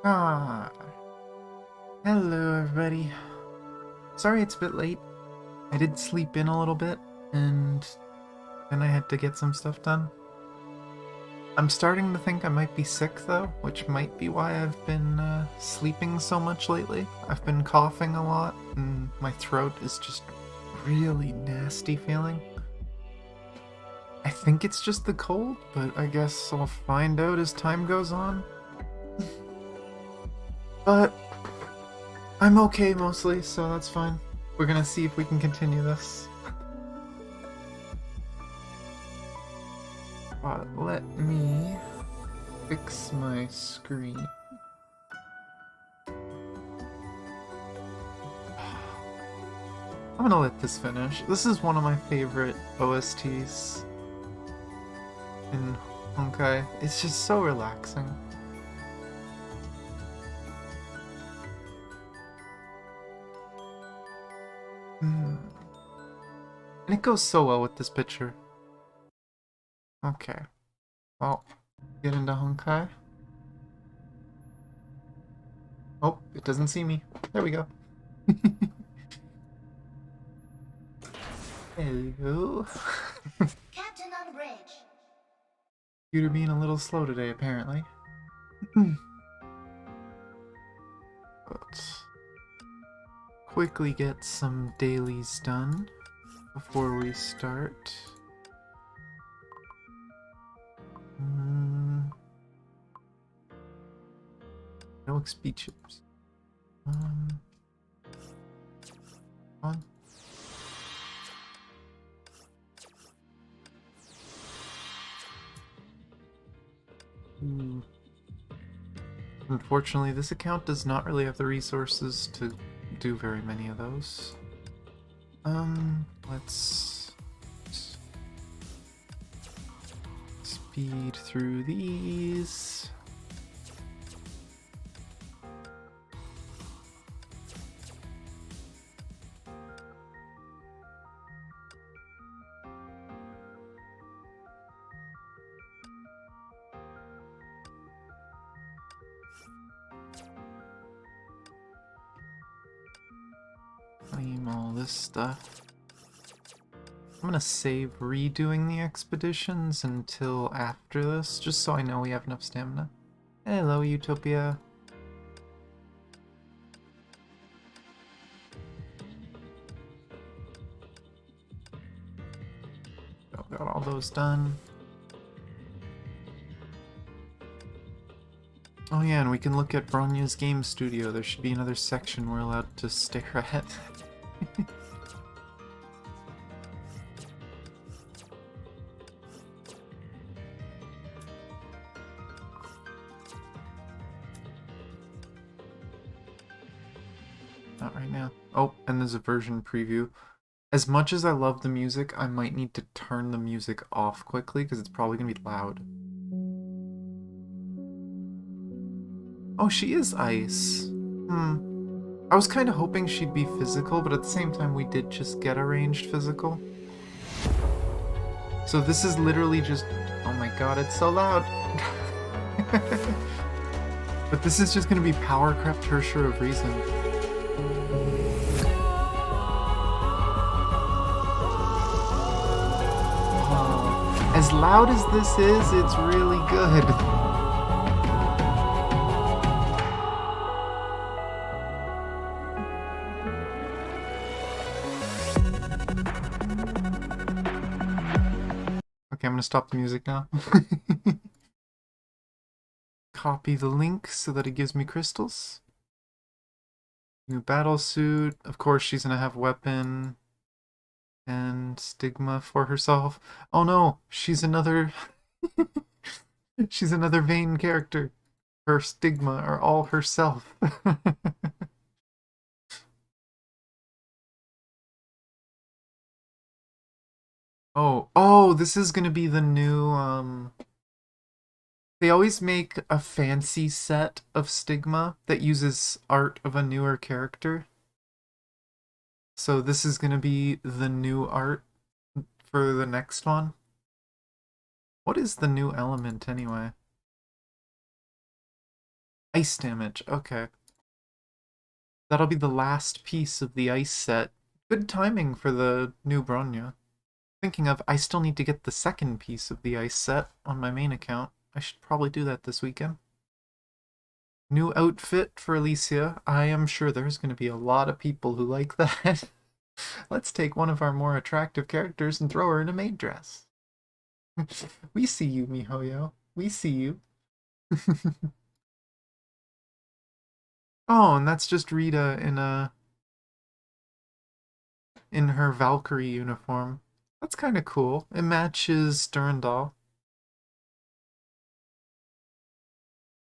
Ah, hello everybody. Sorry it's a bit late. I did sleep in a little bit, and then I had to get some stuff done. I'm starting to think I might be sick though, which might be why I've been sleeping so much lately. I've been coughing a lot, and my throat is just really nasty feeling. I think it's just the cold, but I guess I'll find out as time goes on. But I'm okay mostly, so that's fine. We're gonna see if we can continue this. But let me fix my screen. I'm gonna let this finish. This is one of my favorite OSTs in Honkai. It's just so relaxing. And it goes so well with this picture. Okay. Well, get into Honkai. Oh, it doesn't see me. There we go. Hello. Captain on bridge. Computer being a little slow today, apparently. Let's quickly get some dailies done before we start. No XP chips. On. Unfortunately, this account does not really have the resources to do very many of those. Let's speed through these. Claim all this stuff. I'm gonna save redoing the expeditions until after this, just so I know we have enough stamina. Hello, Utopia. Got all those done. Oh yeah, and we can look at Bronya's game studio. There should be another section we're allowed to stare at. Not right now. Oh, and there's a version preview. As much as I love the music, I might need to turn the music off quickly because it's probably going to be loud. Oh, she is ice. I was kind of hoping she'd be physical, but at the same time we did just get a ranged physical. So this is literally just... Oh my god, it's so loud! But this is just going to be Power Crept Tertiary of Reason. As loud as this is, it's really good. Okay, I'm gonna stop the music now. Copy the link so that it gives me crystals. New battle suit. Of course, she's gonna have weapon and stigma for herself. Oh no, she's another... she's another vain character. Her stigma are all herself. Oh, this is gonna be the new, they always make a fancy set of stigma that uses art of a newer character. So this is gonna be the new art for the next one. What is the new element anyway? Ice damage, okay. That'll be the last piece of the ice set. Good timing for the new Bronya. Thinking of, I still need to get the second piece of the ice set on my main account. I should probably do that this weekend. New outfit for Alicia. I am sure there's going to be a lot of people who like that. Let's take one of our more attractive characters and throw her in a maid dress. We see you, Mihoyo. We see you. Oh, and that's just Rita in her Valkyrie uniform. That's kind of cool. It matches Durandal.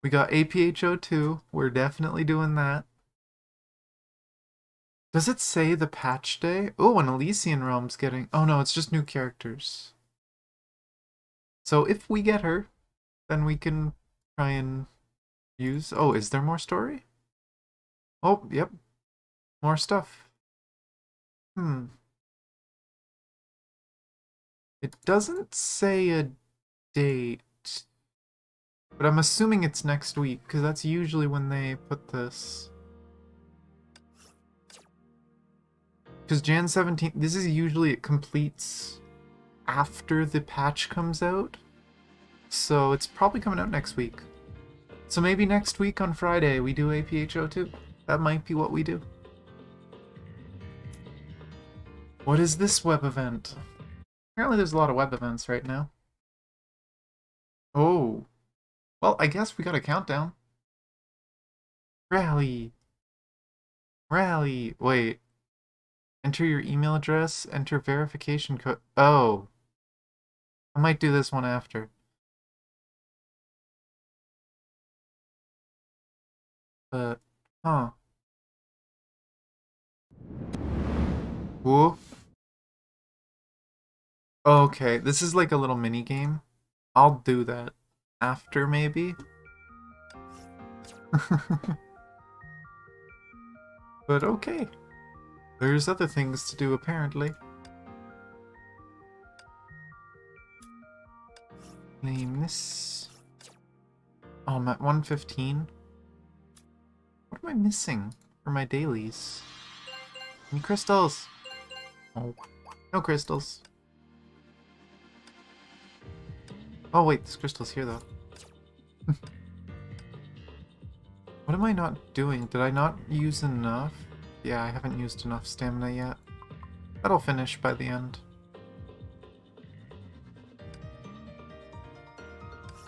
We got APHO2. We're definitely doing that. Does it say the patch day? Oh, an Elysian Realm's getting... Oh no, it's just new characters. So if we get her, then we can try and use... Oh, is there more story? Oh, yep. More stuff. It doesn't say a date. But I'm assuming it's next week, because that's usually when they put this. Because Jan 17th, this is usually, it completes after the patch comes out. So it's probably coming out next week. So maybe next week on Friday we do APHO2. That might be what we do. What is this web event? Apparently there's a lot of web events right now. Oh. Well, I guess we got a countdown. Rally. Rally. Wait. Enter your email address. Enter verification code. Oh. I might do this one after. But, huh. Whoa. Okay, this is like a little mini game. I'll do that after, maybe. But okay. There's other things to do, apparently. Name this. Oh, I'm at 115. What am I missing for my dailies? Any crystals? Oh, no crystals. Oh wait, this crystal's here though. What am I not doing? Did I not use enough? Yeah, I haven't used enough stamina yet. That'll finish by the end.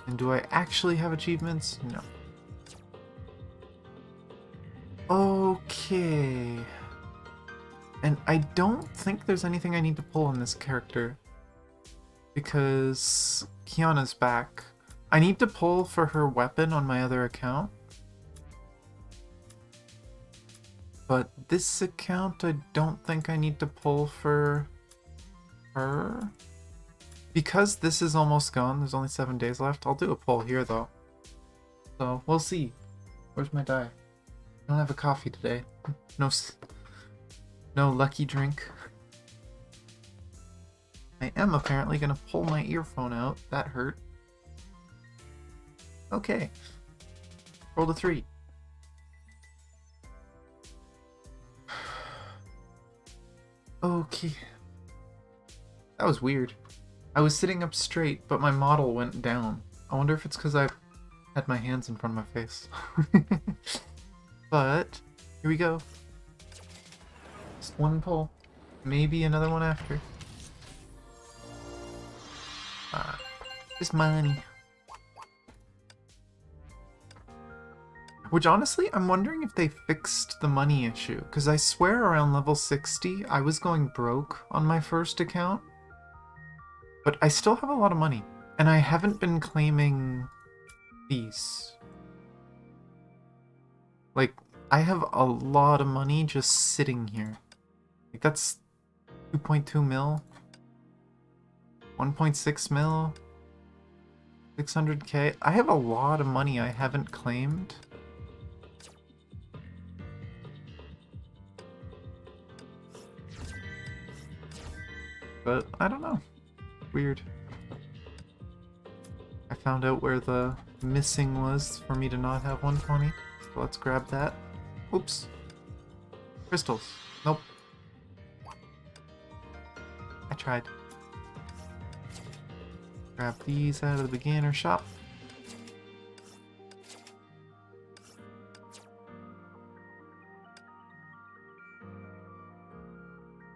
And do I actually have achievements? No. Okay. And I don't think there's anything I need to pull on this character. Because Kiana's back. I need to pull for her weapon on my other account. But this account, I don't think I need to pull for her. Because this is almost gone, there's only 7 days left, I'll do a pull here though. So, we'll see. Where's my die? I don't have a coffee today. No lucky drink. I am apparently gonna pull my earphone out. That hurt. Okay. Roll to 3. Okay. That was weird. I was sitting up straight, but my model went down. I wonder if it's because I had my hands in front of my face. But, here we go. Just one pull. Maybe another one after. Just money. Which honestly, I'm wondering if they fixed the money issue. Because I swear around level 60, I was going broke on my first account. But I still have a lot of money. And I haven't been claiming these. Like, I have a lot of money just sitting here. Like, that's 2.2 mil. 1.6 mil. 600k. I have a lot of money I haven't claimed. But I don't know. Weird. I found out where the missing was for me to not have 120. So let's grab that. Oops. Crystals. Nope. I tried. Grab these out of the beginner shop.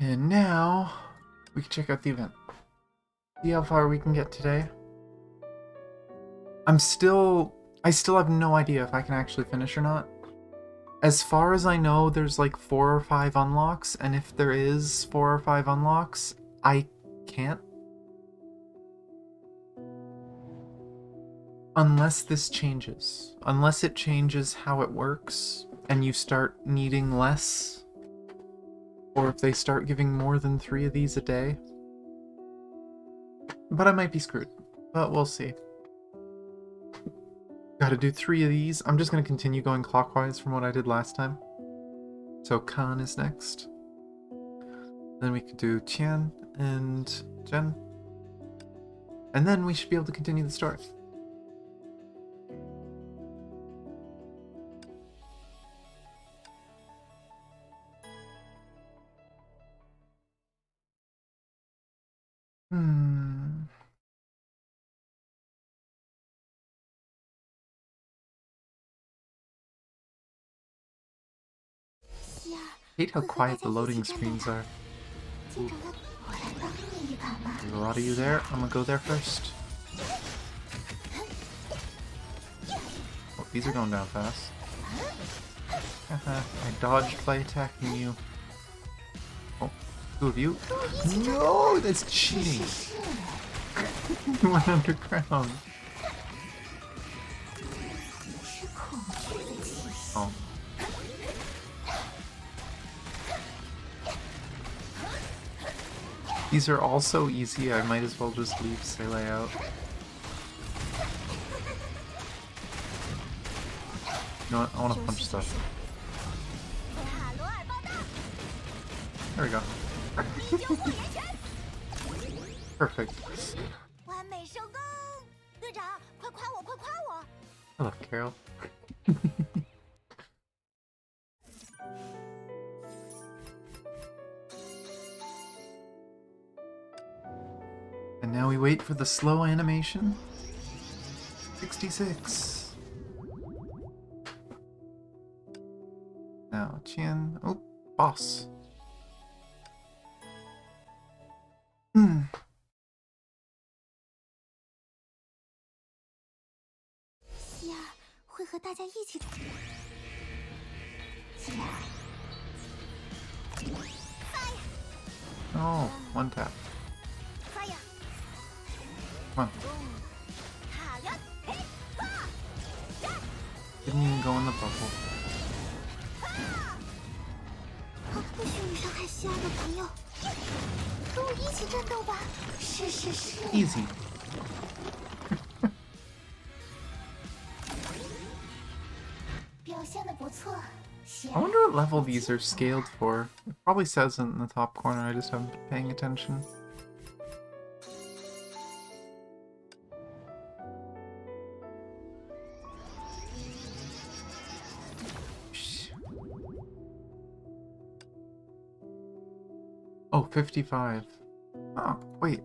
And now we can check out the event. See how far we can get today. I still have no idea if I can actually finish or not. As far as I know, there's like 4 or 5 unlocks, and if there is 4 or 5 unlocks, I can't. Unless this changes. Unless it changes how it works, and you start needing less. Or if they start giving more than 3 of these a day. But I might be screwed. But we'll see. Gotta do 3 of these. I'm just gonna continue going clockwise from what I did last time. So Khan is next. Then we could do Tian and Jen. And then we should be able to continue the story. Hate how quiet the loading screens are. Ooh. There's a lot of you there. I'm gonna go there first. Oh, these are going down fast. I dodged by attacking you. Oh, 2 of you. No, that's cheating. You went underground. Oh. These are all so easy, I might as well just leave Sele out. You know what? I want to punch stuff. There we go. Perfect. Hello, Carol. And now we wait for the slow animation. 66. Now, Qian. Oh, boss. 希儿会和大家一起。Oh, 1 tap. Come on. Didn't even go in the bubble. 不许你伤害希儿的朋友，跟我一起战斗吧！是。Easy. I wonder what level these are scaled for. It probably says it in the top corner, I just haven't been paying attention. Oh, 55. Oh, wait.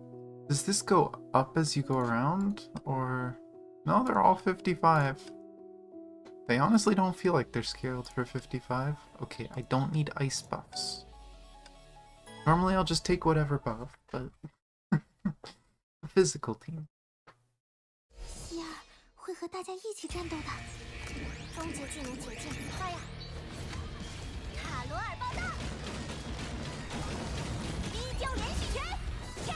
Does this go up as you go around? Or... No, they're all 55. They honestly don't feel like they're scaled for 55. Okay, I don't need ice buffs. Normally I'll just take whatever buff, but... a physical team. 希儿会和大家一起战斗的。终结技能解禁，发呀！卡罗尔爆弹！依旧连续拳，掐！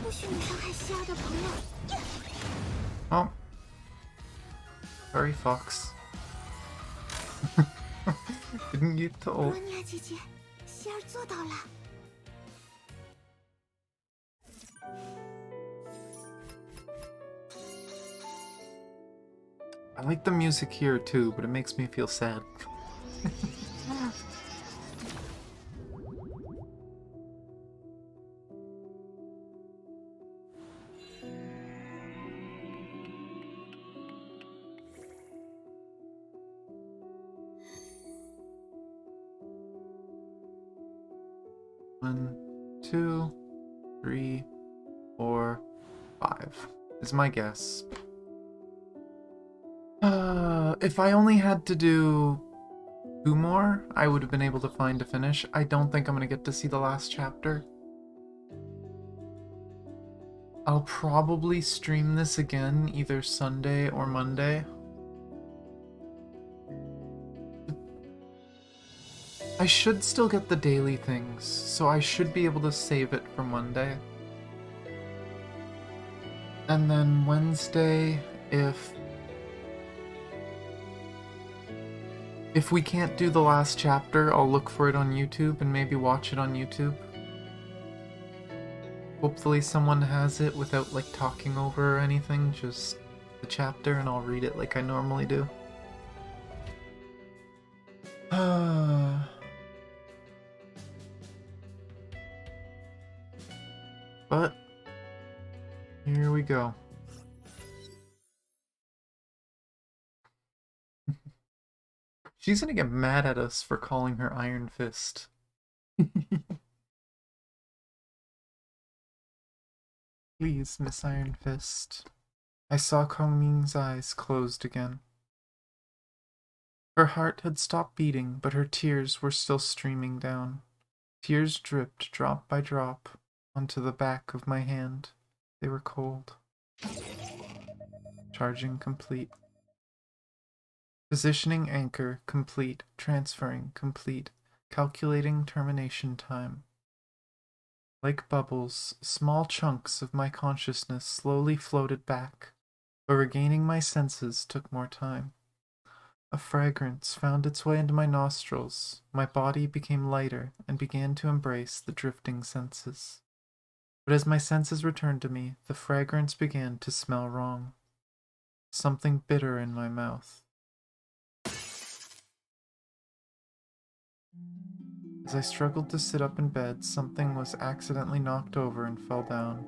不许你伤害希儿的朋友。 Oh. Sorry, Fox. Didn't get told. 罗尼亚姐姐，希儿做到了。 I like the music here too, but it makes me feel sad. 1, 2, 3, 4, 5 is my guess. If I only had to do 2 more, I would have been able to find a finish. I don't think I'm gonna get to see the last chapter. I'll probably stream this again either Sunday or Monday. I should still get the daily things, so I should be able to save it for Monday. And then Wednesday, if we can't do the last chapter, I'll look for it on YouTube and maybe watch it on YouTube. Hopefully someone has it without like talking over or anything, just the chapter, and I'll read it like I normally do. But here we go. She's gonna get mad at us for calling her Iron Fist. Please, Miss Iron Fist. I saw Kongming's eyes closed again. Her heart had stopped beating, but her tears were still streaming down. Tears dripped drop by drop onto the back of my hand. They were cold. Charging complete. Positioning anchor complete. Transferring complete. Calculating termination time. Like bubbles, small chunks of my consciousness slowly floated back, but regaining my senses took more time. A fragrance found its way into my nostrils. My body became lighter and began to embrace the drifting senses. But as my senses returned to me, the fragrance began to smell wrong. Something bitter in my mouth. As I struggled to sit up in bed, something was accidentally knocked over and fell down.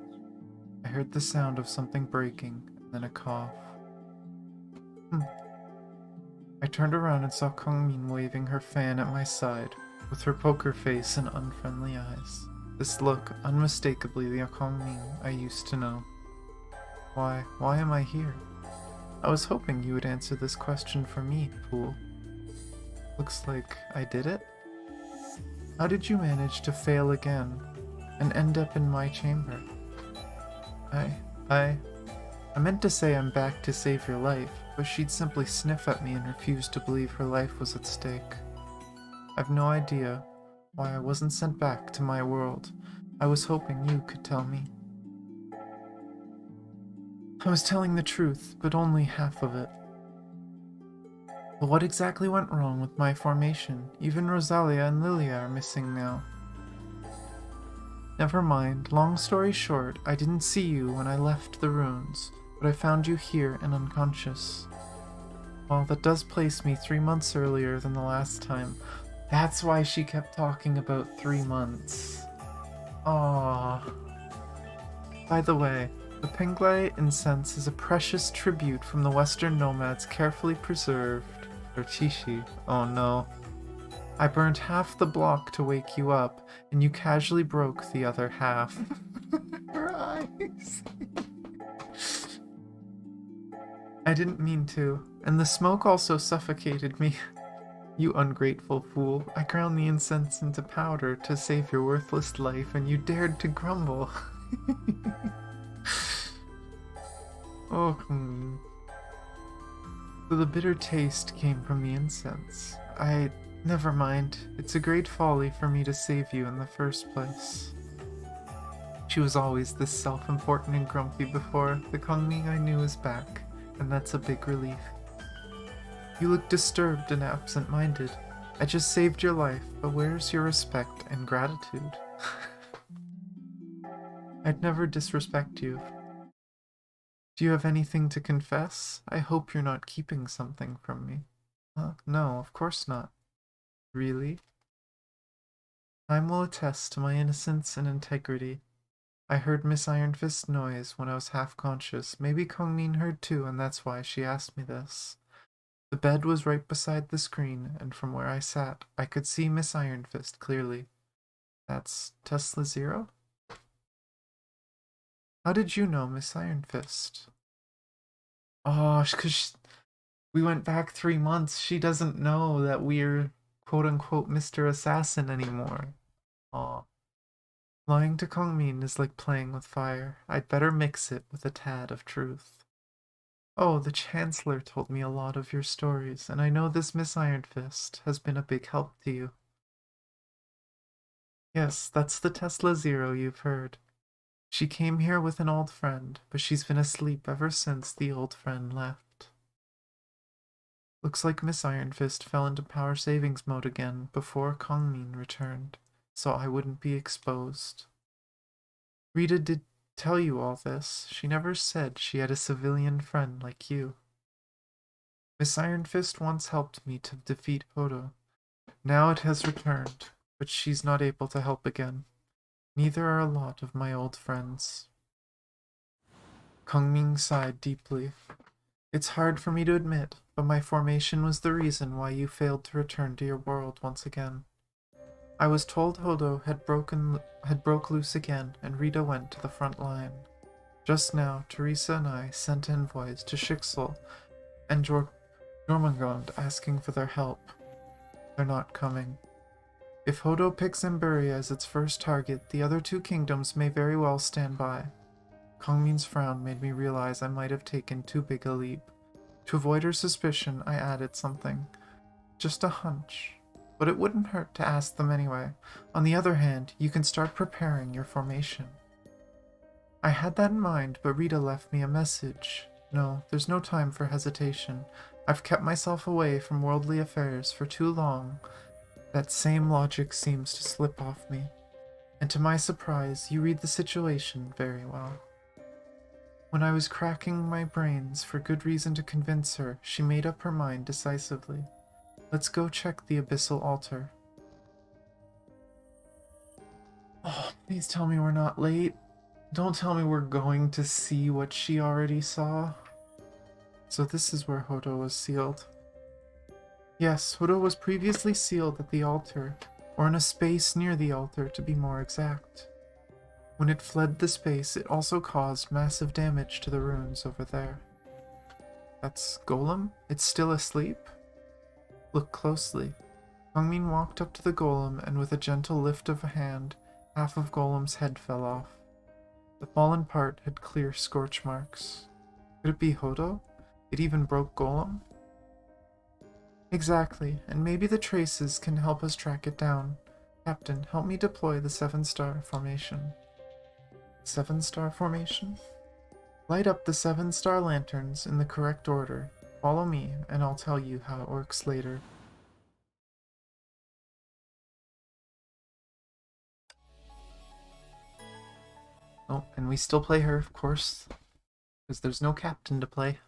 I heard the sound of something breaking, and then a cough. I turned around and saw Kongmin waving her fan at my side, with her poker face and unfriendly eyes. This look, unmistakably the Kongmin I used to know. Why am I here? I was hoping you would answer this question for me, fool. Looks like I did it? How did you manage to fail again, and end up in my chamber? I meant to say I'm back to save your life, but she'd simply sniff at me and refuse to believe her life was at stake. I've no idea why I wasn't sent back to my world. I was hoping you could tell me. I was telling the truth, but only half of it. But what exactly went wrong with my formation? Even Rosalia and Lilia are missing now. Never mind, long story short, I didn't see you when I left the ruins, but I found you here and unconscious. Well, that does place me 3 months earlier than the last time. That's why she kept talking about 3 months. Aww. By the way, the Penglai incense is a precious tribute from the Western nomads carefully preserved for Chishi. Oh no. I burned half the block to wake you up, and you casually broke the other half. Her eyes. I didn't mean to, and the smoke also suffocated me. You ungrateful fool. I ground the incense into powder to save your worthless life, and you dared to grumble. Oh, So the bitter taste came from the incense. Never mind. It's a great folly for me to save you in the first place. She was always this self-important and grumpy before. The Kongming I knew is back, and that's a big relief. You look disturbed and absent-minded. I just saved your life, but where's your respect and gratitude? I'd never disrespect you. Do you have anything to confess? I hope you're not keeping something from me. No, of course not. Really? Time will attest to my innocence and integrity. I heard Miss Ironfist's noise when I was half conscious. Maybe Kongmin heard too, and that's why she asked me this. The bed was right beside the screen, and from where I sat, I could see Miss Ironfist clearly. That's Tesla Zero? How did you know Miss Iron Fist? Oh, because we went back 3 months. She doesn't know that we're quote unquote Mr. Assassin anymore. Aw. Lying to Kongmin is like playing with fire. I'd better mix it with a tad of truth. Oh, the Chancellor told me a lot of your stories, and I know this Miss Iron Fist has been a big help to you. Yes, that's the Tesla Zero you've heard. She came here with an old friend, but she's been asleep ever since the old friend left. Looks like Miss Iron Fist fell into power savings mode again before Kongmin returned, so I wouldn't be exposed. Rita did tell you all this. She never said she had a civilian friend like you. Miss Iron Fist once helped me to defeat Hodo. Now it has returned, but she's not able to help again. Neither are a lot of my old friends. Kongming sighed deeply. It's hard for me to admit, but my formation was the reason why you failed to return to your world once again. I was told Hodo had broke loose again, and Rita went to the front line. Just now, Teresa and I sent envoys to Shixel and Jormungand asking for their help. They're not coming. If Hodo picks Emberia as its first target, the other two kingdoms may very well stand by. Kongmin's frown made me realize I might have taken too big a leap. To avoid her suspicion, I added something. Just a hunch. But it wouldn't hurt to ask them anyway. On the other hand, you can start preparing your formation. I had that in mind, but Rita left me a message. No, there's no time for hesitation. I've kept myself away from worldly affairs for too long. That same logic seems to slip off me. And to my surprise, you read the situation very well. When I was cracking my brains for good reason to convince her, she made up her mind decisively. Let's go check the abyssal altar. Oh, please tell me we're not late. Don't tell me we're going to see what she already saw. So this is where Hodo was sealed. Yes, Hodo was previously sealed at the altar, or in a space near the altar to be more exact. When it fled the space, it also caused massive damage to the runes over there. That's Golem? It's still asleep? Look closely. Kongmin walked up to the golem, and with a gentle lift of a hand, half of Golem's head fell off. The fallen part had clear scorch marks. Could it be Hodo? It even broke Golem? Exactly, and maybe the traces can help us track it down. Captain, help me deploy the 7-star formation. 7-star formation? Light up the 7-star lanterns in the correct order. Follow me, and I'll tell you how it works later. Oh, and we still play her, of course, because there's no captain to play.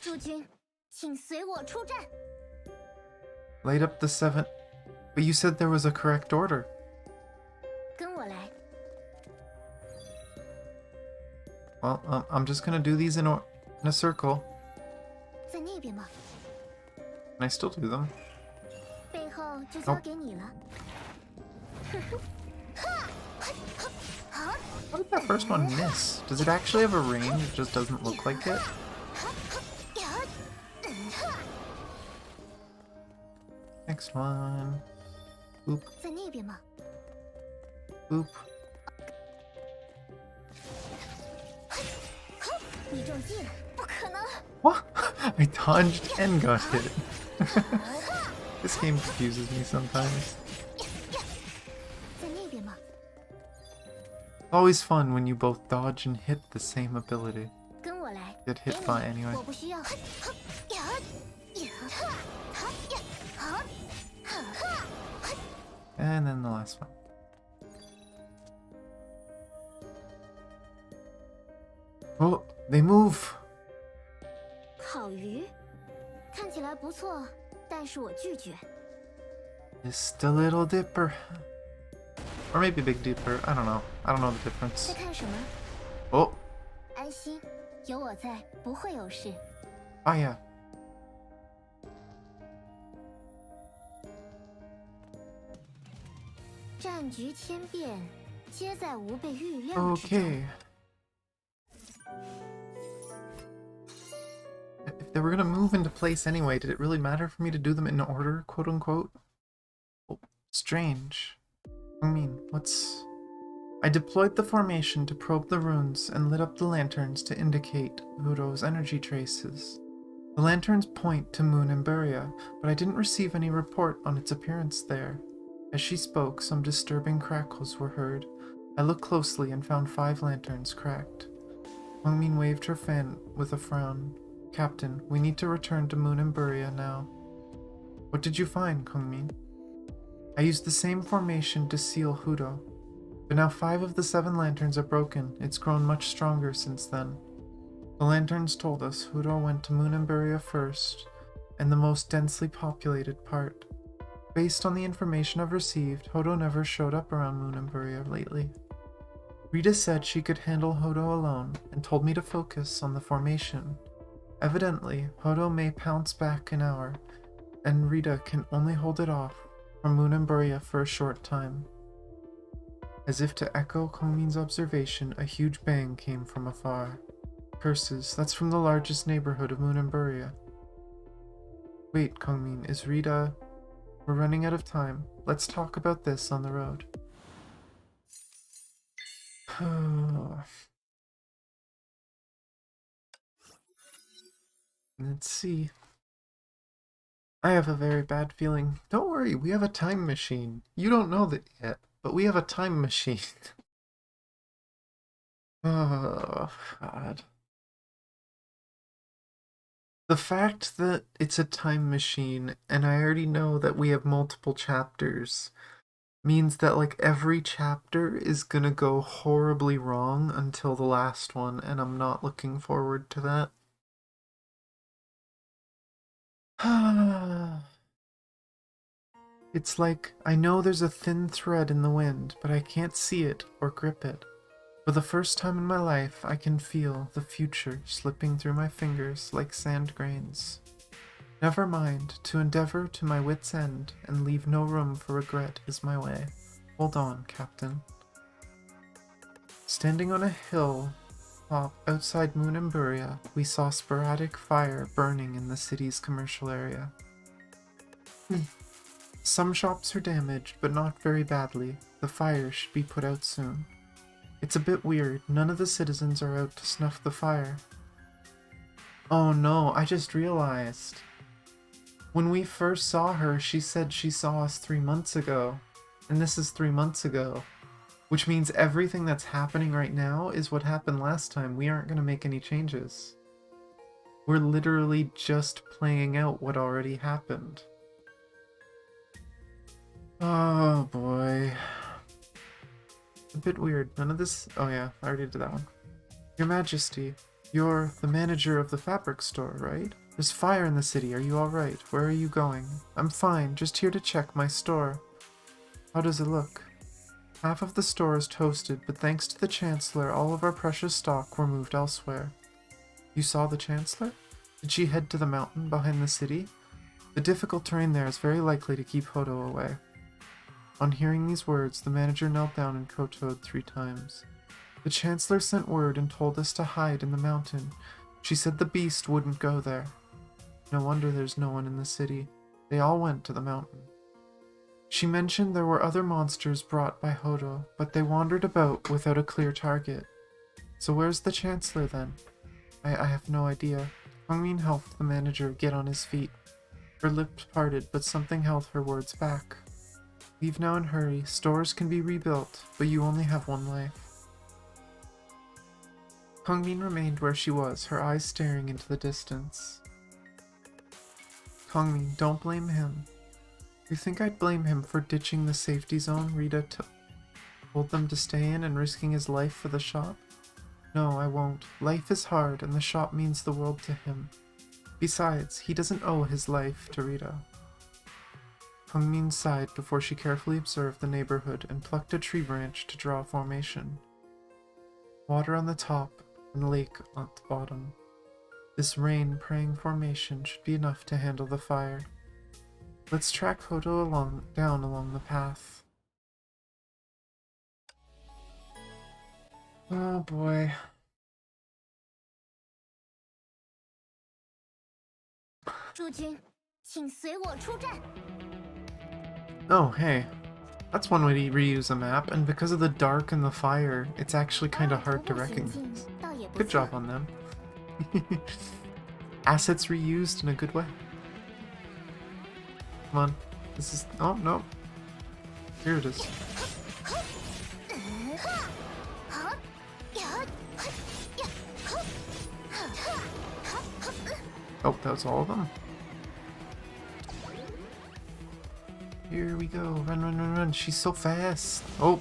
诸君，请随我出战。 Light up the 7... But you said there was a correct order. 跟我来。 Well, I'm just gonna do these in a circle. 在那边吗？ And I still do them. 背后就交给你了。 How did that first one miss? Does it actually have a range? It just doesn't look like it? Next one. Boop. 在那边吗？ Boop. 你中计了，不可能！ What? I dodged and got hit. This game confuses me sometimes. 在那边吗？ Always fun when you both dodge and hit the same ability. 跟我来。 Get hit by anyway. 我不需要。 And then the last one. Oh, they move! 烤鱼，看起来不错，但是我拒绝。 Just a little dipper. Or maybe Big Dipper. I don't know. I don't know the difference. 在看什么？ Oh! 安心，有我在，不会有事。 Ah, yeah. 战局天变，皆在吾辈预料之中。 Okay. If they were gonna move into place anyway, did it really matter for me to do them in order, quote unquote? Oh, strange. I mean, what's... I deployed the formation to probe the runes and lit up the lanterns to indicate Hudo's energy traces. The lanterns point to Moon and Buria, but I didn't receive any report on its appearance there. As she spoke, some disturbing crackles were heard. I looked closely and found 5 lanterns cracked. Hongmin waved her fan with a frown. Captain, we need to return to Moon and Buria now. What did you find, Hongmin? I used the same formation to seal Hudo. But now 5 of the 7 lanterns are broken. It's grown much stronger since then. The lanterns told us Hudo went to Moon and Buria first, and the most densely populated part. Based on the information I've received, Hodo never showed up around Moon and Buria lately. Rita said she could handle Hodo alone, and told me to focus on the formation. Evidently, Hodo may pounce back an hour, and Rita can only hold it off from Moon and Buria for a short time. As if to echo Kongmin's observation, a huge bang came from afar. Curses, that's from the largest neighborhood of Moon and Buria. Wait, Kongmin, is Rita... We're running out of time. Let's talk about this on the road. Let's see. I have a very bad feeling. Don't worry, we have a time machine. You don't know that yet, but we have a time machine. Oh, God. The fact that it's a time machine, and I already know that we have multiple chapters, means that, like, every chapter is gonna go horribly wrong until the last one, and I'm not looking forward to that. It's like, I know there's a thin thread in the wind, but I can't see it or grip it. For the first time in my life, I can feel the future slipping through my fingers like sand grains. Never mind, to endeavor to my wit's end and leave no room for regret is my way. Hold on, Captain. Standing on a hill top outside Moon and Buria, we saw sporadic fire burning in the city's commercial area. Some shops are damaged, but not very badly. The fire should be put out soon. It's a bit weird, none of the citizens are out to snuff the fire. Oh no, I just realized. When we first saw her, she said she saw us 3 months ago. And this is 3 months ago. Which means everything that's happening right now is what happened last time. We aren't going to make any changes. We're literally just playing out what already happened. Oh boy. A bit weird. None of this... Oh yeah, I already did that one. Your Majesty, you're the manager of the fabric store, right? There's fire in the city. Are you alright? Where are you going? I'm fine. Just here to check my store. How does it look? Half of the store is toasted, but thanks to the Chancellor, all of our precious stock were moved elsewhere. You saw the Chancellor? Did she head to the mountain behind the city? The difficult terrain there is very likely to keep Hodo away. On hearing these words, the manager knelt down and kowtowed 3 times. The Chancellor sent word and told us to hide in the mountain. She said the beast wouldn't go there. No wonder there's no one in the city. They all went to the mountain. She mentioned there were other monsters brought by Hodo, but they wandered about without a clear target. So where's the Chancellor then? I have no idea. Hongmin helped the manager get on his feet. Her lips parted, but something held her words back. Leave now and hurry. Stores can be rebuilt, but you only have 1 life. Hongmin remained where she was, her eyes staring into the distance. Hongmin, don't blame him. You think I'd blame him for ditching the safety zone Rita told them to stay in and risking his life for the shop? No, I won't. Life is hard, and the shop means the world to him. Besides, he doesn't owe his life to Rita. Hongmin sighed before she carefully observed the neighborhood and plucked a tree branch to draw a formation. Water on the top and lake on the bottom. This rain-praying formation should be enough to handle the fire. Let's track Hodo down along the path. Oh boy. 诸君，请随我出战。 Oh, hey. That's one way to reuse a map, and because of the dark and the fire, it's actually kind of hard to recognize. Good job on them. Assets reused in a good way. Come on. This is... Oh, no. Here it is. Oh, that was all of them. Here we go. Run, run, run, run. She's so fast. Oh.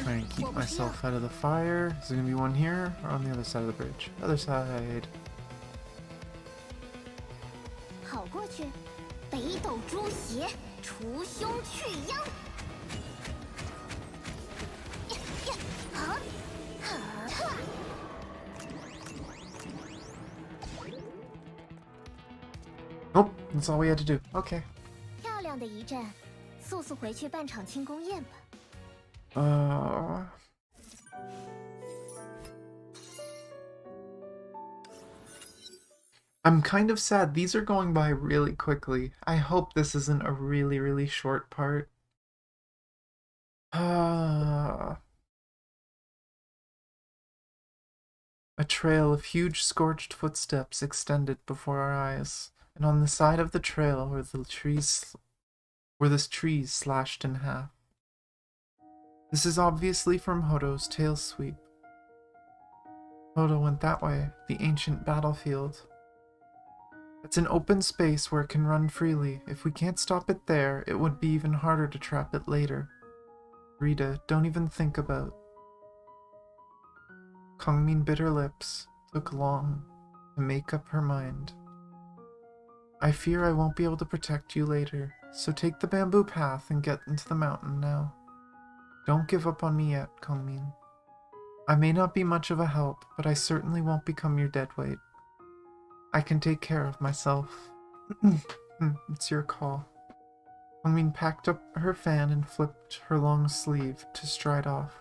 Try and keep myself out of the fire. Is there gonna be one here or on the other side of the bridge? Other side. 跑过去，北斗诛邪，除凶去殃。 Nope, that's all we had to do. Okay. 漂亮的一战，速速回去办场庆功宴吧。I'm kind of sad. These are going by really quickly. I hope this isn't a really, really short part. A trail of huge scorched footsteps extended before our eyes, and on the side of the trail were the trees slashed in half. This is obviously from Hodo's tail sweep. Hodo went that way, the ancient battlefield. It's an open space where it can run freely. If we can't stop it there, it would be even harder to trap it later. Rita, don't even think about. Kongmin bit her lips, took long to make up her mind. I fear I won't be able to protect you later, so take the bamboo path and get into the mountain now. Don't give up on me yet, Kongmin. I may not be much of a help, but I certainly won't become your deadweight. I can take care of myself. It's your call. Kongmin packed up her fan and flipped her long sleeve to stride off.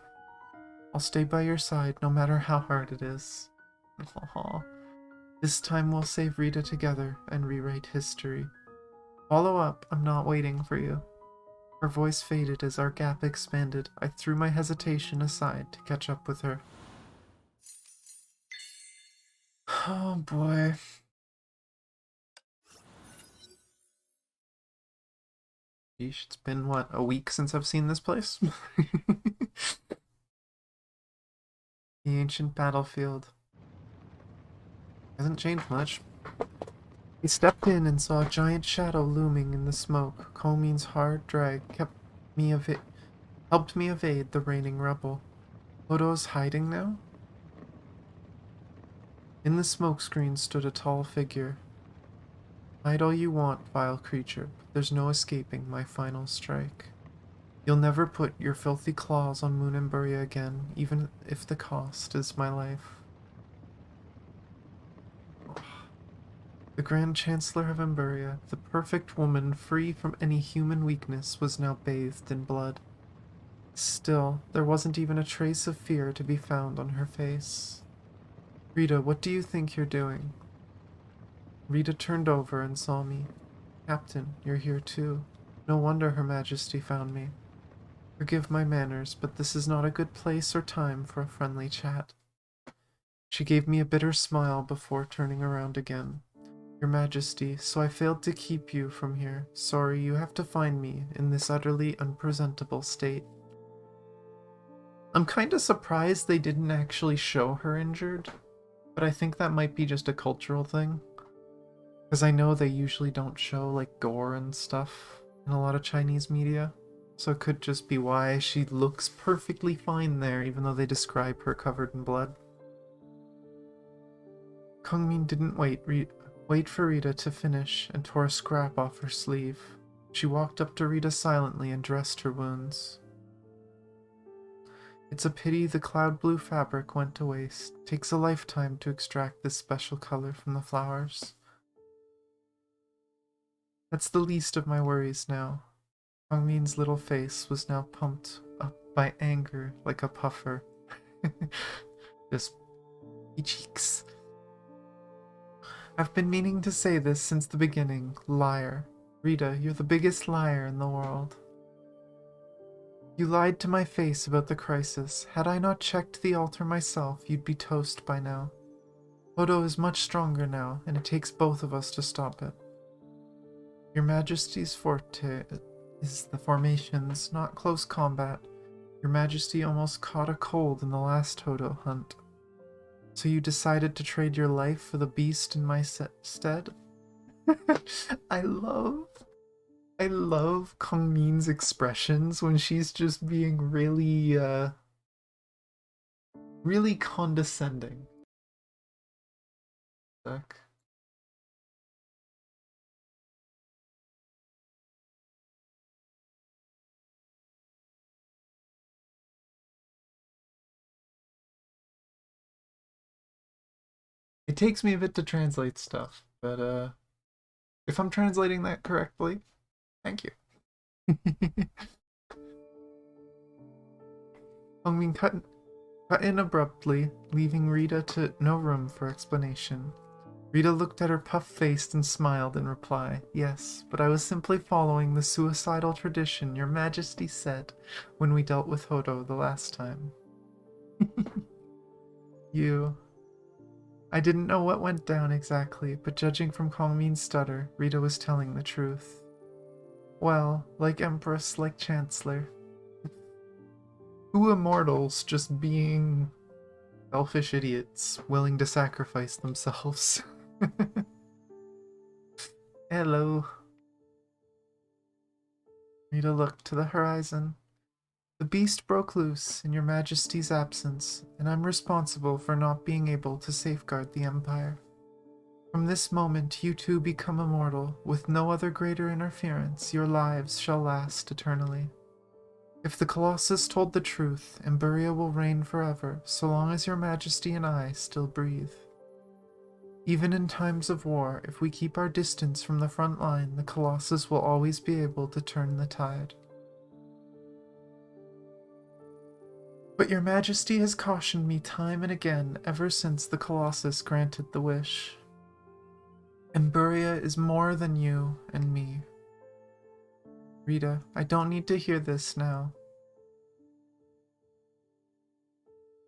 I'll stay by your side no matter how hard it is. Aww. This time we'll save Rita together and rewrite history. Follow up, I'm not waiting for you. Her voice faded as our gap expanded. I threw my hesitation aside to catch up with her. Oh boy. Yeesh, it's been, what, a week since I've seen this place? The ancient battlefield. Hasn't changed much. He stepped in and saw a giant shadow looming in the smoke. Kongmin's hard drag helped me evade the raining rubble. Hodo's hiding now? In the smokescreen stood a tall figure. Hide all you want, vile creature, but there's no escaping my final strike. You'll never put your filthy claws on Moon and Buria again, even if the cost is my life. The Grand Chancellor of Emburia, the perfect woman free from any human weakness, was now bathed in blood. Still, there wasn't even a trace of fear to be found on her face. Rita, what do you think you're doing? Rita turned over and saw me. Captain, you're here too. No wonder Her Majesty found me. Forgive my manners, but this is not a good place or time for a friendly chat. She gave me a bitter smile before turning around again. Your Majesty, so I failed to keep you from here. Sorry, you have to find me in this utterly unpresentable state. I'm kinda surprised they didn't actually show her injured, but I think that might be just a cultural thing. Because I know they usually don't show, like, gore and stuff in a lot of Chinese media. So it could just be why she looks perfectly fine there, even though they describe her covered in blood. Kongmin didn't wait for Rita to finish and tore a scrap off her sleeve. She walked up to Rita silently and dressed her wounds. It's a pity the cloud blue fabric went to waste. Takes a lifetime to extract this special color from the flowers. That's the least of my worries now. Hongmin's little face was now pumped up by anger like a puffer. Just cheeks. I've been meaning to say this since the beginning. Liar. Rita, you're the biggest liar in the world. You lied to my face about the crisis. Had I not checked the altar myself, you'd be toast by now. Hodo is much stronger now, and it takes both of us to stop it. Your Majesty's forte is the formations, not close combat. Your Majesty almost caught a cold in the last Hodo hunt. So you decided to trade your life for the beast in my stead? I love Kongmin's expressions when she's just being really, really condescending. Fuck. It takes me a bit to translate stuff, but if I'm translating that correctly, thank you. Hongmin cut in abruptly, leaving Rita to no room for explanation. Rita looked at her puff-faced and smiled in reply. Yes, but I was simply following the suicidal tradition your Majesty said when we dealt with Hodo the last time. I didn't know what went down exactly, but judging from Kongmin's stutter, Rita was telling the truth. Well, like Empress, like Chancellor. Two immortals just being selfish idiots, willing to sacrifice themselves. Hello. Rita looked to the horizon. The beast broke loose in your Majesty's absence, and I'm responsible for not being able to safeguard the Empire. From this moment, you two become immortal. With no other greater interference, your lives shall last eternally. If the Colossus told the truth, Emburia will reign forever, so long as your Majesty and I still breathe. Even in times of war, if we keep our distance from the front line, the Colossus will always be able to turn the tide. But your Majesty has cautioned me time and again ever since the Colossus granted the wish. Emburia is more than you and me. Rita, I don't need to hear this now.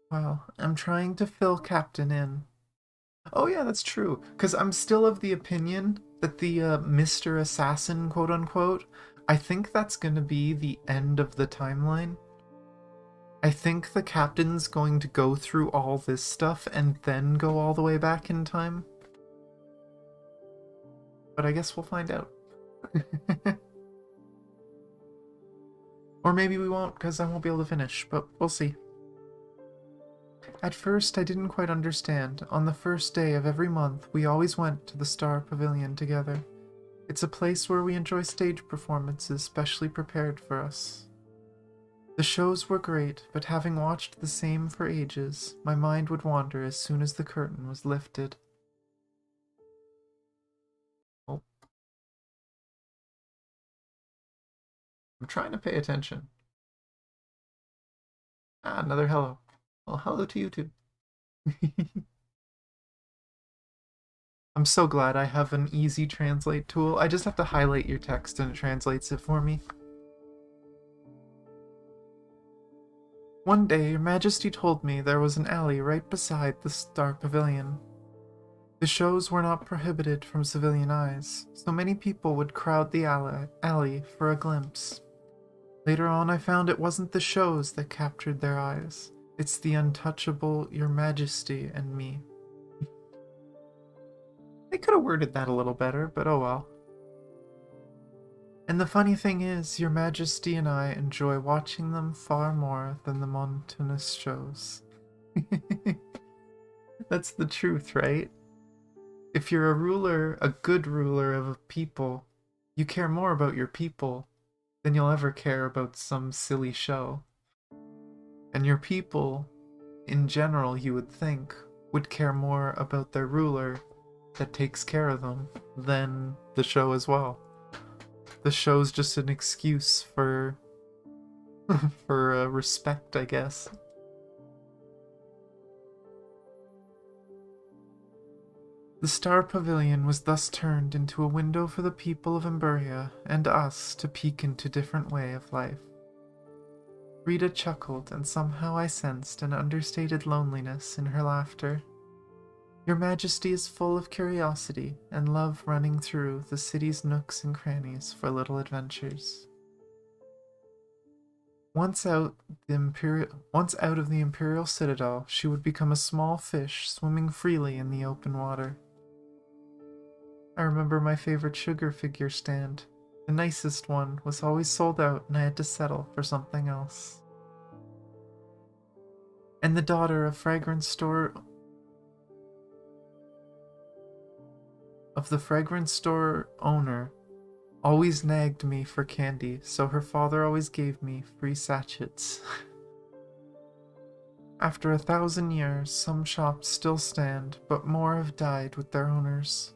Well, I'm trying to fill Captain in. Oh yeah, that's true, because I'm still of the opinion that the Mr. Assassin, quote-unquote, I think that's going to be the end of the timeline. I think the captain's going to go through all this stuff and then go all the way back in time. But I guess we'll find out. Or maybe we won't, because I won't be able to finish, but we'll see. At first, I didn't quite understand. On the first day of every month, we always went to the Star Pavilion together. It's a place where we enjoy stage performances specially prepared for us. The shows were great, but having watched the same for ages, my mind would wander as soon as the curtain was lifted. Oh. I'm trying to pay attention. Ah, another hello. Well, hello to you too. I'm so glad I have an easy translate tool. I just have to highlight your text and it translates it for me. One day, Your Majesty told me there was an alley right beside the Star Pavilion. The shows were not prohibited from civilian eyes, so many people would crowd the alley for a glimpse. Later on, I found it wasn't the shows that captured their eyes. It's the untouchable Your Majesty and me. They could have worded that a little better, but oh well. And the funny thing is, Your Majesty and I enjoy watching them far more than the mountainous shows. That's the truth, right? If you're a ruler, a good ruler of a people, you care more about your people than you'll ever care about some silly show. And your people, in general, you would think, would care more about their ruler that takes care of them than the show as well. The show's just an excuse for respect, I guess. The Star Pavilion was thus turned into a window for the people of Imburia and us to peek into different way of life. Rita chuckled, and somehow I sensed an understated loneliness in her laughter. Your Majesty is full of curiosity and love running through the city's nooks and crannies for little adventures. Once out of the Imperial Citadel, she would become a small fish swimming freely in the open water. I remember my favorite sugar figure stand. The nicest one was always sold out and I had to settle for something else. And the daughter of the fragrance store owner always nagged me for candy, so her father always gave me free sachets. After 1,000 years, some shops still stand, but more have died with their owners.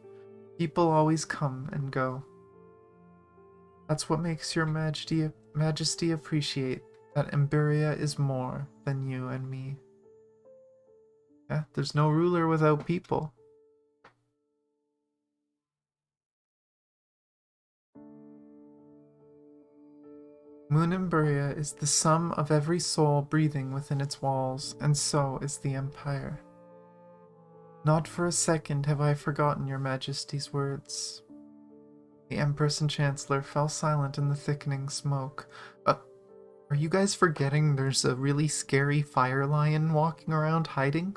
People always come and go. That's what makes your Majesty appreciate that Imburia is more than you and me. Yeah, there's no ruler without people. Moon Imburia is the sum of every soul breathing within its walls, and so is the Empire. Not for a second have I forgotten your Majesty's words. The Empress and Chancellor fell silent in the thickening smoke. Are you guys forgetting there's a really scary fire lion walking around hiding?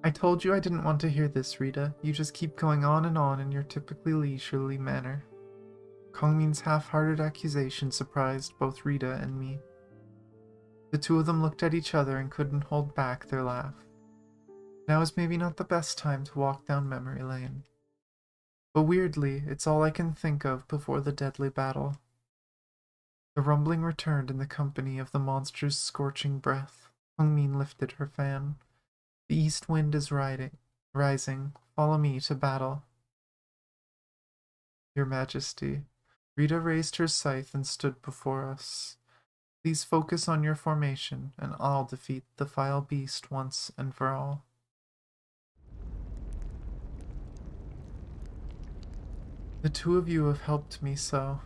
I told you I didn't want to hear this, Rita. You just keep going on in your typically leisurely manner. Kongmin's half-hearted accusation surprised both Rita and me. The two of them looked at each other and couldn't hold back their laugh. Now is maybe not the best time to walk down memory lane. But weirdly, it's all I can think of before the deadly battle. The rumbling returned in the company of the monster's scorching breath. Kongmin lifted her fan. The east wind is rising. Follow me to battle. Your Majesty. Rita raised her scythe and stood before us. Please focus on your formation, and I'll defeat the vile beast once and for all. The two of you have helped me so.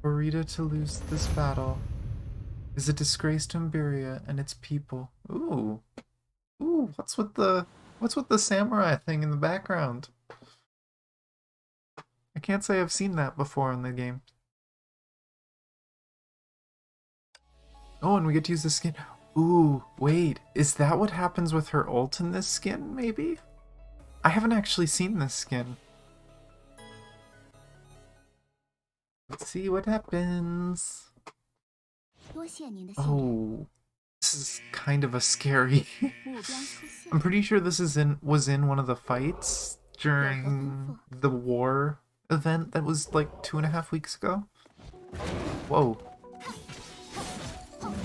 For Rita to lose this battle is a disgrace to Imburia and its people. Ooh. Ooh, what's with the samurai thing in the background? I can't say I've seen that before in the game. Oh, and we get to use the skin. Ooh, wait. Is that what happens with her ult in this skin, maybe? I haven't actually seen this skin. Let's see what happens. Oh, this is kind of a scary... I'm pretty sure this was in one of the fights during the war event that was like 2.5 weeks ago. Whoa.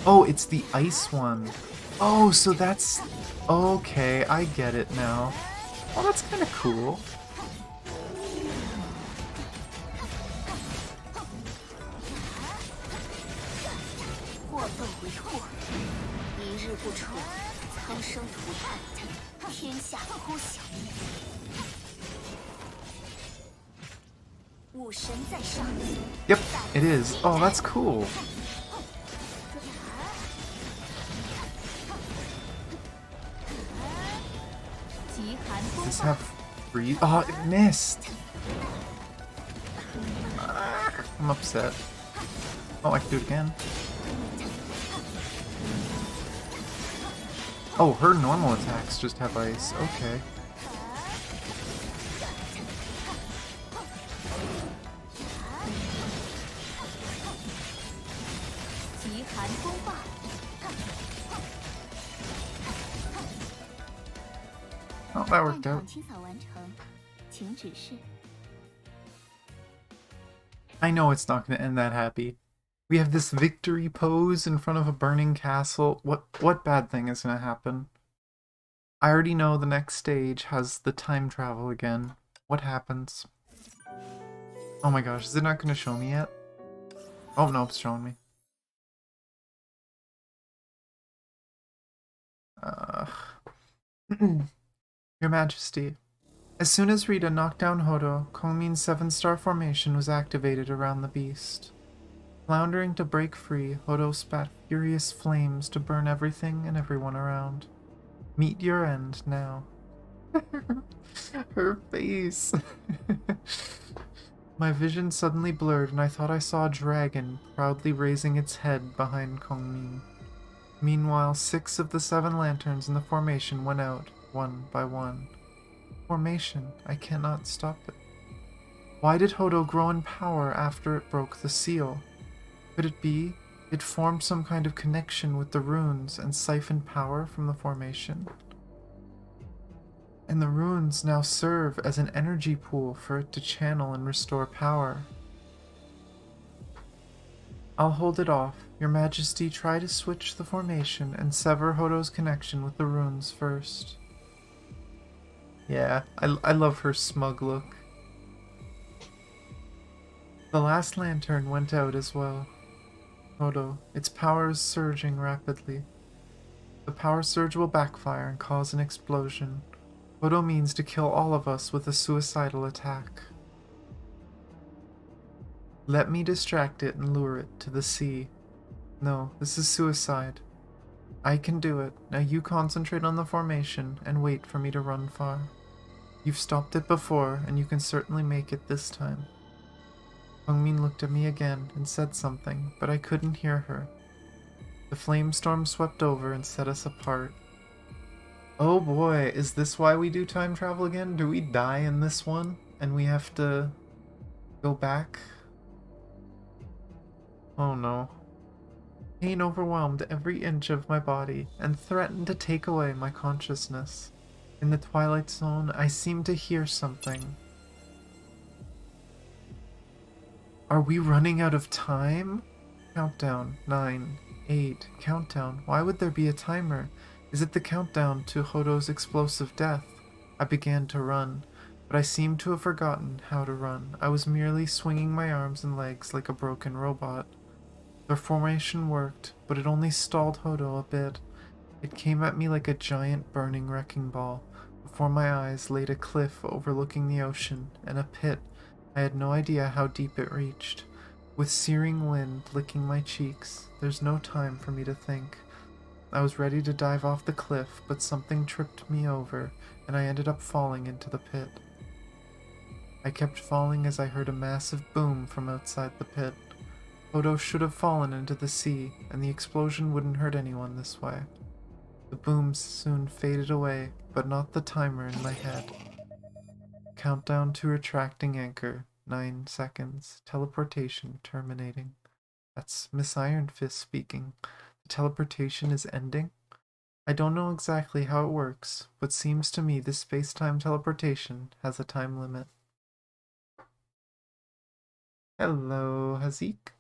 Oh, it's the ice one. Oh, so that's... Okay, I get it now. Oh, that's kind of cool. Yep, it is. Oh, that's cool. Does this have freeze? Oh, it missed. I'm upset. Oh, I can do it again. Oh, her normal attacks just have ice. Okay. Oh, that worked out. I know it's not going to end that happy. We have this victory pose in front of a burning castle. What bad thing is gonna happen? I already know the next stage has the time travel again. What happens? Oh my gosh, is it not gonna show me yet? Oh no, it's showing me. Uh, Your Majesty. As soon as Rita knocked down Hodo, Kongmin's 7-star formation was activated around the beast. Floundering to break free, Hodo spat furious flames to burn everything and everyone around. Meet your end now. Her face. My vision suddenly blurred and I thought I saw a dragon proudly raising its head behind Kongmin. Meanwhile, 6 of the 7 lanterns in the formation went out, one by one. Formation, I cannot stop it. Why did Hodo grow in power after it broke the seal? Could it be it formed some kind of connection with the runes and siphoned power from the formation? And the runes now serve as an energy pool for it to channel and restore power. I'll hold it off. Your Majesty, try to switch the formation and sever Hodo's connection with the runes first. Yeah, I love her smug look. The last lantern went out as well. Hodo, its power is surging rapidly. The power surge will backfire and cause an explosion. Hodo means to kill all of us with a suicidal attack. Let me distract it and lure it to the sea. No, this is suicide. I can do it. Now you concentrate on the formation and wait for me to run far. You've stopped it before, and you can certainly make it this time. Kongmin looked at me again and said something, but I couldn't hear her. The flame storm swept over and set us apart. Oh boy, is this why we do time travel again? Do we die in this one, and we have to go back? Oh no. Pain overwhelmed every inch of my body and threatened to take away my consciousness. In the twilight zone, I seemed to hear something. Are we running out of time? Countdown. 9, 8. Countdown. Why would there be a timer? Is it the countdown to Hodo's explosive death? I began to run, but I seemed to have forgotten how to run. I was merely swinging my arms and legs like a broken robot. The formation worked, but it only stalled Hodo a bit. It came at me like a giant burning wrecking ball. Before my eyes laid a cliff overlooking the ocean, and a pit. I had no idea how deep it reached. With searing wind licking my cheeks, there's no time for me to think. I was ready to dive off the cliff, but something tripped me over, and I ended up falling into the pit. I kept falling as I heard a massive boom from outside the pit. Hodo should have fallen into the sea, and the explosion wouldn't hurt anyone this way. The booms soon faded away, but not the timer in my head. Countdown to retracting anchor. 9 seconds. Teleportation terminating. That's Miss Iron Fist speaking. The teleportation is ending? I don't know exactly how it works, but seems to me this space-time teleportation has a time limit. Hello, Hazik.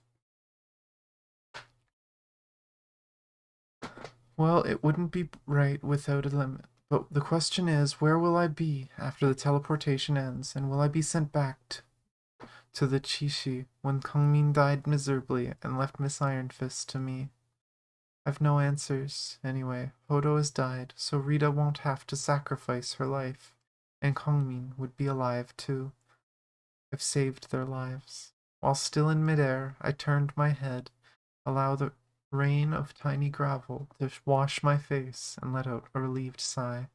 Well, it wouldn't be right without a limit. But the question is, where will I be after the teleportation ends, and will I be sent back to the Chishi when Kongmin died miserably and left Miss Iron Fist to me? I've no answers. Anyway, Hodo has died, so Rita won't have to sacrifice her life, and Kongmin would be alive too. I've saved their lives. While still in midair, I turned my head, allow the rain of tiny gravel to wash my face, and let out a relieved sigh.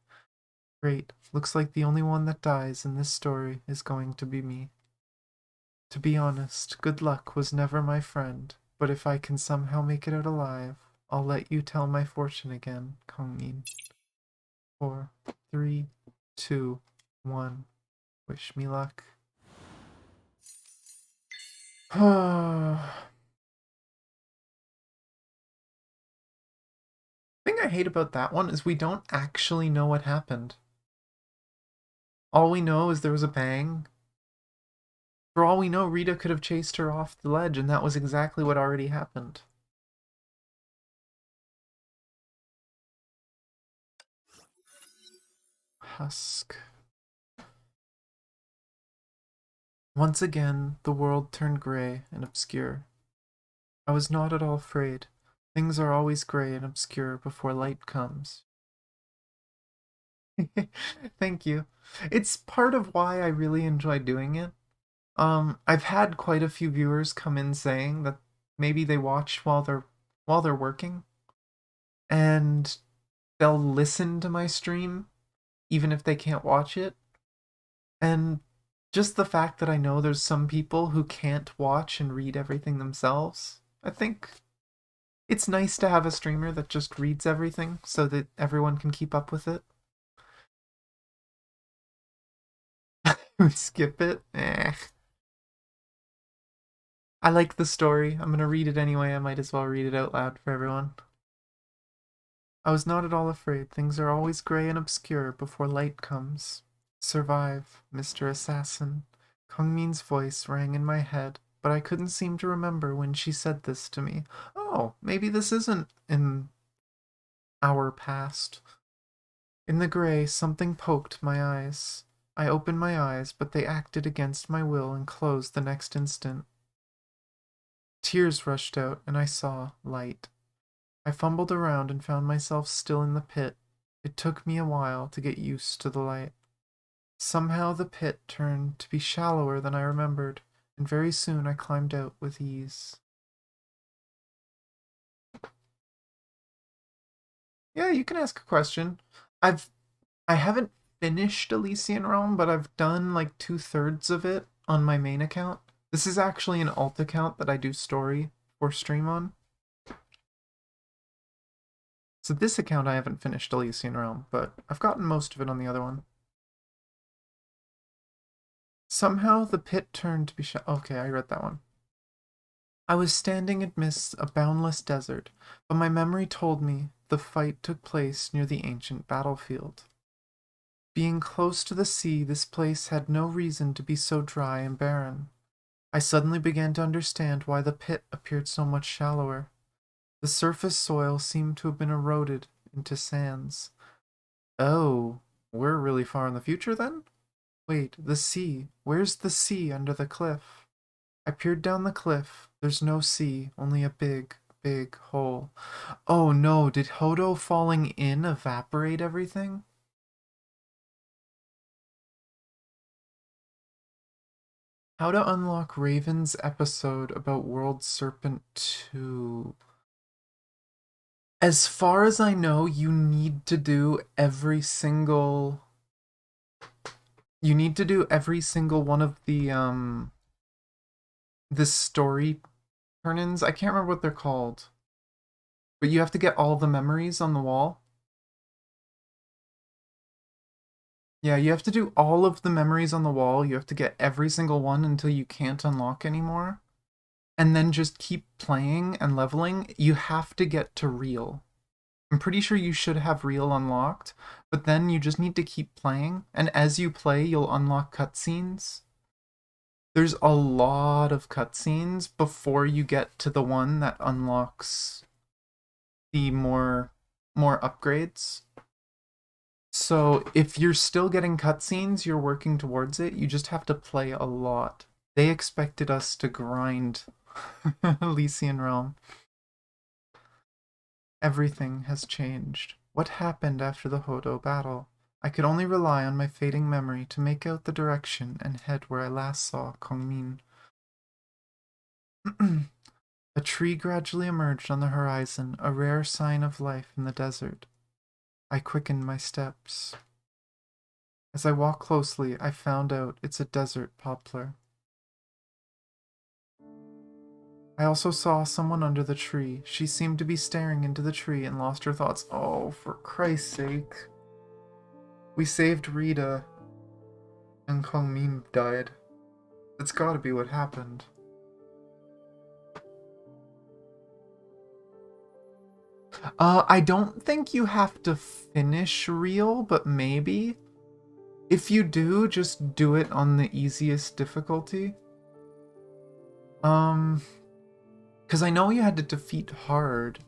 Great, looks like the only one that dies in this story is going to be me. To be honest, good luck was never my friend, but if I can somehow make it out alive, I'll let you tell my fortune again, Kongmin. 4, 3, 2, 1. Wish me luck. The thing I hate about that one is we don't actually know what happened. All we know is there was a bang, For all we know, Rita could have chased her off the ledge, and that was exactly what already happened. Husk. Once again, the world turned gray and obscure. I was not at all afraid. Things are always gray and obscure before light comes. Thank you. It's part of why I really enjoy doing it. I've had quite a few viewers come in saying that maybe they watch while they're working, and they'll listen to my stream even if they can't watch it. And just the fact that I know there's some people who can't watch and read everything themselves, I think it's nice to have a streamer that just reads everything so that everyone can keep up with it. Skip it? Eh. I like the story. I'm gonna read it anyway. I might as well read it out loud for everyone. I was not at all afraid. Things are always gray and obscure before light comes. Survive, Mr. Assassin. Kongmin's voice rang in my head, but I couldn't seem to remember when she said this to me. Oh, maybe this isn't in our past. In the gray, something poked my eyes. I opened my eyes, but they acted against my will and closed the next instant. Tears rushed out, and I saw light. I fumbled around and found myself still in the pit. It took me a while to get used to the light. Somehow the pit turned to be shallower than I remembered, and very soon I climbed out with ease. Yeah, you can ask a question. I haven't finished Elysian Realm, but I've done like 2/3 of it on my main account. This is actually an alt account that I do story or stream on. So this account I haven't finished Elysian Realm, but I've gotten most of it on the other one. Somehow the pit turned to be okay, I read that one. I was standing amidst a boundless desert, but my memory told me the fight took place near the ancient battlefield. Being close to the sea, this place had no reason to be so dry and barren. I suddenly began to understand why the pit appeared so much shallower. The surface soil seemed to have been eroded into sands. Oh, we're really far in the future then? Wait, the sea. Where's the sea under the cliff? I peered down the cliff. There's no sea, only a big, big hole. Oh no, did Hodo falling in evaporate everything? How to unlock Raven's episode about World Serpent 2. As far as I know, you need to do every single one of the story turn-ins. I can't remember what they're called. But you have to get all the memories on the wall. Yeah, you have to do all of the memories on the wall. You have to get every single one until you can't unlock anymore. And then just keep playing and leveling. You have to get to real. I'm pretty sure you should have real unlocked, but then you just need to keep playing, and as you play, you'll unlock cutscenes. There's a lot of cutscenes before you get to the one that unlocks the more upgrades. So if you're still getting cutscenes, you're working towards it. You just have to play a lot. They expected us to grind Elysian Realm. Everything has changed. What happened after the Hodo battle? I could only rely on my fading memory to make out the direction and head where I last saw Kongmin. A tree gradually emerged on the horizon, a rare sign of life in the desert. I quickened my steps. As I walked closely, I found out it's a desert poplar. I also saw someone under the tree. She seemed to be staring into the tree and lost her thoughts. Oh, for Christ's sake. We saved Rita, and Kongmin died. That's gotta be what happened. I don't think you have to finish real, but maybe. If you do, just do it on the easiest difficulty. Because I know you had to defeat hard.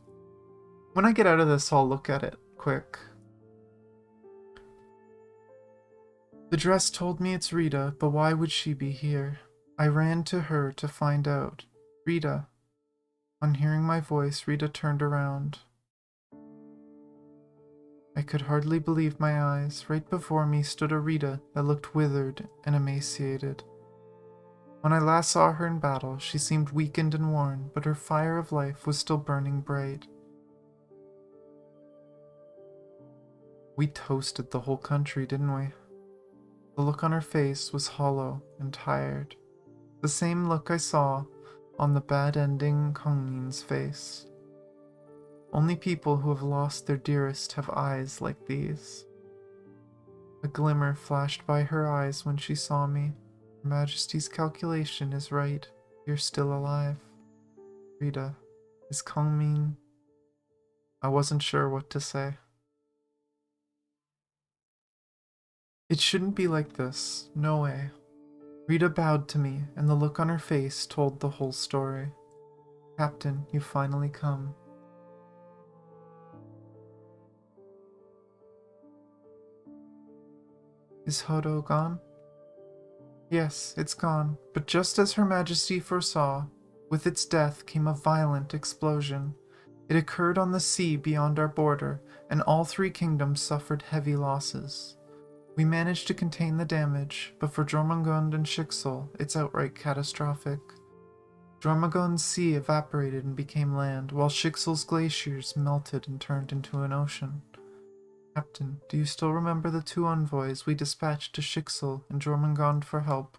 When I get out of this, I'll look at it quick. The dress told me it's Rita, but why would she be here? I ran to her to find out. Rita. On hearing my voice, Rita turned around. I could hardly believe my eyes. Right before me stood a Rita that looked withered and emaciated. When I last saw her in battle, she seemed weakened and worn, but her fire of life was still burning bright. We toasted the whole country, didn't we? The look on her face was hollow and tired. The same look I saw on the bad-ending Kongmin's face. Only people who have lost their dearest have eyes like these. A glimmer flashed by her eyes when she saw me. Her Majesty's calculation is right. You're still alive. Rita, is Kongmin... I wasn't sure what to say. It shouldn't be like this. No way. Rita bowed to me, and the look on her face told the whole story. Captain, you finally come. Is Hodo gone? Yes, it's gone, but just as Her Majesty foresaw, with its death came a violent explosion. It occurred on the sea beyond our border, and all three kingdoms suffered heavy losses. We managed to contain the damage, but for Jormungand and Schicksal, it's outright catastrophic. Jormungand's sea evaporated and became land, while Schicksal's glaciers melted and turned into an ocean. Captain, do you still remember the two envoys we dispatched to Schicksal and Jormungand for help?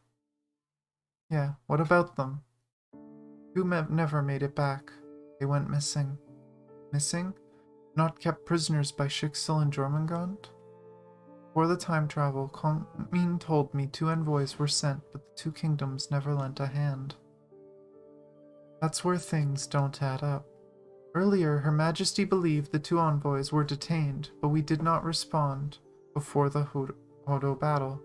Yeah, what about them? Two never made it back. They went missing. Missing? Not kept prisoners by Schicksal and Jormungand? Before the time travel, Kongmin told me two envoys were sent, but the two kingdoms never lent a hand. That's where things don't add up. Earlier, Her Majesty believed the two envoys were detained, but we did not respond before the Hodo battle.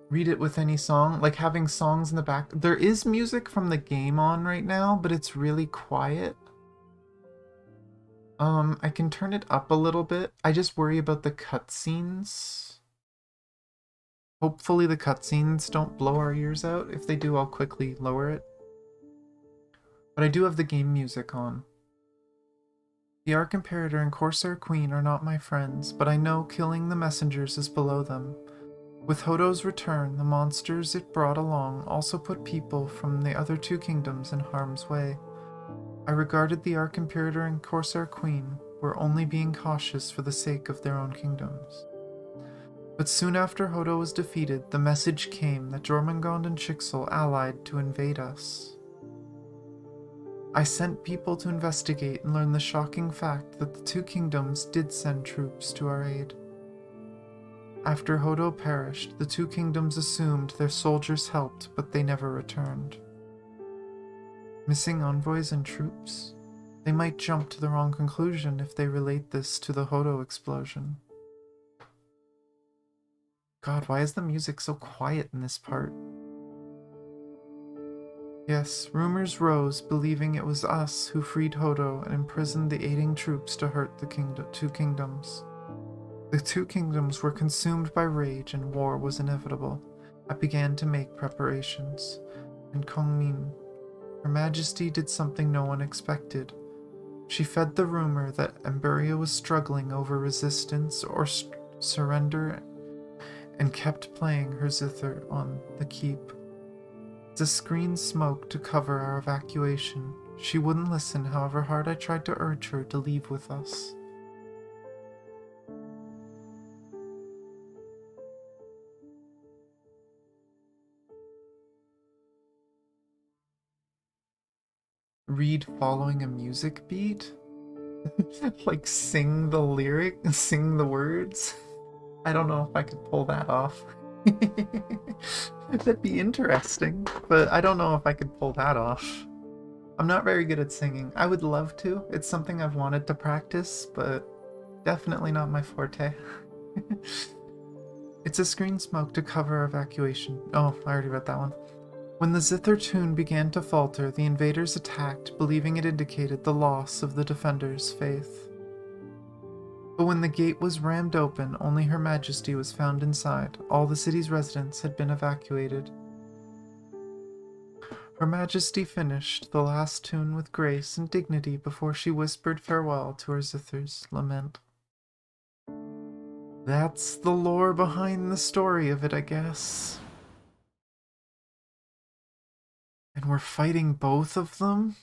Read it with any song, like having songs in the back. There is music from the game on right now, but it's really quiet. I can turn it up a little bit. I just worry about the cutscenes. Hopefully the cutscenes don't blow our ears out. If they do, I'll quickly lower it. But I do have the game music on. The Arch Imperator and Corsair Queen are not my friends, but I know killing the messengers is below them. With Hodo's return, the monsters it brought along also put people from the other two kingdoms in harm's way. I regarded the Arch Imperator and Corsair Queen were only being cautious for the sake of their own kingdoms. But soon after Hodo was defeated, the message came that Jormungand and Schicksal allied to invade us. I sent people to investigate and learn the shocking fact that the two kingdoms did send troops to our aid. After Hodo perished, the two kingdoms assumed their soldiers helped, but they never returned. Missing envoys and troops? They might jump to the wrong conclusion if they relate this to the Hodo explosion. God, why is the music so quiet in this part? Yes, rumors rose, believing it was us who freed Hodo and imprisoned the aiding troops to hurt the two kingdoms. The two kingdoms were consumed by rage and war was inevitable. I began to make preparations. And Kongmin, Her Majesty did something no one expected. She fed the rumor that Emberia was struggling over resistance or surrender and kept playing her zither on the keep. The screen smoke to cover our evacuation. She wouldn't listen, however hard I tried to urge her to leave with us. Read following a music beat? Like sing the lyric, sing the words? I don't know if I could pull that off. That'd be interesting, but I don't know if I could pull that off. I'm not very good at singing. I would love to. It's something I've wanted to practice, but definitely not my forte. It's a screen smoke to cover evacuation. Oh, I already read that one. When the zither tune began to falter, the invaders attacked, believing it indicated the loss of the defenders' faith. But when the gate was rammed open, only Her Majesty was found inside. All the city's residents had been evacuated. Her Majesty finished the last tune with grace and dignity before she whispered farewell to her zither's lament. That's the lore behind the story of it, I guess. And we're fighting both of them?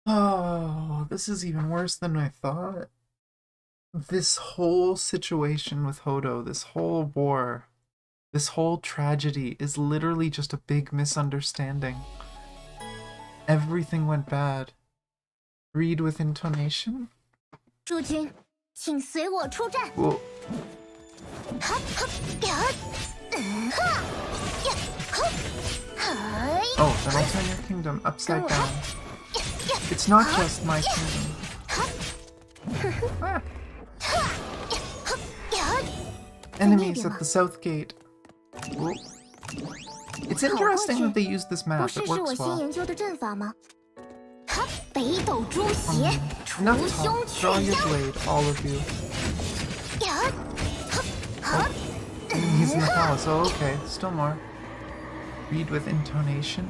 Oh, this is even worse than I thought. This whole situation with Hodo, this whole war, this whole tragedy is literally just a big misunderstanding. Everything went bad. Read with intonation? 诸君，请随我出战。 Well, oh, then I'll turn your kingdom upside down. It's not just my kingdom. Ah. Enemies at the south gate. Whoa. It's interesting that they use this 不 map. 试 It 试我 works 新 well. 研究的阵法吗？北斗诛邪，除 Enough 凶 talk. 去 Draw your 妖。 blade, all of you. Enemies in the palace. Oh, okay. Still more. Read with intonation.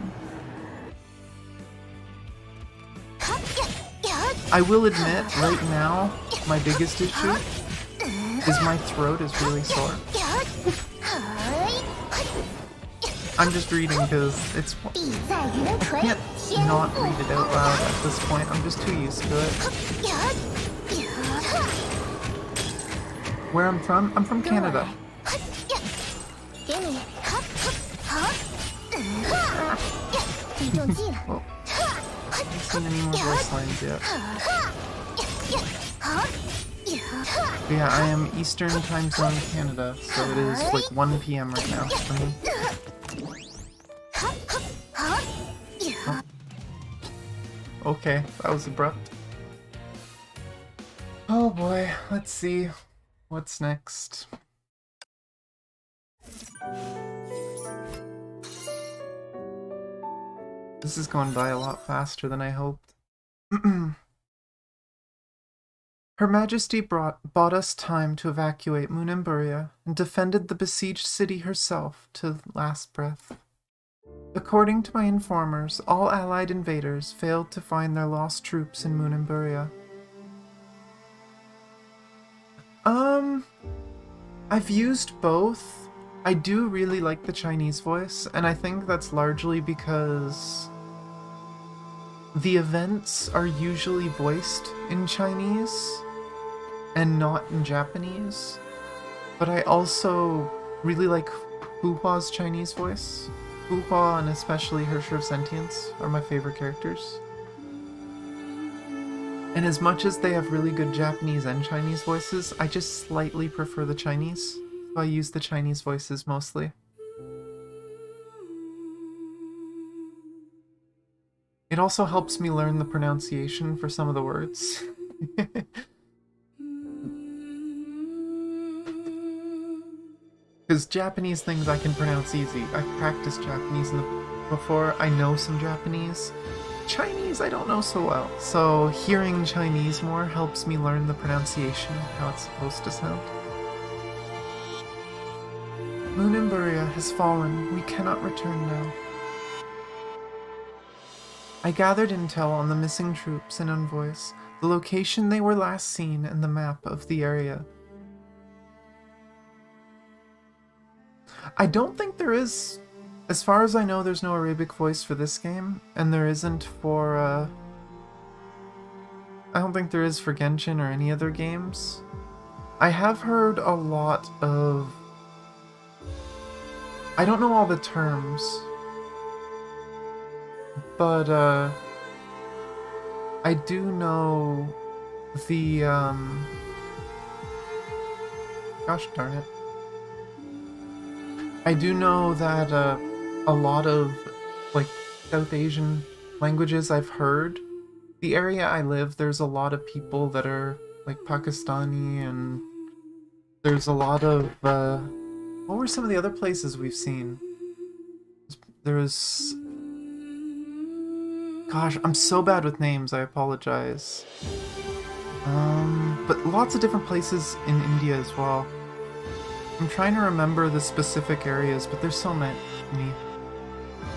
I will admit, right now, my biggest issue is my throat is really sore. I'm just reading because it's... 地在云 I 锤， can't 天 not 不 read it out loud at this point. I'm just too used to it. Where I'm from 跟我 Canada. 来。给你，必中计了。 Well, I haven't seen any more voice lines yet. But yeah, I am Eastern Time Zone Canada, so it is like 1 p.m. right now for me. Oh. Okay, that was abrupt. Oh boy, let's see. What's next? This is going by a lot faster than I hoped. Her Majesty bought us time to evacuate Munimburia and defended the besieged city herself to last breath. According to my informers, all allied invaders failed to find their lost troops in Munimburia. I've used both. I do really like the Chinese voice, and I think that's largely because the events are usually voiced in Chinese and not in Japanese. But I also really like Hu Hua's Chinese voice. Hu Hua and especially her Sure of Sentience are my favorite characters. And as much as they have really good Japanese and Chinese voices, I just slightly prefer the Chinese. So I use the Chinese voices mostly. It also helps me learn the pronunciation for some of the words. Because Japanese things I can pronounce easy. I've practiced Japanese before. I know some Japanese. Chinese I don't know so well. So hearing Chinese more helps me learn the pronunciation, how it's supposed to sound. Munimburia has fallen. We cannot return now. I gathered intel on the missing troops and envoys, the location they were last seen, and the map of the area. I don't think there is... As far as I know, there's no Arabic voice for this game, and there isn't for, I don't think there is for Genshin or any other games. I have heard a lot of... I don't know all the terms, but, I do know the, gosh darn it. I do know that, a lot of, like, South Asian languages I've heard. The area I live, there's a lot of people that are, like, Pakistani and There's a lot of, what were some of the other places we've seen? There was... Gosh, I'm so bad with names, I apologize. But lots of different places in India as well. I'm trying to remember the specific areas, but there's so many.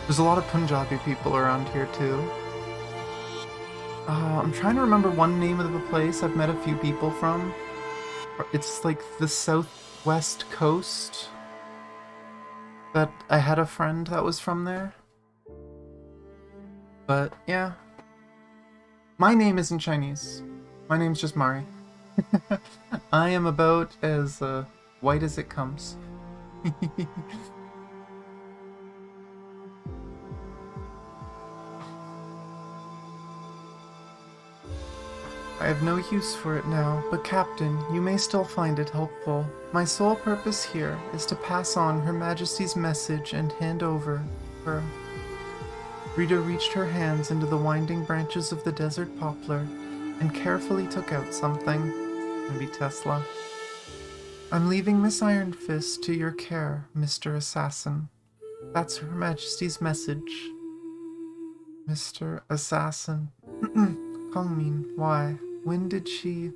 There's a lot of Punjabi people around here too. I'm trying to remember one name of the place I've met a few people from. It's like the southwest coast. That I had a friend that was from there. But yeah. My name isn't Chinese. My name's just Mari. I am about as white as it comes. I have no use for it now, but Captain, you may still find it helpful. My sole purpose here is to pass on Her Majesty's message and hand over her. Rita reached her hands into the winding branches of the desert poplar and carefully took out something. Maybe Tesla. I'm leaving Miss Iron Fist to your care, Mr. Assassin. That's Her Majesty's message. Mr. Assassin. Kongmin, why? When did she...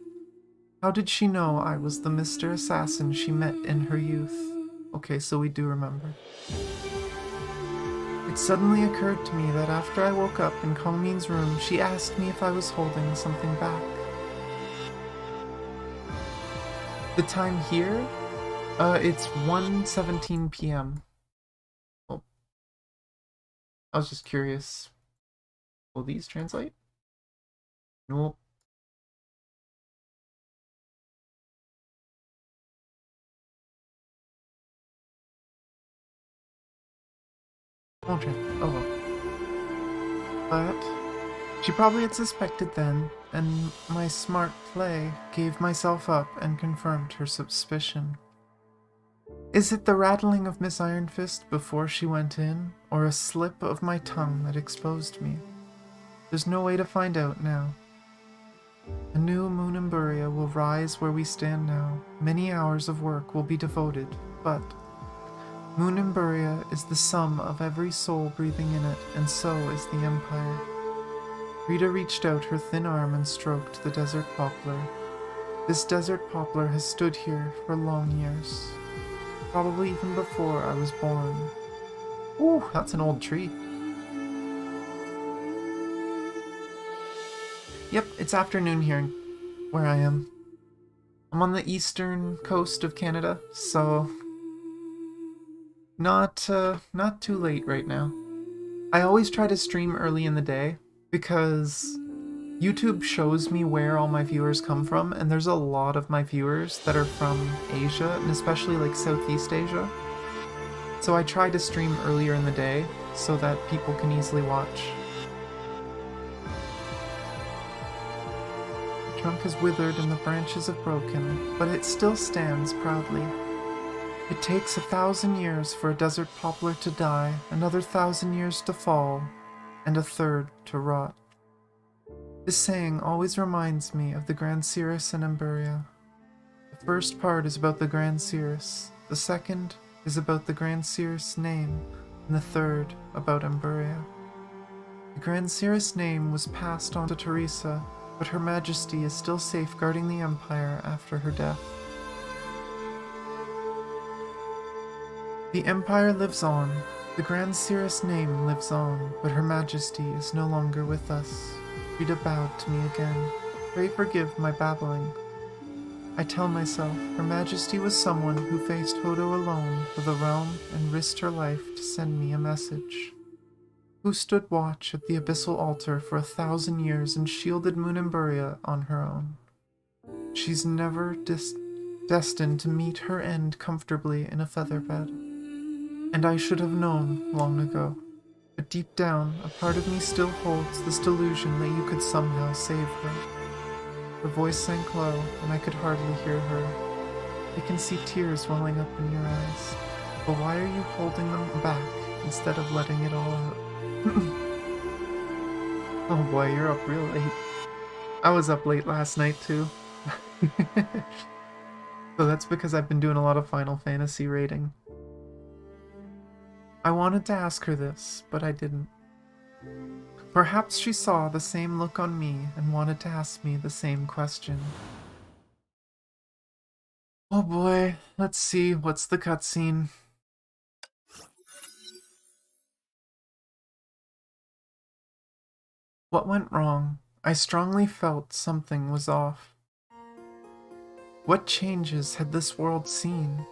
How did she know I was the Mr. Assassin she met in her youth? Okay, so we do remember. It suddenly occurred to me that after I woke up in Kongmin's room, she asked me if I was holding something back. The time here? It's 1:17 p.m. Oh. I was just curious. Will these translate? Nope. Okay. Oh well. But she probably had suspected then, and my smart play gave myself up and confirmed her suspicion. Is it the rattling of Miss Iron Fist before she went in, or a slip of my tongue that exposed me? There's no way to find out now. A new moon in Buria will rise where we stand now. Many hours of work will be devoted, but Moon in Buria is the sum of every soul breathing in it, and so is the Empire. Rita reached out her thin arm and stroked the desert poplar. This desert poplar has stood here for long years. Probably even before I was born. Ooh, that's an old tree. Yep, it's afternoon here, where I am. I'm on the eastern coast of Canada, so not too late right now. I always try to stream early in the day because YouTube shows me where all my viewers come from, and there's a lot of my viewers that are from Asia, and especially like Southeast Asia. So I try to stream earlier in the day so that people can easily watch. The trunk is withered and the branches have broken, but it still stands proudly. It takes 1,000 years for a desert poplar to die, another 1,000 years to fall, and a third to rot. This saying always reminds me of the Grand Cirrus in Emburia. The first part is about the Grand Cirrus, the second is about the Grand Cirrus name, and the third about Emburia. The Grand Cirrus name was passed on to Teresa, but Her Majesty is still safeguarding the Empire after her death. The Empire lives on, the Grand Cirrus name lives on, but Her Majesty is no longer with us. Rita bowed to me again. Pray forgive my babbling. I tell myself, Her Majesty was someone who faced Hodo alone for the realm and risked her life to send me a message. Who stood watch at the abyssal altar for 1,000 years and shielded Moon and Buria on her own. She's never destined to meet her end comfortably in a feather bed. And I should have known long ago. But deep down, a part of me still holds this delusion that you could somehow save her. Her voice sank low, and I could hardly hear her. I can see tears welling up in your eyes. But why are you holding them back instead of letting it all out? Oh boy, you're up real late. I was up late last night too. So that's because I've been doing a lot of Final Fantasy raiding. I wanted to ask her this, but I didn't. Perhaps she saw the same look on me and wanted to ask me the same question. Oh boy, let's see, what's the cutscene? What went wrong? I strongly felt something was off. What changes had this world seen?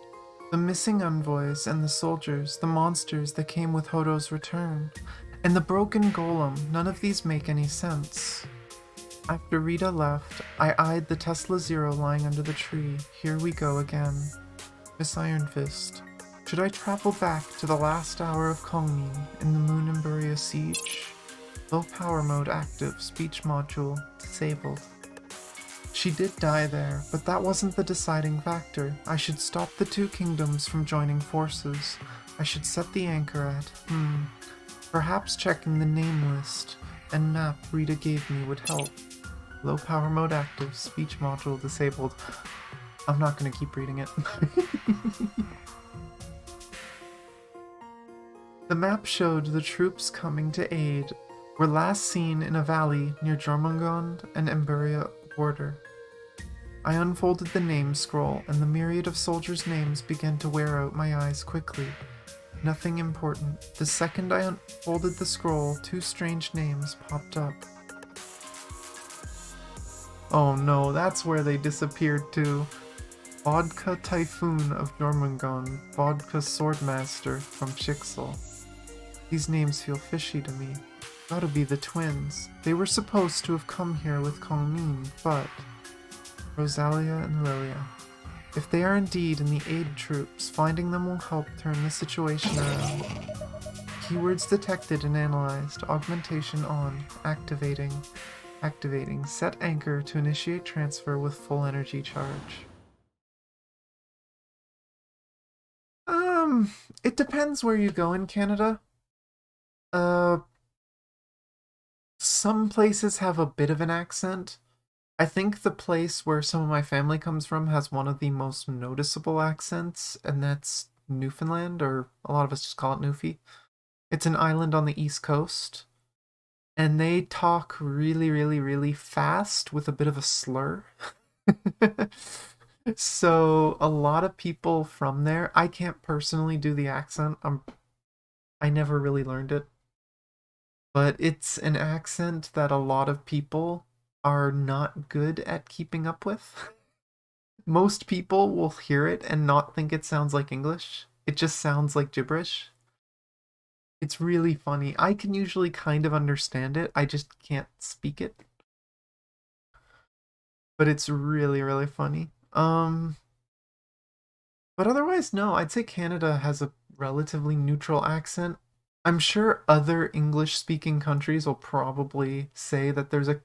The missing envoys and the soldiers, the monsters that came with Hodo's return, and the broken golem, none of these make any sense. After Rita left, I eyed the Tesla Zero lying under the tree. Here we go again. Miss Iron Fist. Should I travel back to the last hour of Kongmin in the Moon Emburia siege? Low power mode active, speech module disabled. She did die there, but that wasn't the deciding factor. I should stop the two kingdoms from joining forces. I should set the anchor at, perhaps checking the name list and map Rita gave me would help. Low power mode active, speech module disabled. I'm not gonna keep reading it. The map showed the troops coming to aid were last seen in a valley near Jormungand and Emburia border. I unfolded the name scroll, and the myriad of soldiers' names began to wear out my eyes quickly. Nothing important. The second I unfolded the scroll, two strange names popped up. Oh no, that's where they disappeared to. Vodka Typhoon of Jormungand, Vodka Swordmaster from Chixel. These names feel fishy to me. Gotta be the twins. They were supposed to have come here with Kongmin, but... Rosalia and Lilia. If they are indeed in the aid troops, finding them will help turn the situation around. Keywords detected and analyzed. Augmentation on. Activating. Activating. Set anchor to initiate transfer with full energy charge. It depends where you go in Canada. Some places have a bit of an accent. I think the place where some of my family comes from has one of the most noticeable accents, and that's Newfoundland, or a lot of us just call it Newfie. It's an island on the east coast, and they talk really, really, really fast with a bit of a slur. So a lot of people from there, I can't personally do the accent. I never really learned it. But it's an accent that a lot of people are not good at keeping up with. Most people will hear it and not think it sounds like English. It just sounds like gibberish. It's really funny. I can usually kind of understand it, I just can't speak it. But it's really, really funny. But otherwise, no, I'd say Canada has a relatively neutral accent. I'm sure other English-speaking countries will probably say that there's a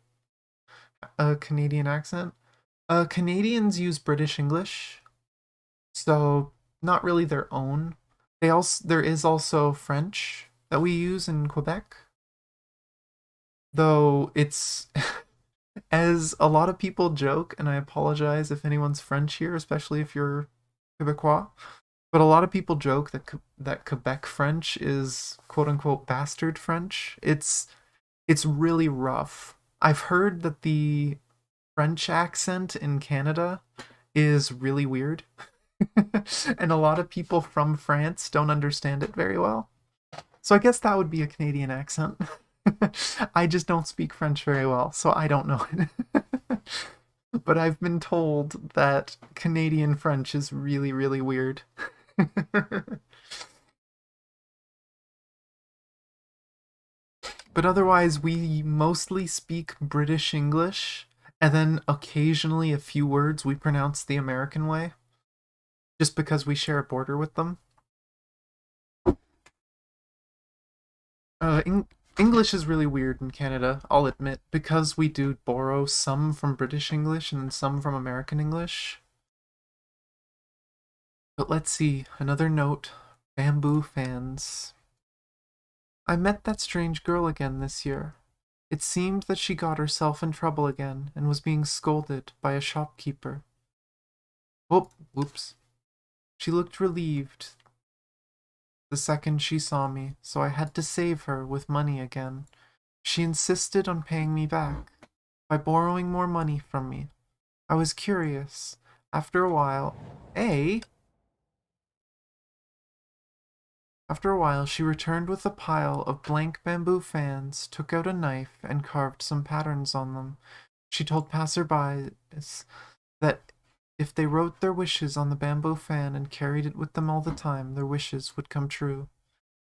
Canadian accent. Canadians use British English, so not really their own. There is also French that we use in Quebec, though it's as a lot of people joke, and I apologize if anyone's French here, especially if you're Quebecois. But a lot of people joke that Quebec French is quote unquote bastard French. It's really rough. I've heard that the French accent in Canada is really weird. And a lot of people from France don't understand it very well. So I guess that would be a Canadian accent. I just don't speak French very well, so I don't know it. But I've been told that Canadian French is really, really weird. But otherwise, we mostly speak British English, and then occasionally a few words we pronounce the American way, just because we share a border with them. English is really weird in Canada, I'll admit, because we do borrow some from British English and some from American English. But let's see, another note. Bamboo fans. I met that strange girl again this year. It seemed that she got herself in trouble again and was being scolded by a shopkeeper. Oh, whoops. She looked relieved the second she saw me, so I had to save her with money again. She insisted on paying me back by borrowing more money from me. I was curious. After a while, she returned with a pile of blank bamboo fans, took out a knife, and carved some patterns on them. She told passersby that if they wrote their wishes on the bamboo fan and carried it with them all the time, their wishes would come true.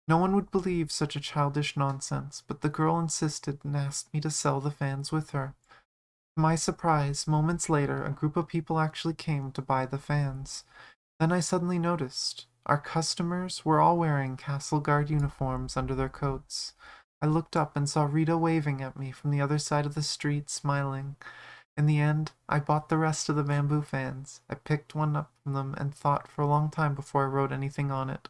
No one would believe such a childish nonsense, but the girl insisted and asked me to sell the fans with her. To my surprise, moments later, a group of people actually came to buy the fans. Then I suddenly noticed our customers were all wearing Castle Guard uniforms under their coats. I looked up and saw Rita waving at me from the other side of the street, smiling. In the end, I bought the rest of the bamboo fans. I picked one up from them and thought for a long time before I wrote anything on it.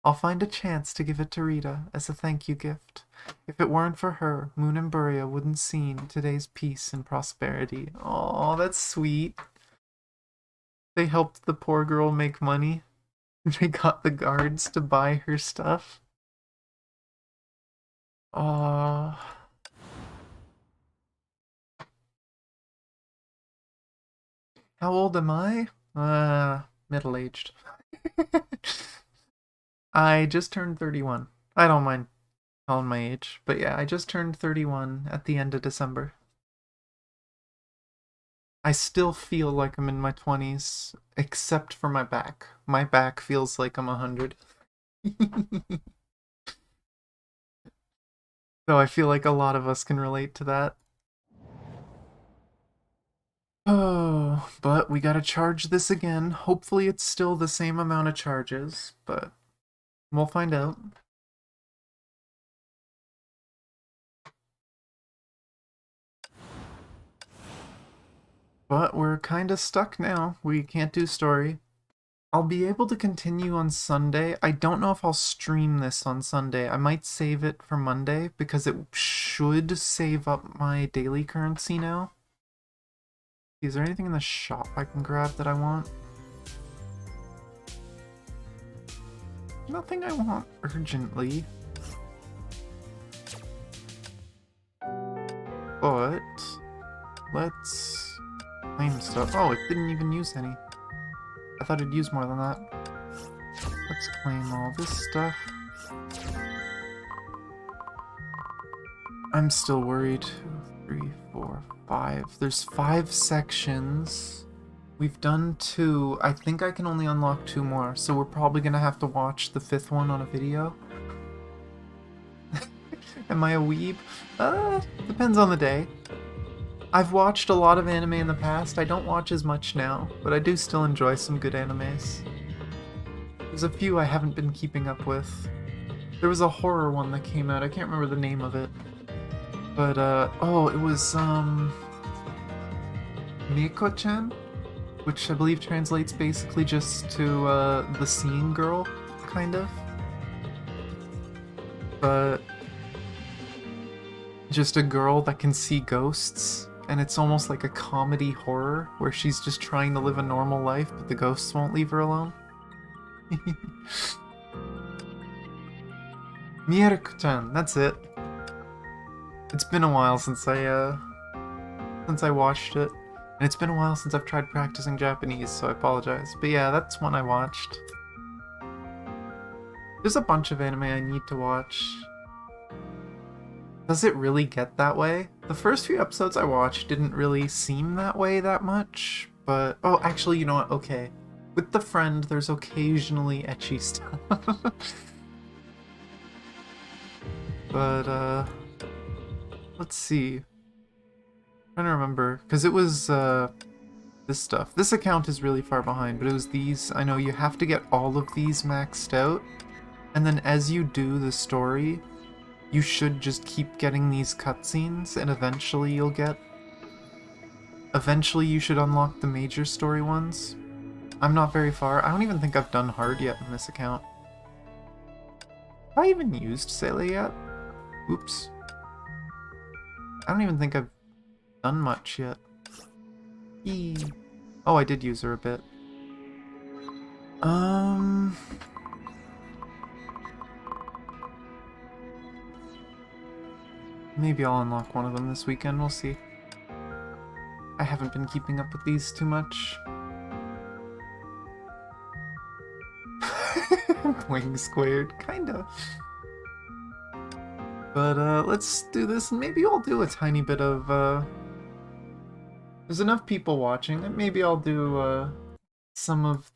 I'll find a chance to give it to Rita as a thank you gift. If it weren't for her, Moon and Buria wouldn't seen today's peace and prosperity. Aw, that's sweet. They helped the poor girl make money. They got the guards to buy her stuff. Aw. How old am I? Middle-aged. I just turned 31. I don't mind telling my age, but yeah, I just turned 31 at the end of December. I still feel like I'm in my 20s, except for my back. My back feels like I'm 100. So I feel like a lot of us can relate to that. Oh, but we gotta charge this again. Hopefully it's still the same amount of charges, but we'll find out. But we're kinda stuck now. We can't do story. I'll be able to continue on Sunday. I don't know if I'll stream this on Sunday. I might save it for Monday because it should save up my daily currency now. Is there anything in the shop I can grab that I want? Nothing I want urgently. But let's claim stuff. Oh, it didn't even use any. I thought it'd use more than that. Let's claim all this stuff. I'm still worried. 2, 3, 4, 5. There's 5 sections. We've done 2. I think I can only unlock 2 more, so we're probably gonna have to watch the 5th one on a video. Am I a weeb? Depends on the day. I've watched a lot of anime in the past. I don't watch as much now, but I do still enjoy some good animes. There's a few I haven't been keeping up with. There was a horror one that came out. I can't remember the name of it. But, oh, it was, Miko-chan? Which I believe translates basically just to, the seeing girl, kind of. But just a girl that can see ghosts, and it's almost like a comedy horror where she's just trying to live a normal life, but the ghosts won't leave her alone. Mieruko-chan, that's it. It's been a while since I watched it, and it's been a while since I've tried practicing Japanese, so I apologize. But yeah, that's one I watched. There's a bunch of anime I need to watch. Does it really get that way? The first few episodes I watched didn't really seem that way that much, but... Oh, actually, you know what? Okay. With the friend, there's occasionally ecchi stuff. But, let's see. I'm trying to remember, because it was, this stuff. This account is really far behind, but it was these. I know you have to get all of these maxed out, and then as you do the story, you should just keep getting these cutscenes, and eventually you'll get... Eventually you should unlock the major story ones. I'm not very far. I don't even think I've done hard yet in this account. Have I even used Seele yet? Oops. I don't even think I've done much yet. Eee. Oh, I did use her a bit. Um... Maybe I'll unlock one of them this weekend, we'll see. I haven't been keeping up with these too much. Wing squared, kinda. But let's do this, and maybe I'll do a tiny bit of, there's enough people watching that maybe I'll do, some of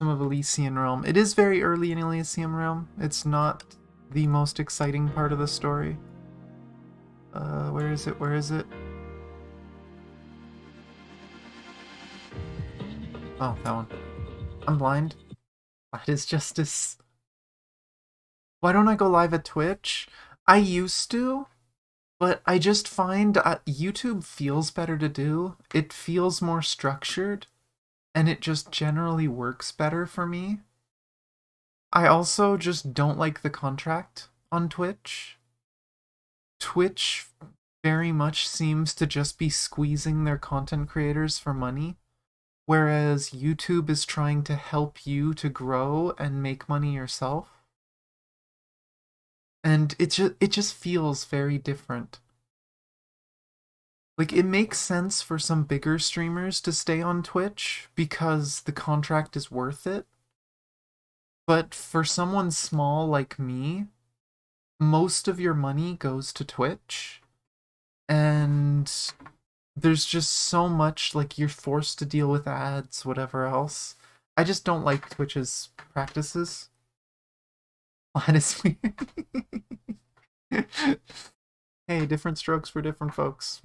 Elysian Realm. It is very early in Elysian Realm. It's not the most exciting part of the story. Where is it? Where is it? Oh, that one. I'm blind. That is justice. Why don't I go live at Twitch? I used to, but I just find YouTube feels better to do. It feels more structured, and it just generally works better for me. I also just don't like the contract on Twitch. Twitch very much seems to just be squeezing their content creators for money, whereas YouTube is trying to help you to grow and make money yourself. And it just feels very different. Like, it makes sense for some bigger streamers to stay on Twitch because the contract is worth it. But for someone small like me, most of your money goes to Twitch. And there's just so much, like, you're forced to deal with ads, whatever else. I just don't like Twitch's practices. That is weird. Hey, different strokes for different folks.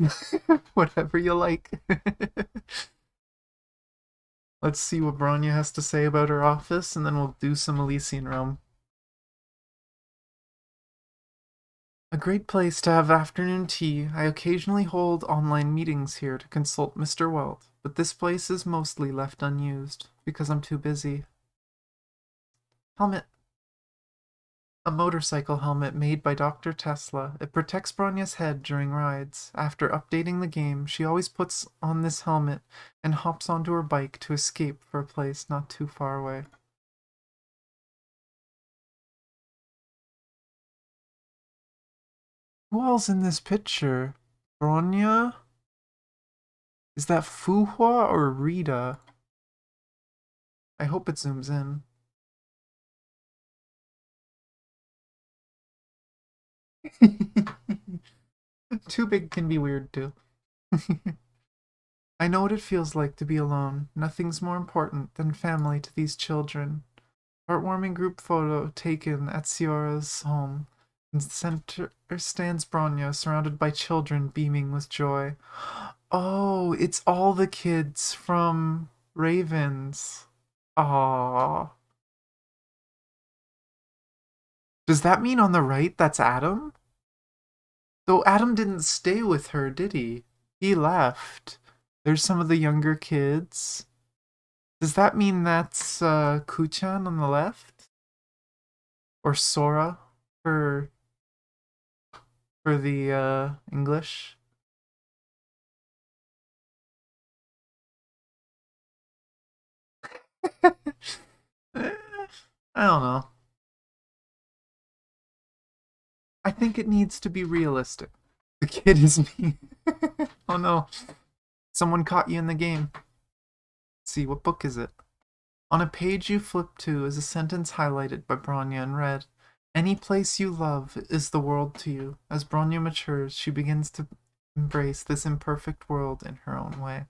Whatever you like. Let's see what Bronya has to say about her office, and then we'll do some Elysian Realm. A great place to have afternoon tea. I occasionally hold online meetings here to consult Mr. Welt, but this place is mostly left unused, because I'm too busy. Helmet. A motorcycle helmet made by Dr. Tesla. It protects Bronya's head during rides. After updating the game, she always puts on this helmet and hops onto her bike to escape for a place not too far away. Who all's in this picture? Bronya? Is that Fuhua or Rita? I hope it zooms in. Too big can be weird too. I know what it feels like to be alone. Nothing's more important than family to these children. Heartwarming group photo taken at Siora's home. In the center stands Bronya, surrounded by children beaming with joy. Oh, it's all the kids from Ravens. Aww. Does that mean on the right that's Adam? Though Adam didn't stay with her, did he? He left. There's some of the younger kids. Does that mean that's Kuchan on the left? Or Sora for the English? I don't know. I think it needs to be realistic. The kid is me. Oh no. Someone caught you in the game. Let's see, what book is it? On a page you flip to is a sentence highlighted by Bronya in red. Any place you love is the world to you. As Bronya matures, she begins to embrace this imperfect world in her own way.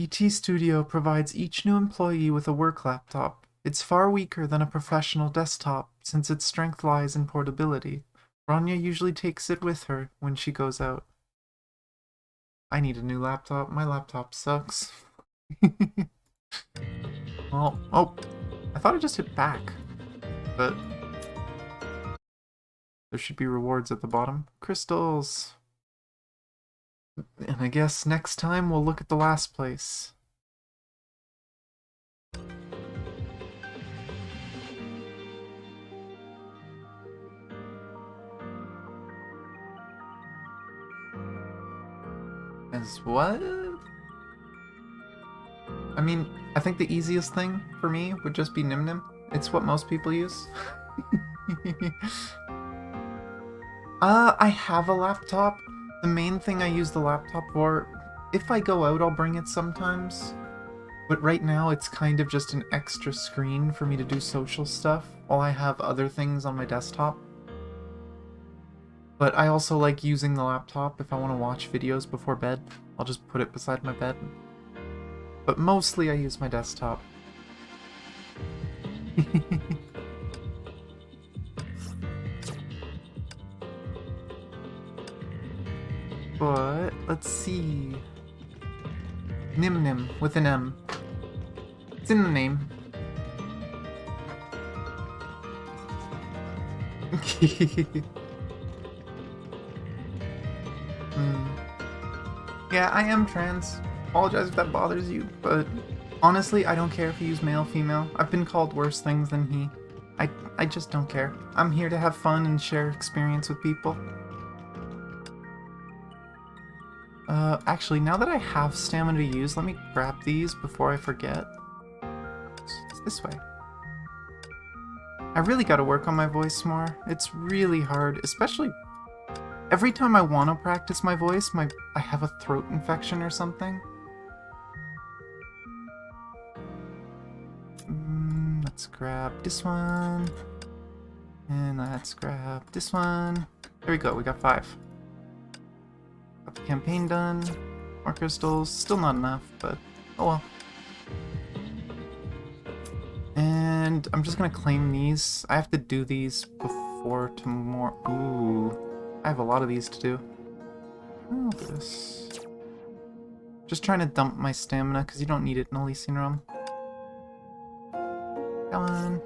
ET Studio provides each new employee with a work laptop. It's far weaker than a professional desktop, since its strength lies in portability. Bronya usually takes it with her when she goes out. I need a new laptop. My laptop sucks. Well, oh, I thought I just hit back, but there should be rewards at the bottom. Crystals. And I guess next time we'll look at the last place. As what? I mean, I think the easiest thing for me would just be Nim Nim. It's what most people use. I have a laptop. The main thing I use the laptop for, if I go out, I'll bring it sometimes. But right now, it's kind of just an extra screen for me to do social stuff, while I have other things on my desktop. But I also like using the laptop if I want to watch videos before bed. I'll just put it beside my bed. But mostly I use my desktop. But, let's see... Nim Nim, with an M. It's in the name. Yeah, I am trans. Apologize if that bothers you, but honestly, I don't care if you use male, female. I've been called worse things than he. I just don't care. I'm here to have fun and share experience with people. Actually, now that I have stamina to use, let me grab these before I forget. It's this way. I really gotta work on my voice more. It's really hard, especially every time I want to practice my voice, I have a throat infection or something. Let's grab this one. And let's grab this one. There we go, we got 5. Got the campaign done. More crystals. Still not enough, but oh well. And I'm just gonna claim these. I have to do these before tomorrow. Ooh. I have a lot of these to do. Oh, this. Just trying to dump my stamina, because you don't need it in Elysian Realm. Come on.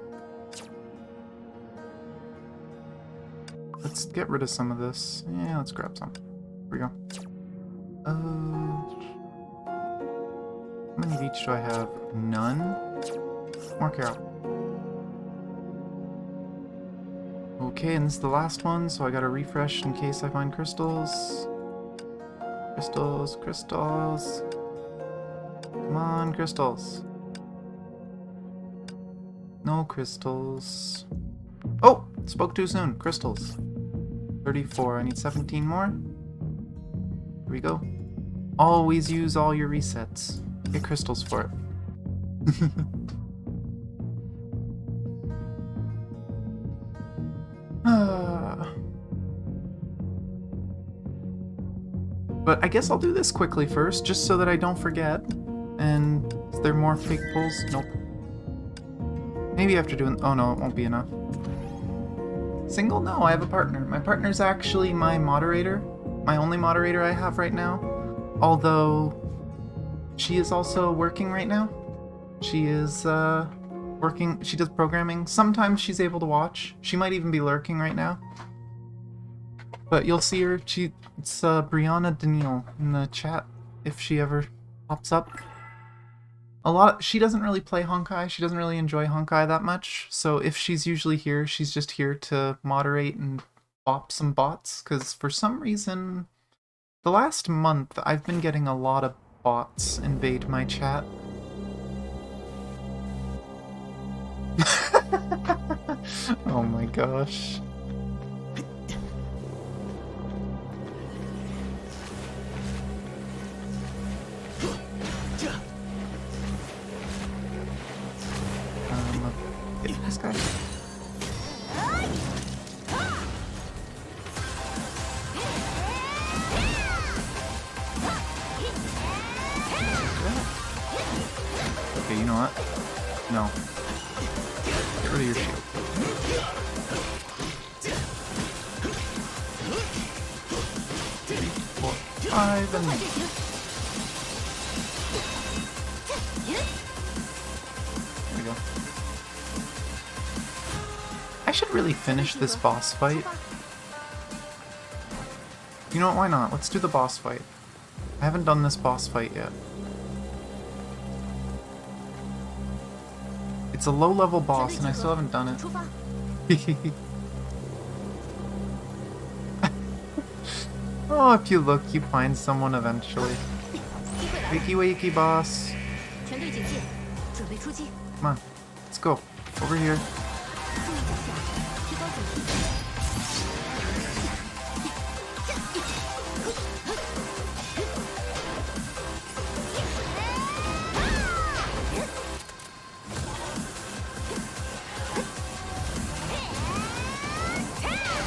Let's get rid of some of this. Yeah, let's grab some. Here we go. How many of each do I have? None? More carrot. Okay, and this is the last one, so I gotta refresh in case I find crystals. Crystals, crystals. Come on, crystals. No crystals. Oh! Spoke too soon. Crystals. 34. I need 17 more. Here we go. Always use all your resets. Get crystals for it. But I guess I'll do this quickly first, just so that I don't forget. And is there more fake pulls? Nope. Maybe after doing... Oh no, it won't be enough. Single? No, I have a partner. My partner's actually my moderator. My only moderator I have right now. Although, she is also working right now. She is, working... She does programming. Sometimes she's able to watch. She might even be lurking right now. But you'll see her. It's Brianna Daniil in the chat if she ever pops up. She doesn't really play Honkai. She doesn't really enjoy Honkai that much. So if she's usually here, she's just here to moderate and bop some bots. Because for some reason, the last month I've been getting a lot of bots invade my chat. Oh my gosh. Get this guy. Okay, you know what? No. Get rid of your shield. 3, 4, 5, and... There we go. I should really finish this boss fight. You know what, why not? Let's do the boss fight. I haven't done this boss fight yet. It's a low-level boss, and I still haven't done it. Oh, if you look, you find someone eventually. 机会来了， Wakey wakey, boss. 全队警戒，准备出击。 Come on, let's go. Over here. 注意脚下，提高警惕。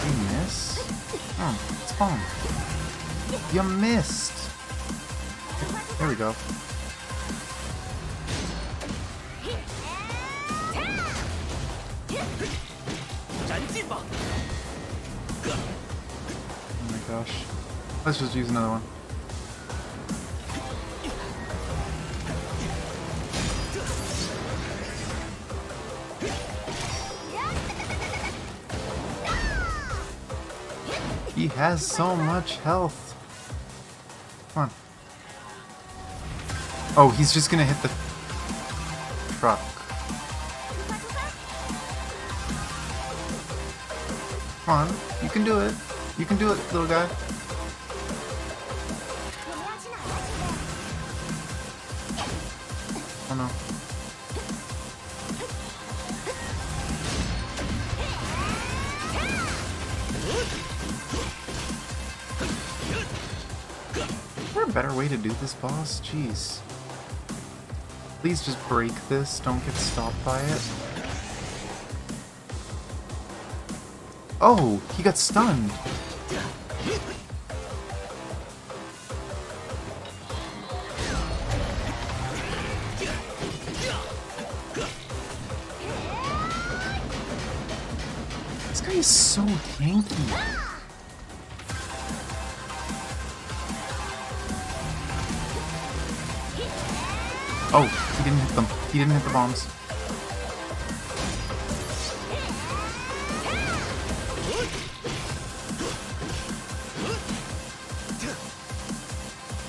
You miss? Oh, it's fine. You missed. There we go. Oh my gosh. Let's just use another one. He has so much health. Come on. Oh, he's just gonna hit the truck. Come on, you can do it. You can do it, little guy. 我们要去哪儿啊，亲 Oh no. Is there a better way to do this, boss? Jeez. Please just break this. Don't get stopped by it. Oh, he got stunned. This guy is so tanky. Oh, he didn't hit them. He didn't hit the bombs.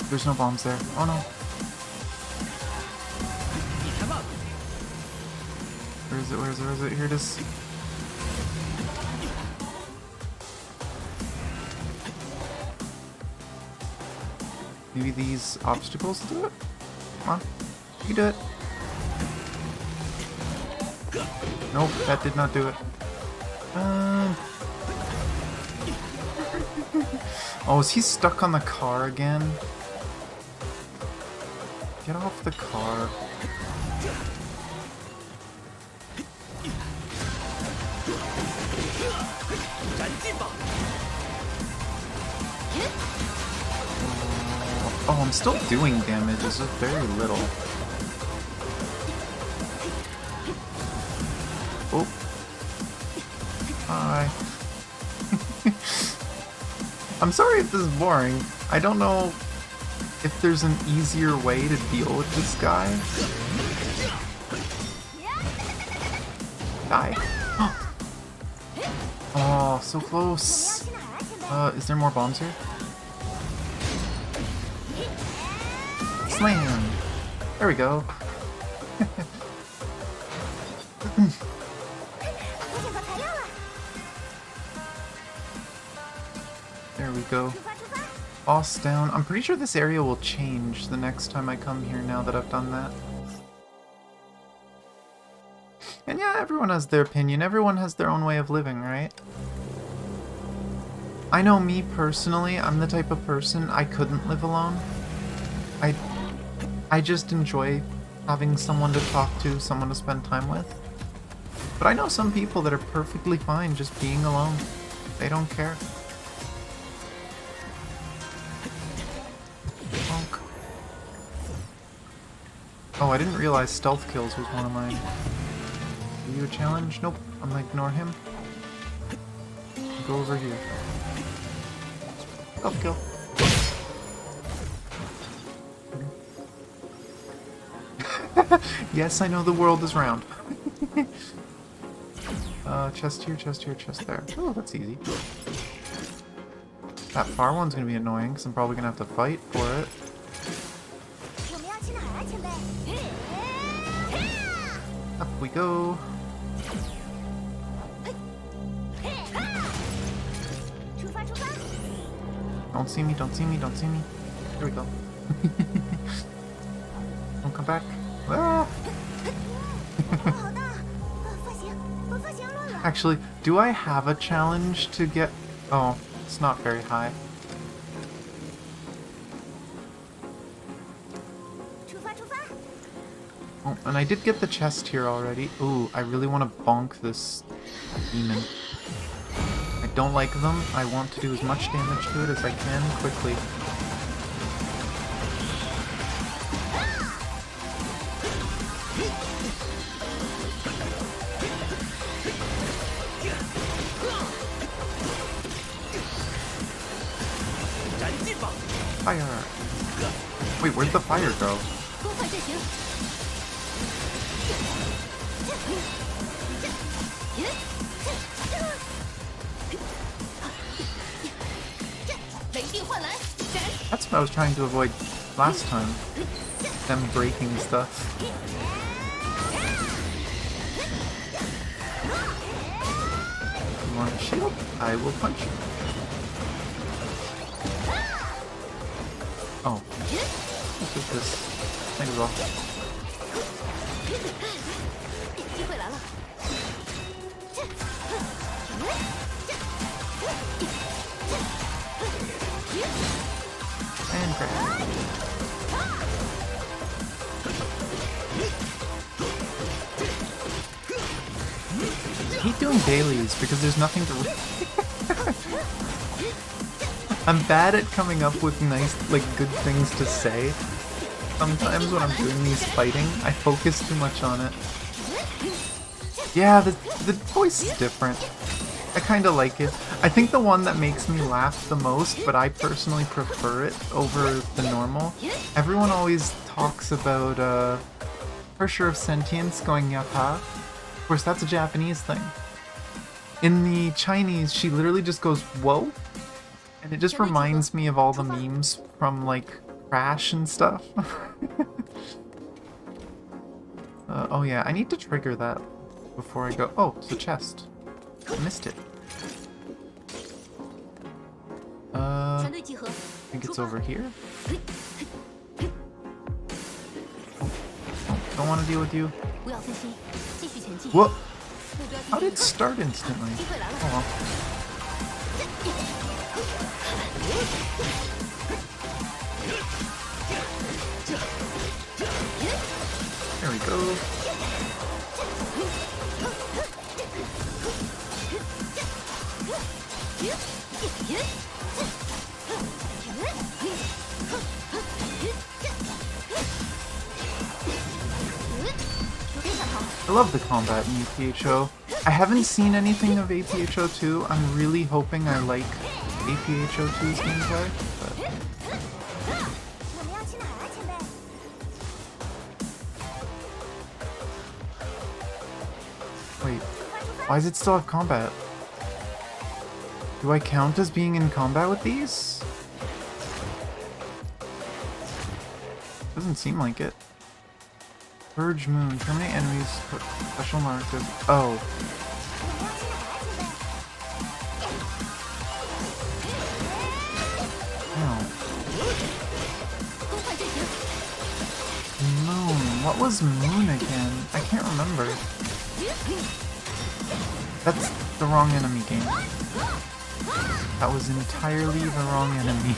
There's no bombs there. Oh no. Where is it? Where is it? Where is it? Here it is. Maybe these obstacles do it? Come on. You can do it. Nope, that did not do it. Oh, is he stuck on the car again? Get off the car. Oh, I'm still doing damage. It's just very little. Oh. Hi. I'm sorry if this is boring. I don't know if there's an easier way to deal with this guy. Die. Oh, so close. Is there more bombs here? Slam! There we go. There we go. Boss down. I'm pretty sure this area will change the next time I come here now that I've done that. And yeah, everyone has their opinion. Everyone has their own way of living, right? I know me personally, I'm the type of person I couldn't live alone. I just enjoy having someone to talk to, someone to spend time with. But I know some people that are perfectly fine just being alone. They don't care. Bonk. Oh, I didn't realize stealth kills was one of mine. Are you a challenge? Nope. I'm gonna ignore him. Go over here. Stealth kill. Yes, I know the world is round. Chest here, chest here, chest there. Oh, that's easy. That far one's gonna be annoying, because I'm probably gonna have to fight for it. Up we go. Don't see me, don't see me, don't see me. There we go. Don't come back. Ah! 好大！发型，发型乱了。 Actually, do I have a challenge to get... Oh, it's not very high. 出发，出发！ Oh, and I did get the chest here already. Ooh, I really want to bonk this demon. I don't like them. I want to do as much damage to it as I can quickly. Fire! Wait, where'd the fire go? 多快阵型！雷电幻蓝，斩！ That's what I was trying to avoid last time. Them breaking stuff. You want a shield? I will punch you. Oh. Let's do this. Might as well. 机会来了！ And grab. I hate doing dailies because there's nothing to... I'm bad at coming up with nice, like, good things to say. Sometimes when I'm doing these fighting, I focus too much on it. Yeah, the voice is different. I kinda like it. I think the one that makes me laugh the most, but I personally prefer it over the normal. Everyone always talks about, Pressure of Sentience going yata. Of course, that's a Japanese thing. In the Chinese, she literally just goes, whoa? And it just reminds me of all the memes from, like, Crash and stuff. Oh yeah, I need to trigger that before I go. Oh, it's a chest. I missed it. I think it's over here. Oh, don't want to deal with you. 不要分心，继续前进。 What? 目标 How 地 did 点 it start instantly? 机会来了！ Oh well. There we go. I love the combat in APHO. I haven't seen anything of APHO 2. I'm really hoping I like APHO 2's gameplay, but 我们要去哪儿啊，前辈？ wait, why does it still have combat? Do I count as being in combat with these? Doesn't seem like it. Purge Moon. Terminate enemies. Put special markers. Oh. 我们要去哪儿啊，前辈？ No. 多快阵型！ Moon. What was Moon again? I can't remember. That's the wrong enemy game. That was entirely the wrong enemy.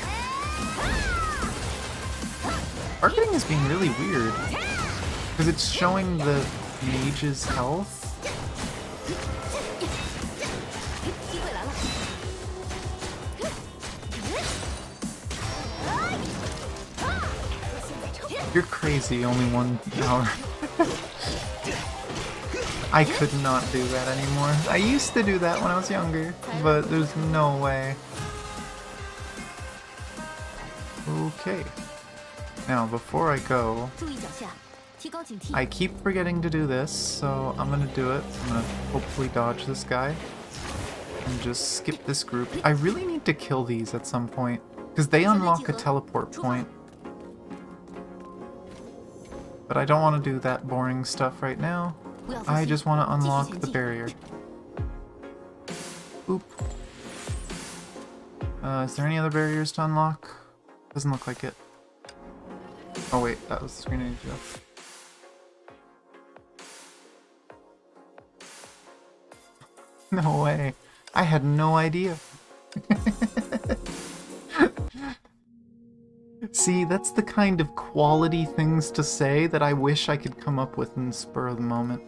Marketing is being really weird. Because it's showing the mage's health. 机会来了！ You're crazy, only 1 hour. I could not do that anymore. I used to do that when I was younger, but there's no way. Okay. Now, before I go, 注意脚下，提高警惕。 I keep forgetting to do this, so I'm gonna do it. I'm gonna hopefully dodge this guy and just skip this group. I really need to kill these at some point, because they unlock a teleport point. But I don't want to do that boring stuff right now. 不要分 I 心， just want to 继续 unlock 前 the 进。 barrier. Oop. Is there any other barriers to unlock? Doesn't look like it. Oh wait, that was the screen I need to go. No way. I had no idea. See, that's the kind of quality things to say that I wish I could come up with in the spur of the moment.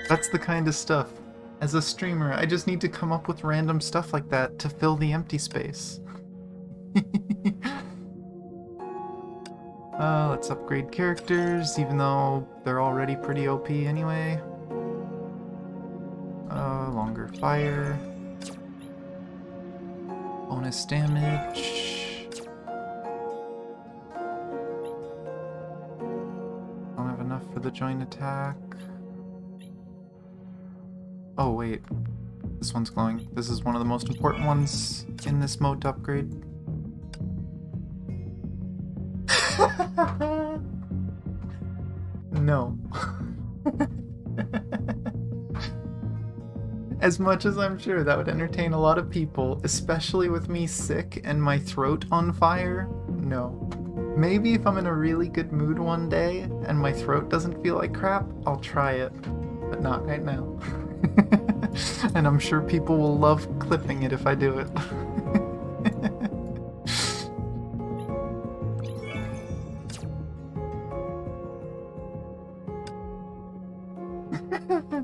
That's the kind of stuff. As a streamer, I just need to come up with random stuff like that to fill the empty space. Let's upgrade characters, even though they're already pretty OP anyway. Longer fire. Bonus damage. Don't have enough for the joint attack. Oh wait, this one's glowing. This is one of the most important ones in this mode to upgrade. No. As much as I'm sure that would entertain a lot of people, especially with me sick and my throat on fire, no. Maybe if I'm in a really good mood one day and my throat doesn't feel like crap, I'll try it. But not right now. And I'm sure people will love clipping it if I do it.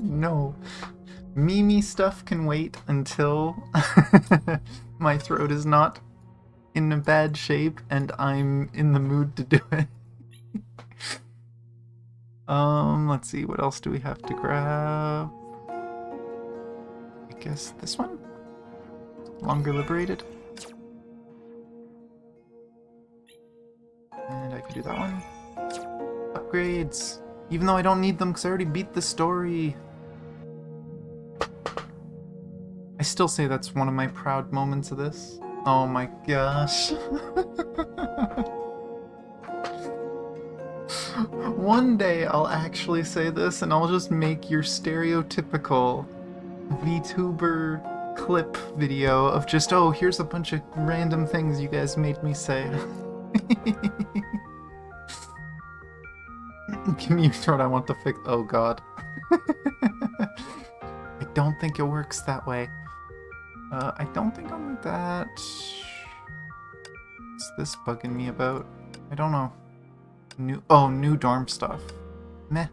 No. Mimi stuff can wait until my throat is not in a bad shape and I'm in the mood to do it. Let's see, what else do we have to grab? I guess this one? Longer liberated? And I could do that one. Upgrades! Even though I don't need them because I already beat the story. I still say that's one of my proud moments of this. Oh my gosh. One day I'll actually say this and I'll just make your stereotypical VTuber clip video of just, oh, here's a bunch of random things you guys made me say. Give me your throat, I want to fix. Oh god. I don't think it works that way. I don't think I'll need that. What's this bugging me about? I don't know. New dorm stuff. Meh.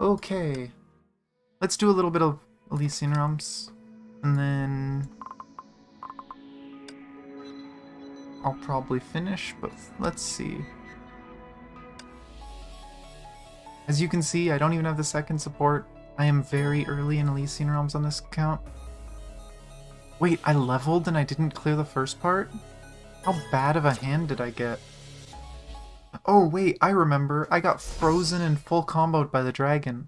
Okay. Let's do a little bit of Elysian Realms. And then I'll probably finish, but let's see. As you can see, I don't even have the second support. I am very early in Elysian Realms on this account. Wait, I leveled and I didn't clear the first part? How bad of a hand did I get? Oh wait, I remember. I got frozen and full comboed by the dragon.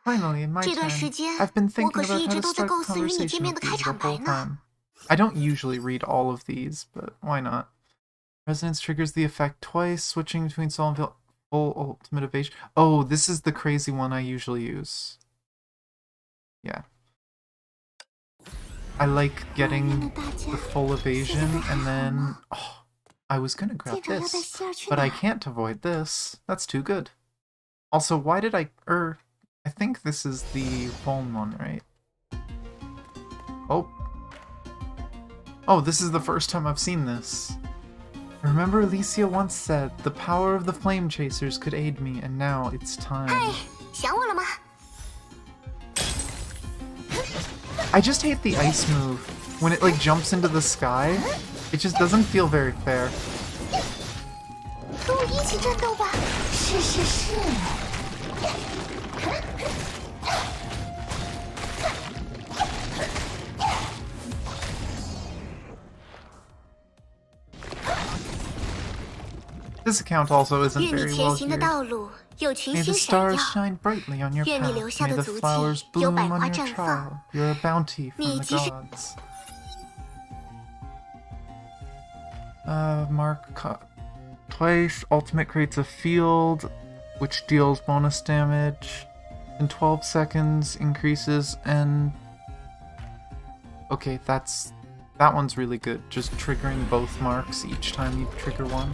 Finally, my turn. I've been thinking about how to start conversation with you the whole time. I don't usually read all of these, but why not? Resonance triggers the effect twice, switching between soul and full ultimate evasion. Oh, this is the crazy one I usually use. Yeah. I like getting the full evasion, and then... Oh, I was gonna grab this, but I can't avoid this. That's too good. Also, why did I... I think this is the Vuln one, right? Oh. Oh, this is the first time I've seen this. I remember Alicia once said, the power of the flame chasers could aid me, and now it's time. I just hate the ice move. When it like jumps into the sky, it just doesn't feel very fair. This account also isn't very well geared. May the stars shine brightly on your path. May the flowers bloom on your trail. You're a bounty from the gods. twice. Ultimate creates a field, which deals bonus damage. In 12 seconds, increases, and... Okay, that one's really good. Just triggering both marks each time you trigger one.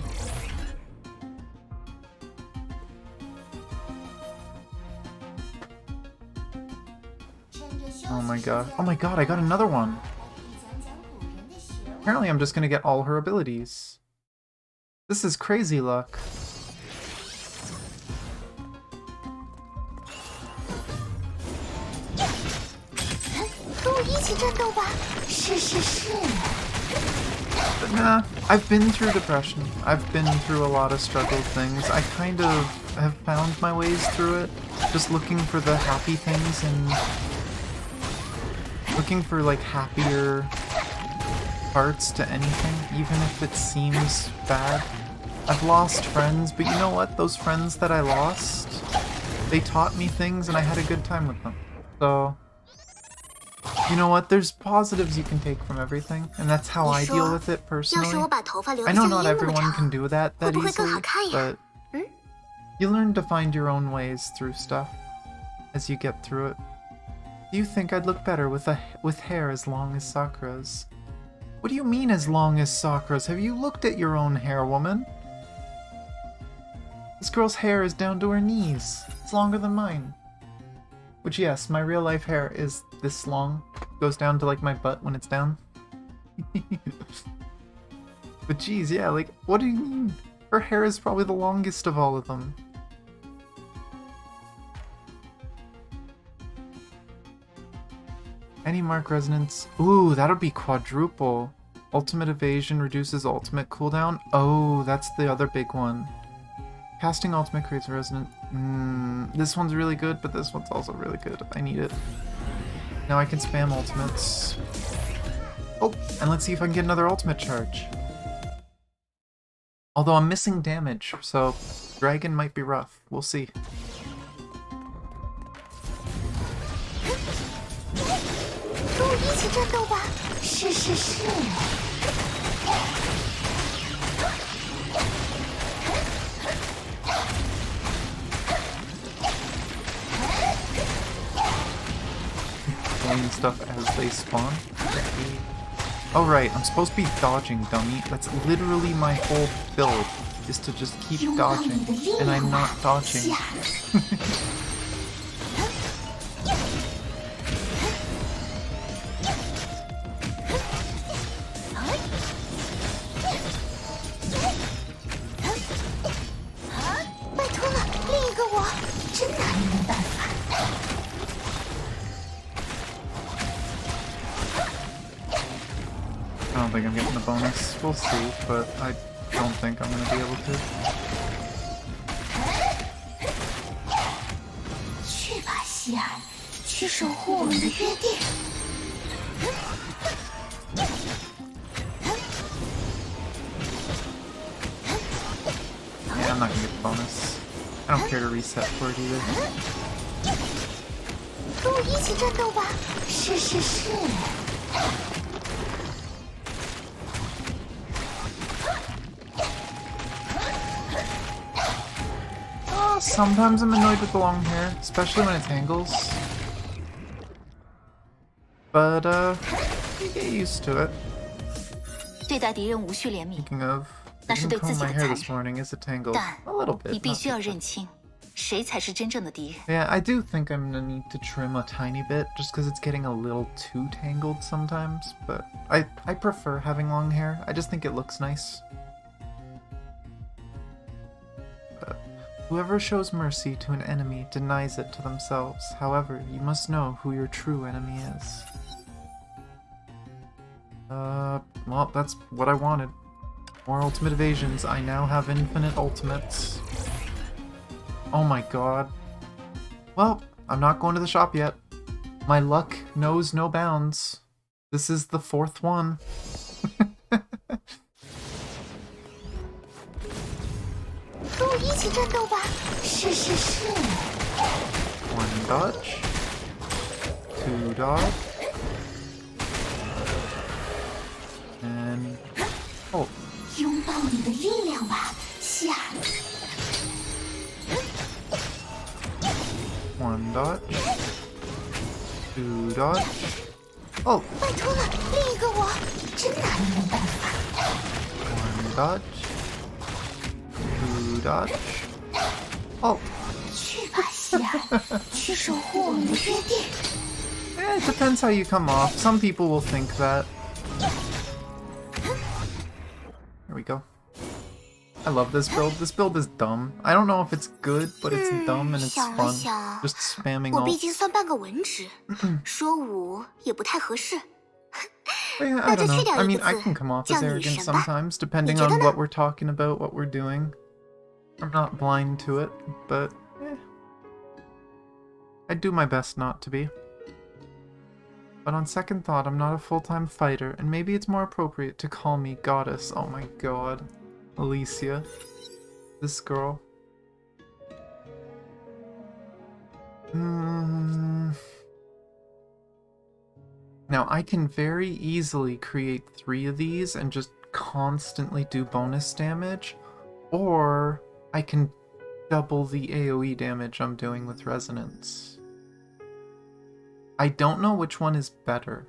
Oh my god. Oh my god, I got another one! Apparently I'm just gonna get all her abilities. This is crazy luck. But nah, I've been through depression. I've been through a lot of struggled things. I kind of have found my ways through it. Just looking for the happy things and looking for like happier parts to anything, even if it seems bad. I've lost friends, but you know what? Those friends that I lost, they taught me things and I had a good time with them. So, you know what? There's positives you can take from everything, and that's how I deal with it personally. I know not everyone can do that easily, but you learn to find your own ways through stuff as you get through it. Do you think I'd look better with hair as long as Sakura's? What do you mean as long as Sakura's? Have you looked at your own hair, woman? This girl's hair is down to her knees. It's longer than mine. Which, yes, my real life hair is this long. Goes down to like my butt when it's down. But geez, yeah, like, what do you mean? Her hair is probably the longest of all of them. Any mark resonance? Ooh, that'll be quadruple. Ultimate evasion reduces ultimate cooldown. Oh, that's the other big one. Casting ultimate creates a resonance. This one's really good, but this one's also really good. I need it. Now I can spam ultimates. Oh, and let's see if I can get another ultimate charge. Although I'm missing damage, so dragon might be rough. We'll see. Killing stuff as they spawn. Oh right, I'm supposed to be dodging, dummy. That's literally my whole build, is to just keep dodging, and I'm not dodging. I don't think I'm getting the bonus. We'll see, but I don't think I'm gonna be able to. Yeah, I'm not gonna get the bonus. I don't care to reset for it either. Sometimes I'm annoyed with the long hair, especially when it tangles. But, you get used to it. Speaking of, I didn't comb my hair this morning as it tangled. A little bit. Yeah, I do think I'm gonna need to trim a tiny bit, just because it's getting a little too tangled sometimes. But I prefer having long hair. I just think it looks nice. Whoever shows mercy to an enemy denies it to themselves. However, you must know who your true enemy is. Well, that's what I wanted. More ultimate evasions. I now have infinite ultimates. Oh my god. Well, I'm not going to the shop yet. My luck knows no bounds. This is the fourth one. One dodge. Two dodge. And... oh. 下。One dodge. Two dodge. Oh! 拜托了，另一个我，真拿你没办法。 One dodge. Two dodge. Oh! 去吧，西安，去守护我们的约定。 It depends how you come off. Some people will think that. There we go. I love this build. This build is dumb. I don't know if it's good, but it's dumb and it's 想了 fun. 想， Just spamming 我 all. 毕竟算半个文职，说武也不太合适。 Yeah, I don't know. I mean, I can come off as arrogant sometimes, depending on what we're talking about, what we're doing. I'm not blind to it, but I do my best not to be. But on second thought, I'm not a full-time fighter, and maybe it's more appropriate to call me Goddess. Oh my god. Alicia. This girl. Now, I can very easily create 3 of these and just constantly do bonus damage, or I can double the AoE damage I'm doing with Resonance. I don't know which one is better.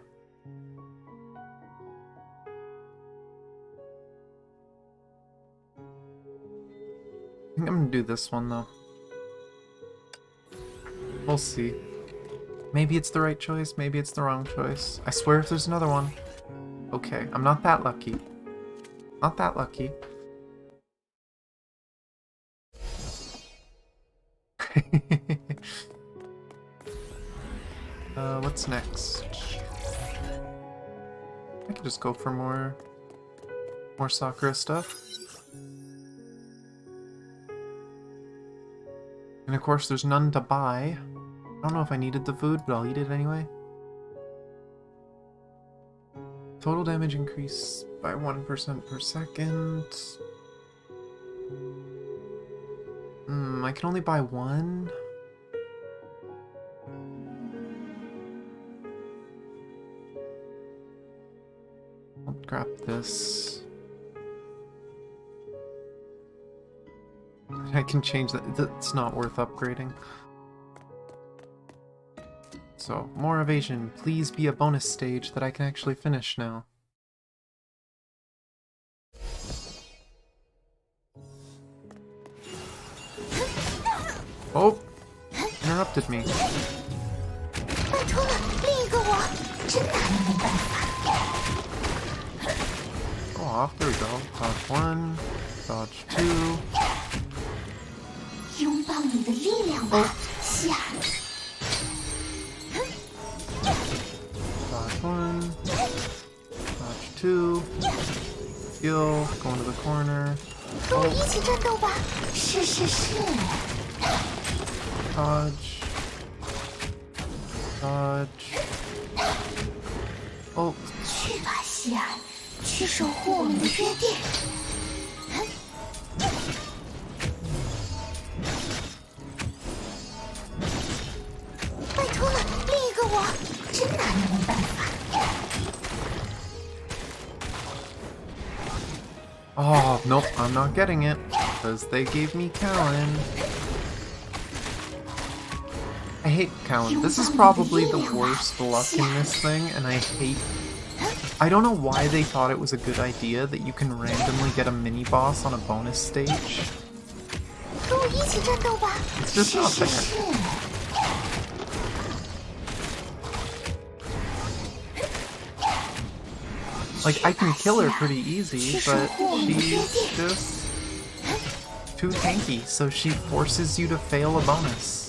I think I'm gonna do this one, though. We'll see. Maybe it's the right choice, maybe it's the wrong choice. I swear if there's another one. Okay, I'm not that lucky. Not that lucky. What's next? I could just go for more Sakura stuff. And of course there's none to buy. I don't know if I needed the food, but I'll eat it anyway. Total damage increase by 1% per second. I can only buy one. I'll grab this. I can change that. It's not worth upgrading. So, more evasion. Please be a bonus stage that I can actually finish now. Oh! Interrupted me. Go off. There we go. Dodge 1. Dodge 2. 拥抱你的力量吧，西亚。 Dodge 1. Dodge 2. Heal. Go into the corner. 和我一起战斗吧！是是是。 Dodge. Dodge. Oh. 去吧，西安，去守护我们的约定。拜托了，另一个我，真拿你没办法。 Oh, nope, I'm not getting it, because they gave me Callan. I hate Callan. This is probably the worst luck in this thing, and I don't know why they thought it was a good idea that you can randomly get a mini-boss on a bonus stage. It's just not fair. Like, I can kill her pretty easy, but she's just too tanky, so she forces you to fail a bonus.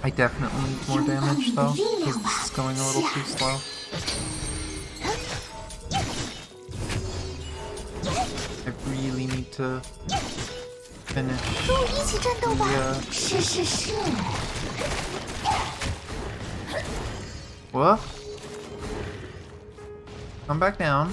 I definitely need more damage, though, because this is going a little too slow. I really need to finish What? Come back down.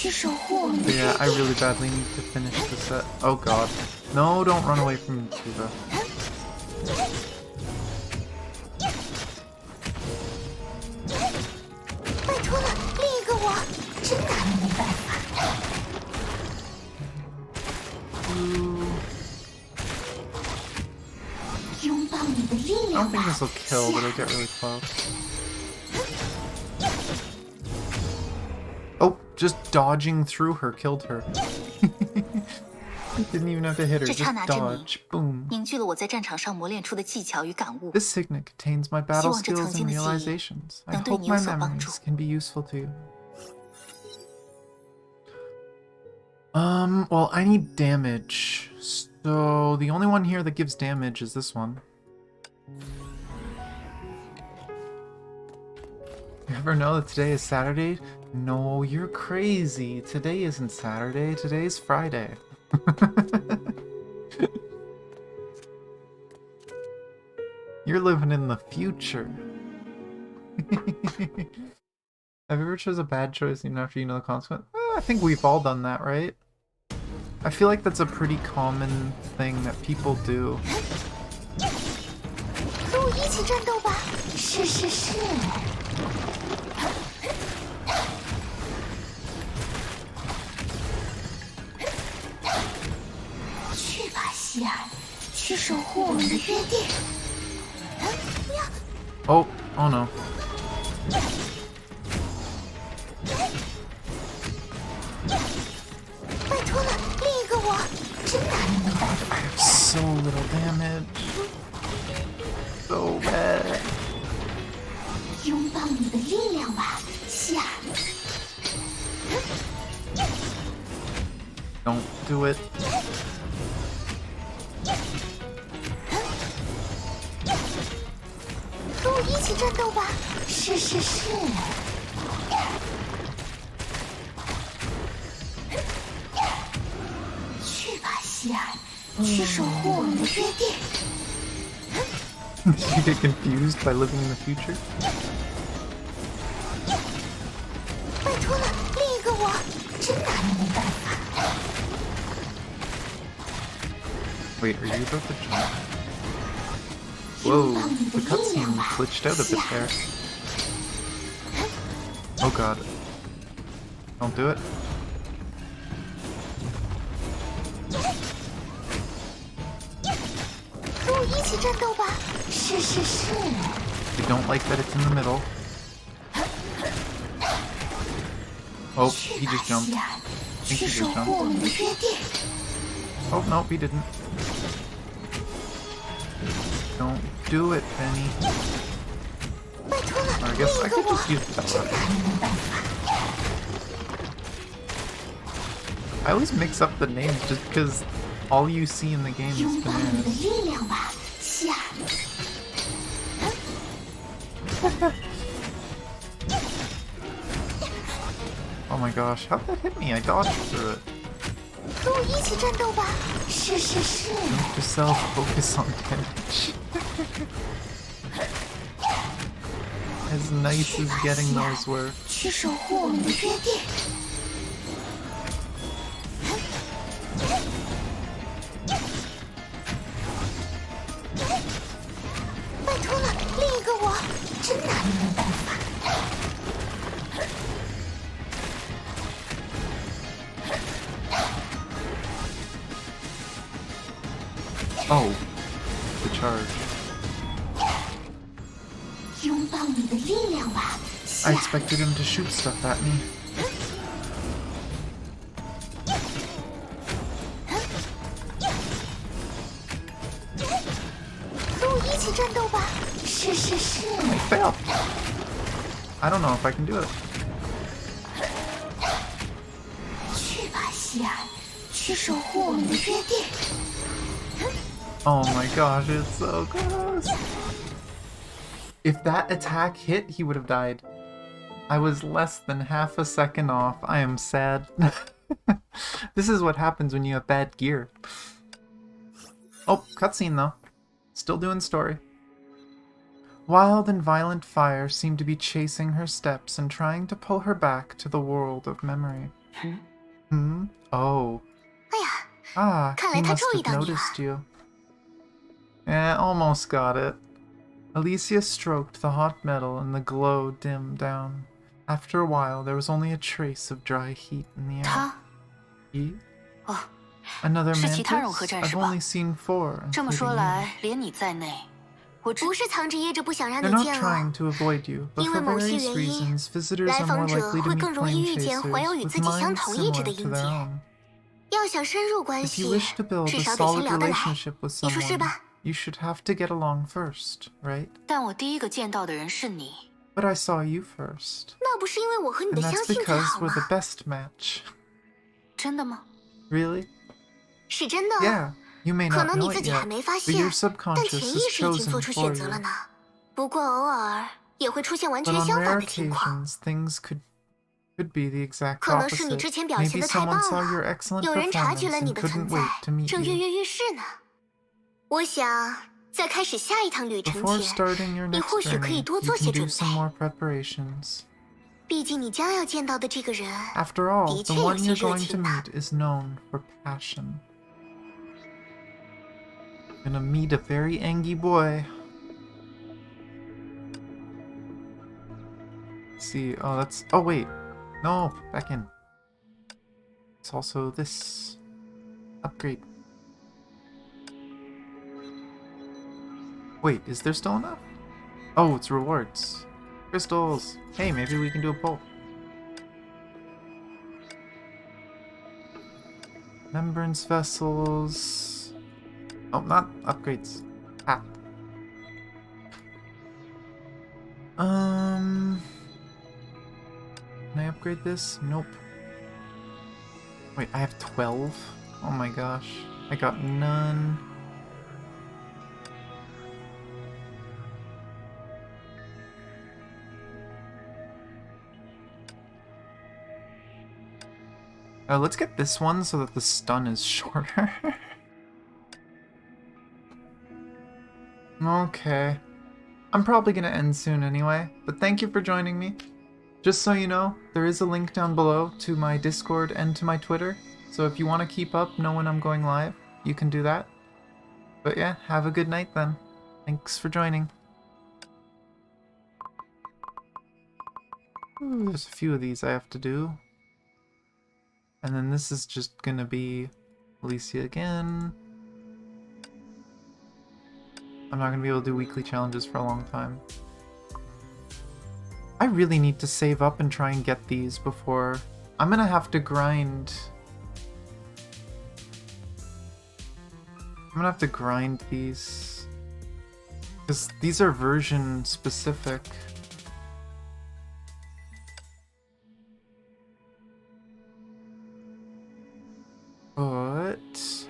Yeah, I really badly need to finish this set. Oh god. No, don't run away from Tuba. 拜托了，另一个我，真拿你没办法。拥抱你的力 I 量 don't 吧 think this will kill, but it'll get really close. Oh, just dodging through her killed her. Didn't even have to hit her, 这 just 刹那之谜 dodge. Boom. 凝聚了我在战场上磨练出的技巧与感悟。 This signet contains my battle 希望这 skills 曾经 and 的记忆 realizations. I 能对 hope 你有 my 所帮助。 memories can be useful to you. Well, I need damage. So, the only one here that gives damage is this one. You ever know that today is Saturday? No, you're crazy. Today isn't Saturday, today's Friday. You're living in the future. Have you ever chose a bad choice even after you know the consequence? I think we've all done that, right? I feel like that's a pretty common thing that people do. 和我一起战斗吧！是是是。去吧，希尔，去守护我们的约定。Oh, oh no. I have so little damage. So bad. 拥抱你的力量吧，希尔。 Don't do it. 和我一起战斗吧！是是是。去吧，希尔，去守护我们的约定。 Did you get confused by living in the future? 拜托了，另一个我，真拿你没办法。 Wait, are you about to jump? Whoa, the cutscene glitched out a bit there. Oh god. Don't do it. I don't like that it's in the middle. Oh, he just jumped. I think he just jumped. Oh, no, he didn't. Don't do it, Penny. Or I guess I could just use Bella. I always mix up the names just because all you see in the game is bananas. Oh my gosh, how'd that hit me? I dodged through it. Note to self, focus on damage. As nice as getting those were. Oh, the charge. I expected him to shoot stuff at me. I failed. I don't know if I can do it. Oh my gosh, it's so close. If that attack hit, he would have died. I was less than half a second off. I am sad. This is what happens when you have bad gear. Oh, cutscene though. Still doing story. Wild and violent fire seemed to be chasing her steps and trying to pull her back to the world of memory. Hmm? Oh. 哎呀， Ah, 看 he 来他 must 注意 have 到你了。 noticed you. Almost got it. Alicia stroked the hot metal and the glow dimmed down. After a while, there was only a trace of dry heat in the air. 他 He? 哦， Another 是其他 mantis? 融合战 I've 士吧？ only seen 4, 这么说 including you. 来，连你在内，我不是藏着掖着不想让 They're 你 not 见哦， trying to avoid you, but 因 for 为某些 various 原因， reasons, visitors 来 are 访 more 者 likely to 会 meet 更容易 plane 遇见怀有 chasers 与 with 自己相 minds 同意志的 similar to 英 their 杰。 own. 要想深入关 If you 系， wish to build 至 a 少得先 solid 聊得来。 relationship with 你说是 someone, 吧？ you should have to get along first, right? 但我第一个见到的人是你， But I saw you first. 那不是因为我和你 And 的相 that's 性最 because 好 we're the 吗？ best match. 真的吗？ Really? 是真的哦。 Yeah, you may 可 not 能你 know 自 it 己还 yet, 没发 but your 现，但潜 subconscious 意 has 识已经 chosen 做出 for 选择 you. 了呢。不过偶尔也会出现完 But 全 on 相 rare 反的情况， occasions, things could be the exact 可能是你 opposite. 之前表现 Maybe 得太 someone 棒 saw 了， your excellent 有人察觉 performance 了你 and 的存 couldn't 在， wait to meet 正跃 you. 跃欲试呢。我想在开始下一趟旅程 Before 前， starting your 你 next 或许可以 journey, 多 you 做 can 些 do 准 some 备。 more preparations. 毕竟你将要见到的这个人， After all, 的 the 确有 one 些 you're 热 going to 情呢。 meet is known for passion. You're gonna meet a very angry boy. Let's see, oh that's, oh wait, no, back in. It's also this upgrade. Wait, is there still enough? Oh, it's rewards. Crystals. Hey, maybe we can do a poll. Remembrance vessels. Oh, not upgrades. Ah. Can I upgrade this? Nope. Wait, I have 12? Oh my gosh. I got none. Let's get this one so that the stun is shorter. Okay. I'm probably gonna end soon anyway, but thank you for joining me. Just so you know, there is a link down below to my Discord and to my Twitter, so if you want to keep up, know when I'm going live, you can do that. But yeah, have a good night then. Thanks for joining. Ooh, there's a few of these I have to do. And then this is just gonna be Alicia again. I'm not gonna be able to do weekly challenges for a long time. I really need to save up and try and get these before... I'm gonna have to grind... I'm gonna have to grind these. Because these are version specific. But...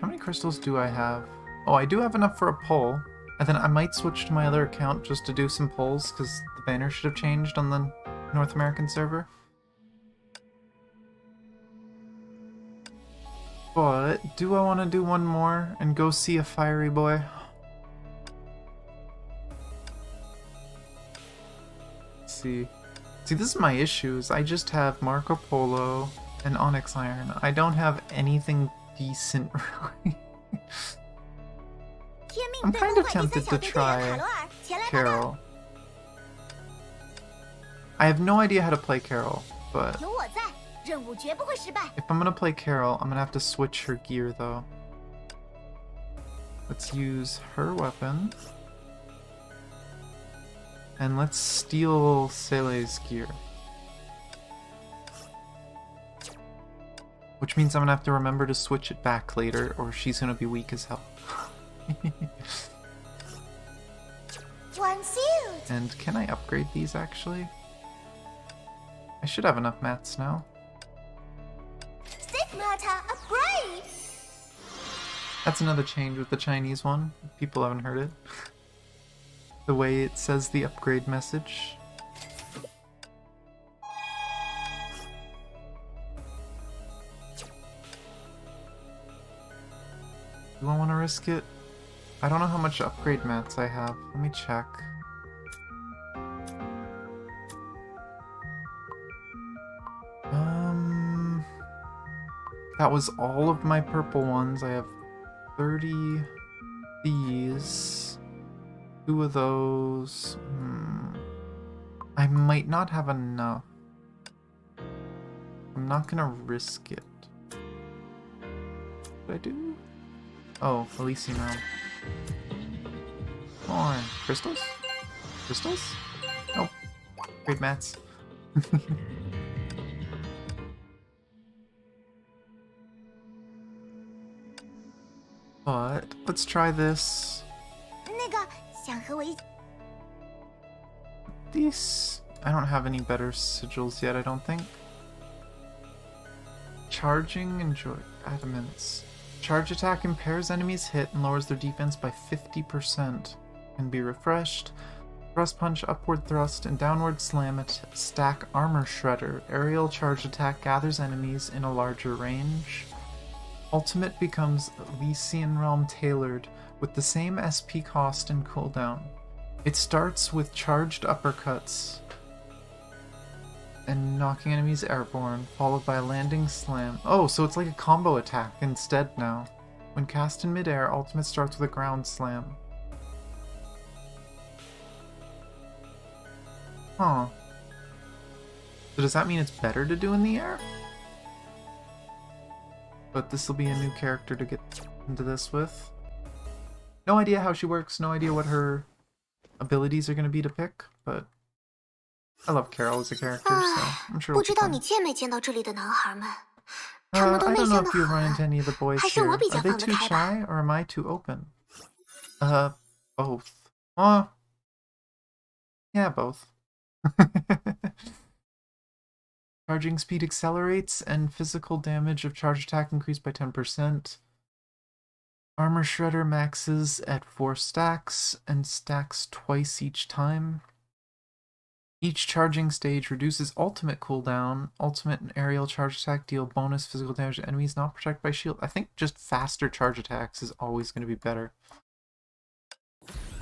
how many crystals do I have? Oh, I do have enough for a poll. And then I might switch to my other account just to do some polls, because the banner should have changed on the North American server. But, do I want to do one more and go see a fiery boy? Let's see. See, this is my issues. I just have Marco Polo and Onyx Iron. I don't have anything decent, really. I'm kind of tempted to try Carol. I have no idea how to play Carol, but if I'm gonna play Carol, I'm gonna have to switch her gear though. Let's use her weapon. And let's steal Cele's gear. Which means I'm gonna have to remember to switch it back later, or she's gonna be weak as hell. And can I upgrade these actually? I should have enough mats now. That's another change with the Chinese one. People haven't heard it. The way it says the upgrade message. Do I want to risk it? I don't know how much upgrade mats I have. Let me check. That was all of my purple ones. I have 30 these. 2 of those. I might not have enough. I'm not gonna risk it. What I do? Oh, Elysian Realm. Come on. Crystals? Crystals? Nope. Great mats. But let's try this. 那个想和我一 These... I don't have any better sigils yet, I don't think. Charging enjoy adamants. Charge attack impairs enemies hit and lowers their defense by 50%. Can be refreshed. Thrust punch, upward thrust, and downward slam stack armor shredder. Aerial charge attack gathers enemies in a larger range. Ultimate becomes Elysian Realm tailored with the same SP cost and cooldown. It starts with charged uppercuts and knocking enemies airborne, followed by a landing slam. Oh, so it's like a combo attack instead now. When cast in midair, ultimate starts with a ground slam. Huh. So does that mean it's better to do in the air? But this will be a new character to get into this with. No idea how she works, no idea what her abilities are going to be to pick, but I love Carol as a character, so I'm sure it'll 不 be 知道 fun. 你见没见到这里的男孩们，他们都 I 内 don't 向 know 的 if you've 很 run into 啊， any of the boys 还是 here. 我比 Are 较 they 放得 too 开吧？ shy, or am I too open? Both. Yeah, both. Charging speed accelerates, and physical damage of charge attack increased by 10%. Armor Shredder maxes at 4 stacks, and stacks twice each time. Each charging stage reduces ultimate cooldown. Ultimate and aerial charge attack deal bonus physical damage to enemies not protected by shield. I think just faster charge attacks is always going to be better.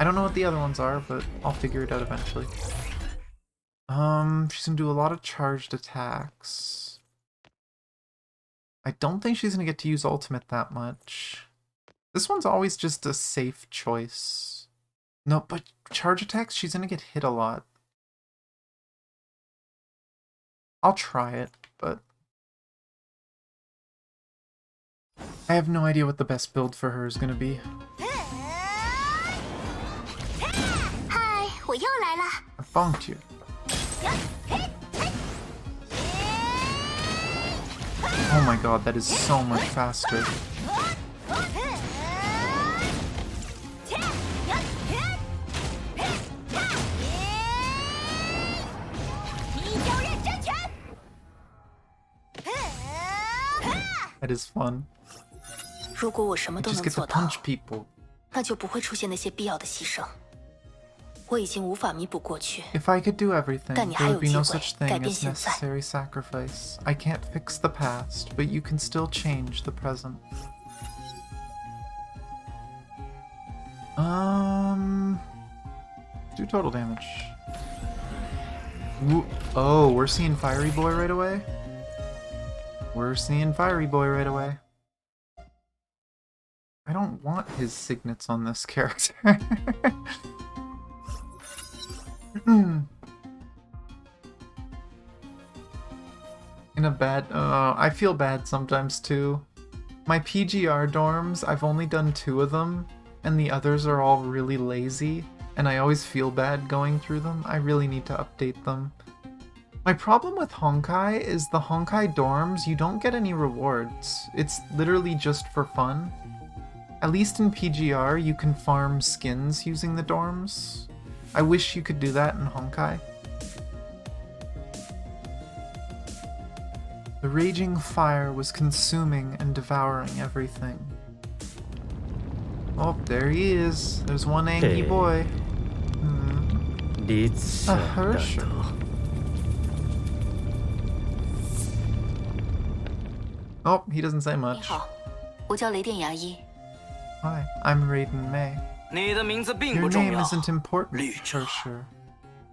I don't know what the other ones are, but I'll figure it out eventually. She's gonna do a lot of charged attacks. I don't think she's gonna get to use ultimate that much. This one's always just a safe choice. No, but charge attacks, she's gonna get hit a lot. I'll try it, but I have no idea what the best build for her is gonna be. 嗨，我又来了。 I bonked you. Oh my god, that is so much faster. That is fun. 如果我什么 I 都 just 能 get to 做到， punch people. 那就不会出现那些必要的牺牲。我已经无法弥补过去， If I could do everything, 但你 there 还 would 有 be 机 no 会 such 改 thing 变 as 现在。 necessary sacrifice. I can't fix the past, but you can still change the present. Do total damage. Oh, we're seeing Fiery Boy right away? We're seeing Fiery Boy right away. I don't want his signets on this character. In a bad... I feel bad sometimes too. My PGR dorms, I've only done 2 of them, and the others are all really lazy, and I always feel bad going through them. I really need to update them. My problem with Honkai is the Honkai dorms, you don't get any rewards. It's literally just for fun. At least in PGR, you can farm skins using the dorms. I wish you could do that in Honkai. The raging fire was consuming and devouring everything. Oh, there he is. There's one angry Hey. boy. A だ Hersher. と Oh, he doesn't say 你 much. 好，我叫雷电牙医。 Hi, I'm Raiden May. 你的名字并 Your 不重 name 要， isn't important, 绿者。 Hersher.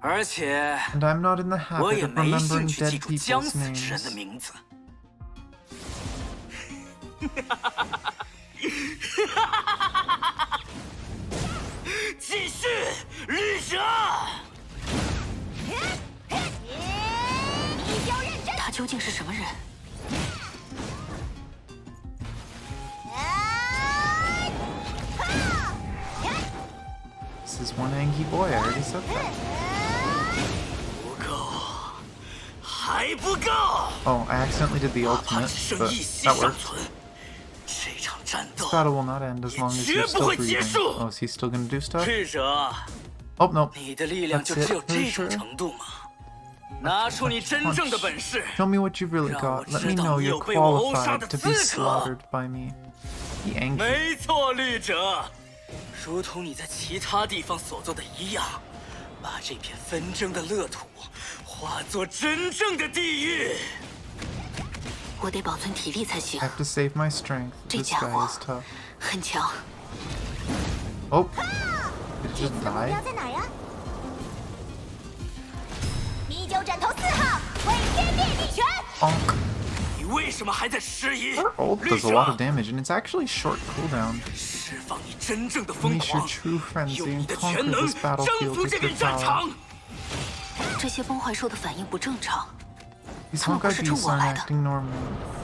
而且 And I'm not in the 我 habit 也 of 没兴 remembering 趣记 dead 住将 people's 死之人的 names. 名字。继续，绿蛇！一招认真。他究竟是什么人？ This is one angry boy, I already said that. 不够，还不够！ Oh, I accidentally did the 哪怕 ultimate, 只剩 but 一息 that 尚 worked. 存，这场战斗 This battle will not end as long as you're still breathing. Oh, is he still gonna do stuff? 智者， Oh, no. 你的力量就 That's 只有 it, 这 pretty 种 sure. 程度吗？拿出你真正的本事！ Show me what you've really 让 got. 我 Let 知 me 道 know 你 you're 有被我殴杀 qualified 的 to be 资格。 slaughtered by me. Be angry. 没错，绿者，如同你在其他地方所做的一样，把这片纷争的乐土化作真正的地狱。我得保存体力才行 I。have to save my strength. 这 This 家 guy 伙 is tough. 很强， Oh, did it 你 just 的目标 die? 在哪呀？米酒枕头4号，毁天灭地拳。 Bonk. 你为什么还在迟疑？ Her ult 绿 does a lot of 者， damage, and it's actually short cooldown. 释放你真正的疯 Unleash your 狂， true frenzy 用你 and 的 conquer 全能 this 征 battlefield 服 with 这 your 片战 power. 场。这些崩坏兽的反应不正常。 These 他们不 Honkai 是冲 beasts 我 aren't 来的。 acting normally.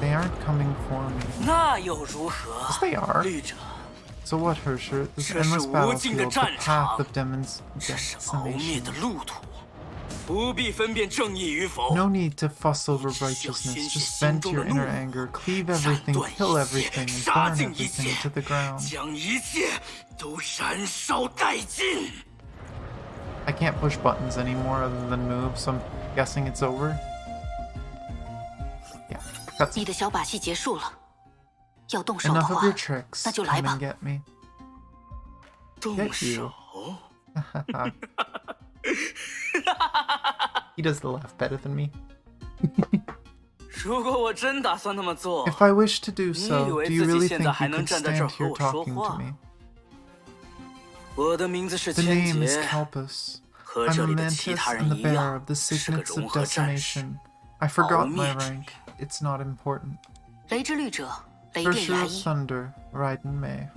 They aren't coming for me. 那又如何 Yes,？they are. 绿者， So what, Hersher? This 这是 endless 无尽的 battlefield, the 战 path 场 of，这是熬灭 decimation. 的路途，不必分辨正义与否。 No need to fuss over righteousness. Just vent your inner anger, cleave everything, kill everything, and 杀 burn 尽一 everything 切 to the ground. 将一切都燃烧殆尽。 I can't push buttons anymore other than move, so I'm guessing it's over. Yeah, that's 你的小把戏结束了，要动手的 enough 话 of your，tricks. 那就来 Come 吧 and。get me. 动 Get 手 you.，He does the laugh better than me. 如果我真打算那么做， If I wish to do 你以 so, 为 do you 自己 really 现 think 在 you 还能 could 站在这儿 stand 和 here 我说 talking to 话？ me? 我的名字是 The 千 name is 劫， Kalpus. 和 I'm 这 a 里的其 mantis 他 and 人 the 一 bearer 样 of，the 是个 signets 融 of 合战士。 decimation. I forgot my 灭之 rank. It's not important. 雷之律者，雷电 Hersher 牙 of 医， Thunder, Raiden Mei.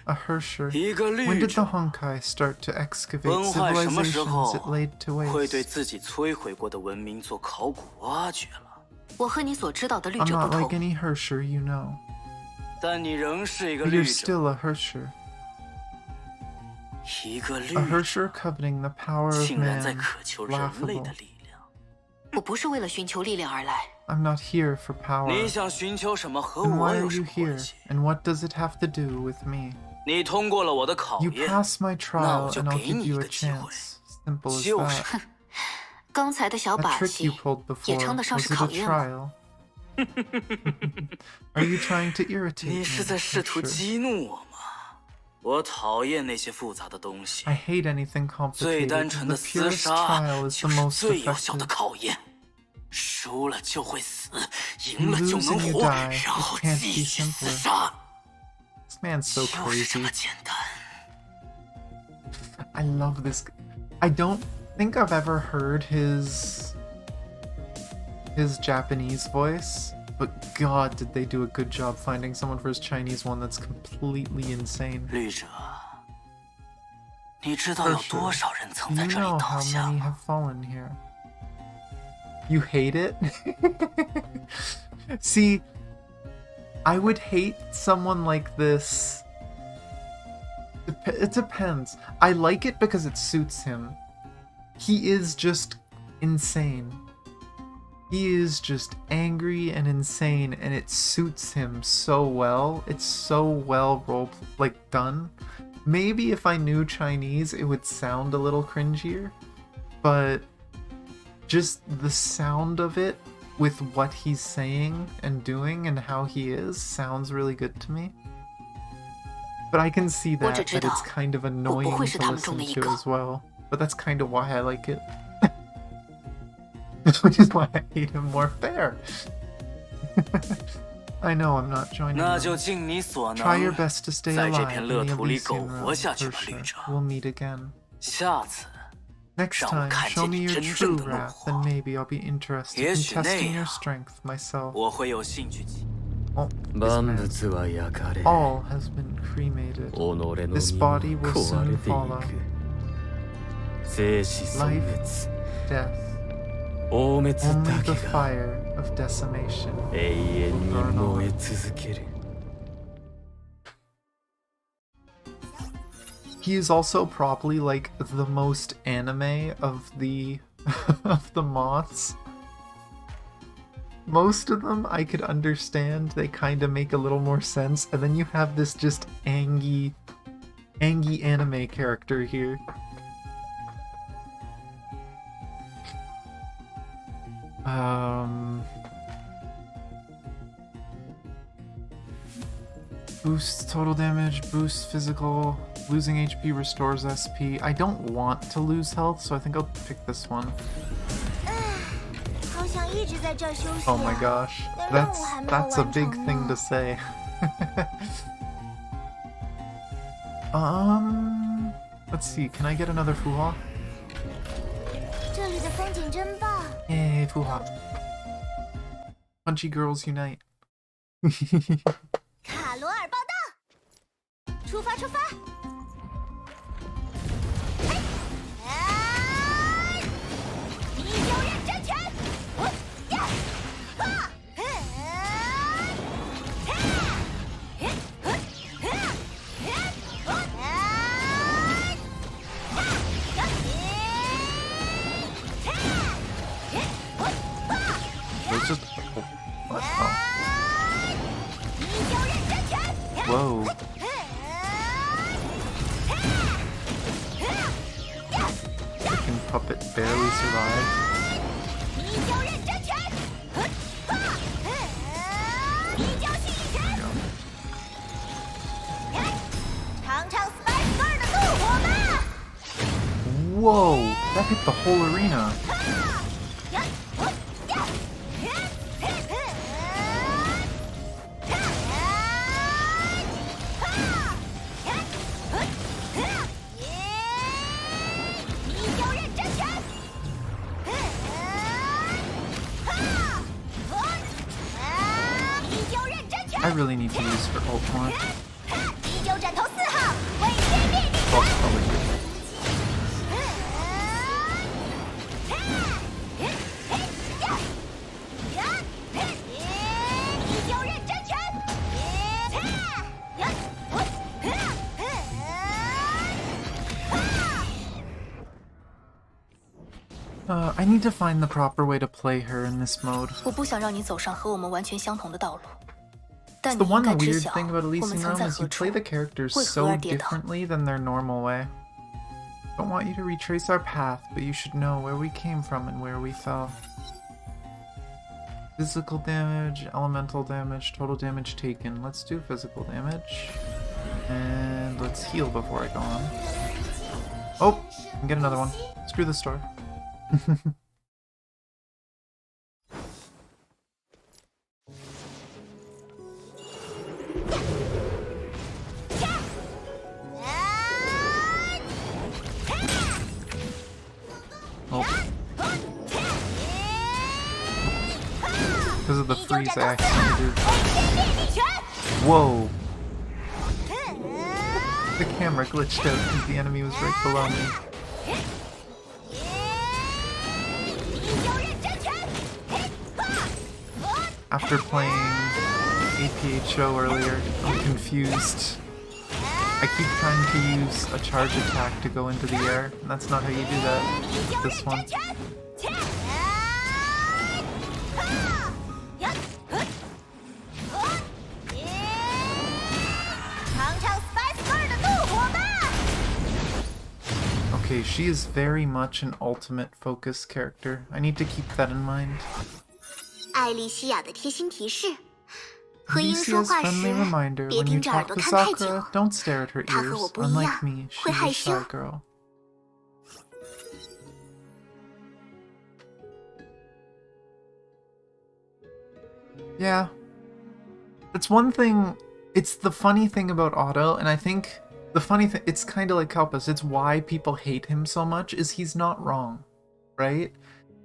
A Hersher. 一个 When 绿 did the 者 Honkai start to excavate 崩坏什么时 civilizations 候 it laid to 会对 waste? 自己摧毁过的文明做考古挖掘了？我和你所知道的律 I'm 者不 not like 同。 any Hersher you know. 但你仍是一个 But 绿 you're 者， still a Hersher. 一个绿 A 者， Hersher coveting the power of 竟然在 man. 渴求人类 Laughable. 的力量。我不是为了寻求力量而来， I'm not here for power. 你想寻求什么和 Then 我 why 有 are 什 you 么关 here? 系？ And what does it have to do with me? 你通过了我的考 You 验， pass my 那 trial 我就 and I'll 给 give 你 you 一 a 个机会， chance. Simple as 就是 that. 刚才的小 That 把 trick you 戏 pulled 也 before, 称得上 was 是 it 考 a 验吗？ trial? Are you trying to irritate 你 me? 是在试图 Hersher? 激怒我吗？我讨厌那些复杂的东西。 I hate anything 最 complicated. 单纯 The 的厮 purest 杀 trial is 就 the 是 most 最有效的 effective. 考验，输了就会死， You 赢了就 lose 能 and you 活， die. 然后 It can't 继 be 续厮 simpler. 杀， This man's so 就是这 crazy. 么简单。 I love this. I don't think I've ever heard his Japanese voice, but God, did they do a good job finding someone for his Chinese one that's completely insane. 绿者，你知道有 Hersher, 多少人曾 do 在 you 这里 know 倒 how 下 many 吗？ have fallen here? You hate it? See, I would hate someone like this. It depends. I like it because it suits him. He is just insane. He is just angry and insane, and it suits him so well. It's so well done. Maybe if I knew Chinese, it would sound a little cringier, but just the sound of it with what he's saying and doing and how he is sounds really good to me. But I can see that it's kind of annoying to listen to as well. But that's kind of why I like it. Which is why I hate him more. Fair. I know I'm not joining 那就 them. 尽你所 Try your 能， best to stay 在这 alive 片 in 乐 the 土里苟 Elysian 活 realm, 下去吧，绿 Hersher. 者。 We'll meet again. 下次 Next 让我 time, 看 show 见 me 你 your 真 true 正的怒 wrath, 火 and maybe I'll be interested 也 in 许那 testing 样 your strength myself. 我会有兴趣。Oh, this 万 man. 物は焼かれ All has been cremated. 己の This 身も body will 壊れ soon てい follow. く生死損滅 Death. 大滅 Only だ the けが fire of decimation. 永遠に燃え続ける He is also probably like the most anime of the of the moths. Most of them I could understand, they kind of make a little more sense, and then you have this just angy anime character here. Boosts total damage, boosts physical, losing HP restores SP. I don't want to lose health, so I think I'll pick this one. 好想一直在这儿休息 Oh my gosh, 但任务还没有 that's a 完 big 成 thing 呢 to say. Let's see, can I get another Fuha? 这里的风景真棒。 Yay, Fuha. Punchy girls unite. 卡罗尔报道，出发出发！嘿，哎，地球人真拳，我呀，哈，嘿，嘿，嘿，嘿，嘿，嘿，哎，哈，呀，嘿，嘿，我，哈。 Let's just... What? Oh. Whoa. Freaking puppet barely survived. There we go. Whoa! That hit the whole arena. I really need to use her ult more. Well, probably good. I need to find the proper way to play her in this mode. 我不想让你走上和我们完全相同的道路，但 The 你应 one 该知 weird 晓， thing about 我们 Elysian 曾 Realm 在 is 何 you 处 play the characters 为何而 so 跌倒。 differently than their normal way. Don't want you to retrace our path, but you should know where we came from and where we fell. Physical damage, elemental damage, total damage taken. Let's do physical damage. And let's heal before I go on. Oh, I can get another one. Screw the store. Oh. Because of the freeze, I accidentally did. Whoa! The camera glitched out because the enemy was right below me. After playing APHO earlier, I'm confused. I keep trying to use a charge attack to go into the air, and that's not how you do that with this one. Okay, she is very much an ultimate focus character. I need to keep that in mind. 艾莉西亚的贴心提示：和鹰说 Alicia's 话 friendly 时， reminder: 别 when you 盯着耳 talk 朵 to 看太久 Sakura,，don't stare at her 她和 ears. 我不一 Unlike 样， me, she 会 is a 害 shy 羞。 girl. Yeah. That's one thing. It's the funny thing about Otto, and I think the funny thing, it's kind of like Kalpus, it's why people hate him so much, is he's not wrong, right?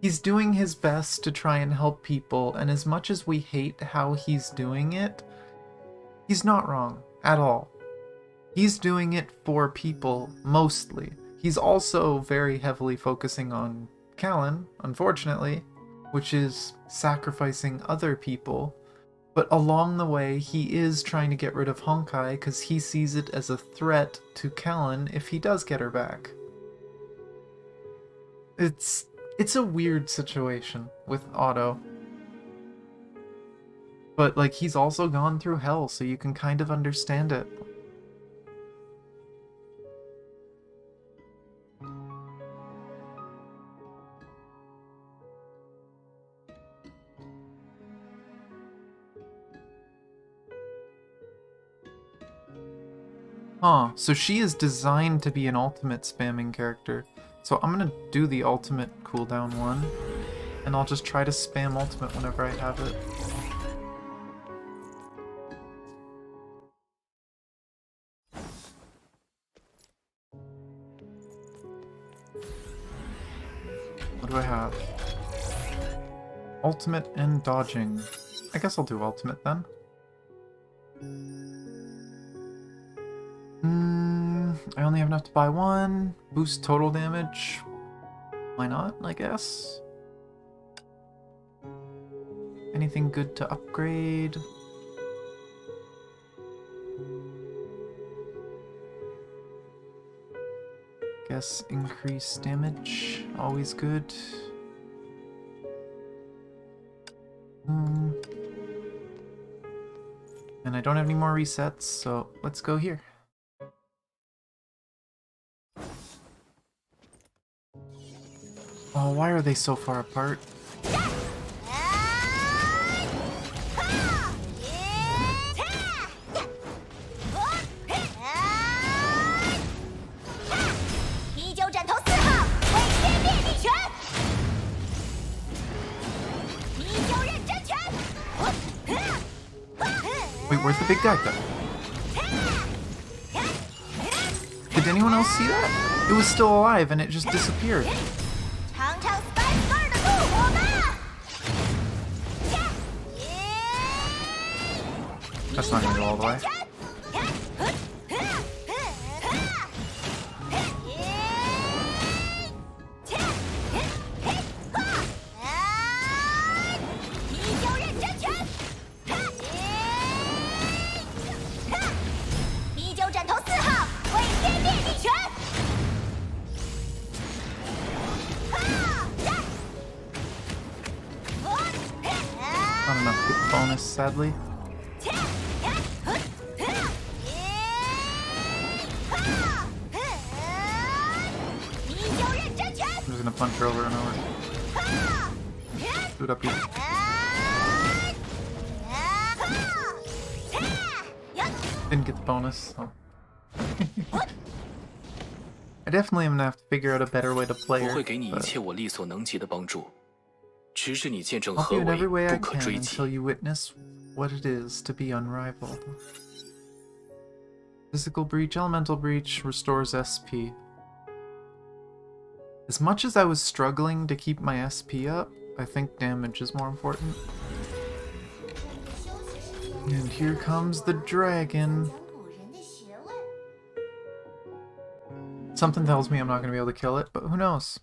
He's doing his best to try and help people, and as much as we hate how he's doing it, he's not wrong at all. He's doing it for people, mostly. He's also very heavily focusing on Callan, unfortunately, which is sacrificing other people. But along the way, he is trying to get rid of Honkai because he sees it as a threat to Callan if he does get her back. It's a weird situation with Otto. But, like, he's also gone through hell, so you can kind of understand it. Huh, so she is designed to be an ultimate spamming character. So I'm gonna do the ultimate cooldown one, and I'll just try to spam ultimate whenever I have it. What do I have? Ultimate and dodging. I guess I'll do ultimate then. I only have enough to buy one. Boost total damage. Why not, I guess? Anything good to upgrade? Guess increase damage. Always good. And I don't have any more resets, so let's go here. Oh, why are they so far apart? Wait, where's the big guy go? Did anyone else see that? It was still alive and it just disappeared. That's not gonna go all the way. Not enough to get the bonus, sadly. I'm just gonna punch her over and over. Do it up here. Didn't get the bonus, so. I definitely am gonna have to figure out a better way to play her. I'll do it every way I can until you witness what it is to be unrivaled. Physical breach, elemental breach, restores SP. As much as I was struggling to keep my SP up, I think damage is more important. And here comes the dragon. Something tells me I'm not going to be able to kill it, but who knows?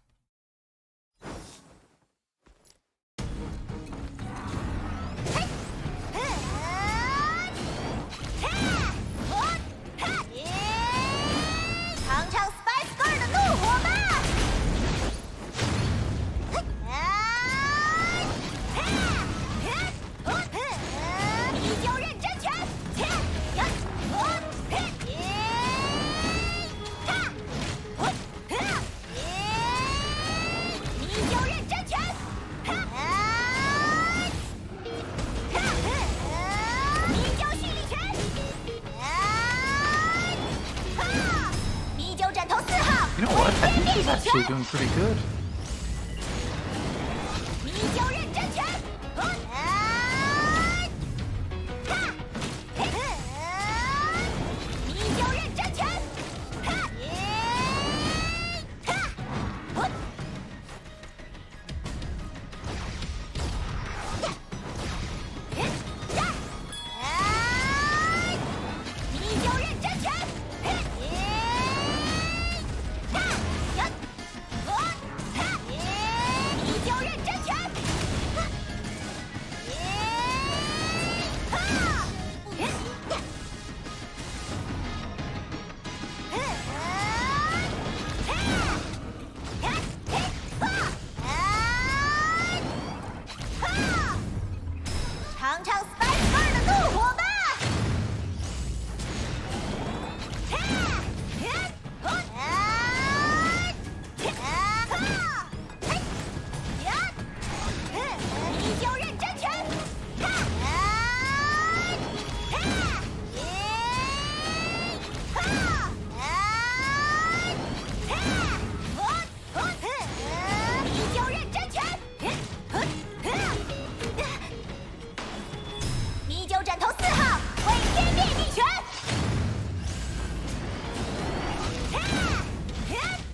You know what? I think she's actually doing pretty good.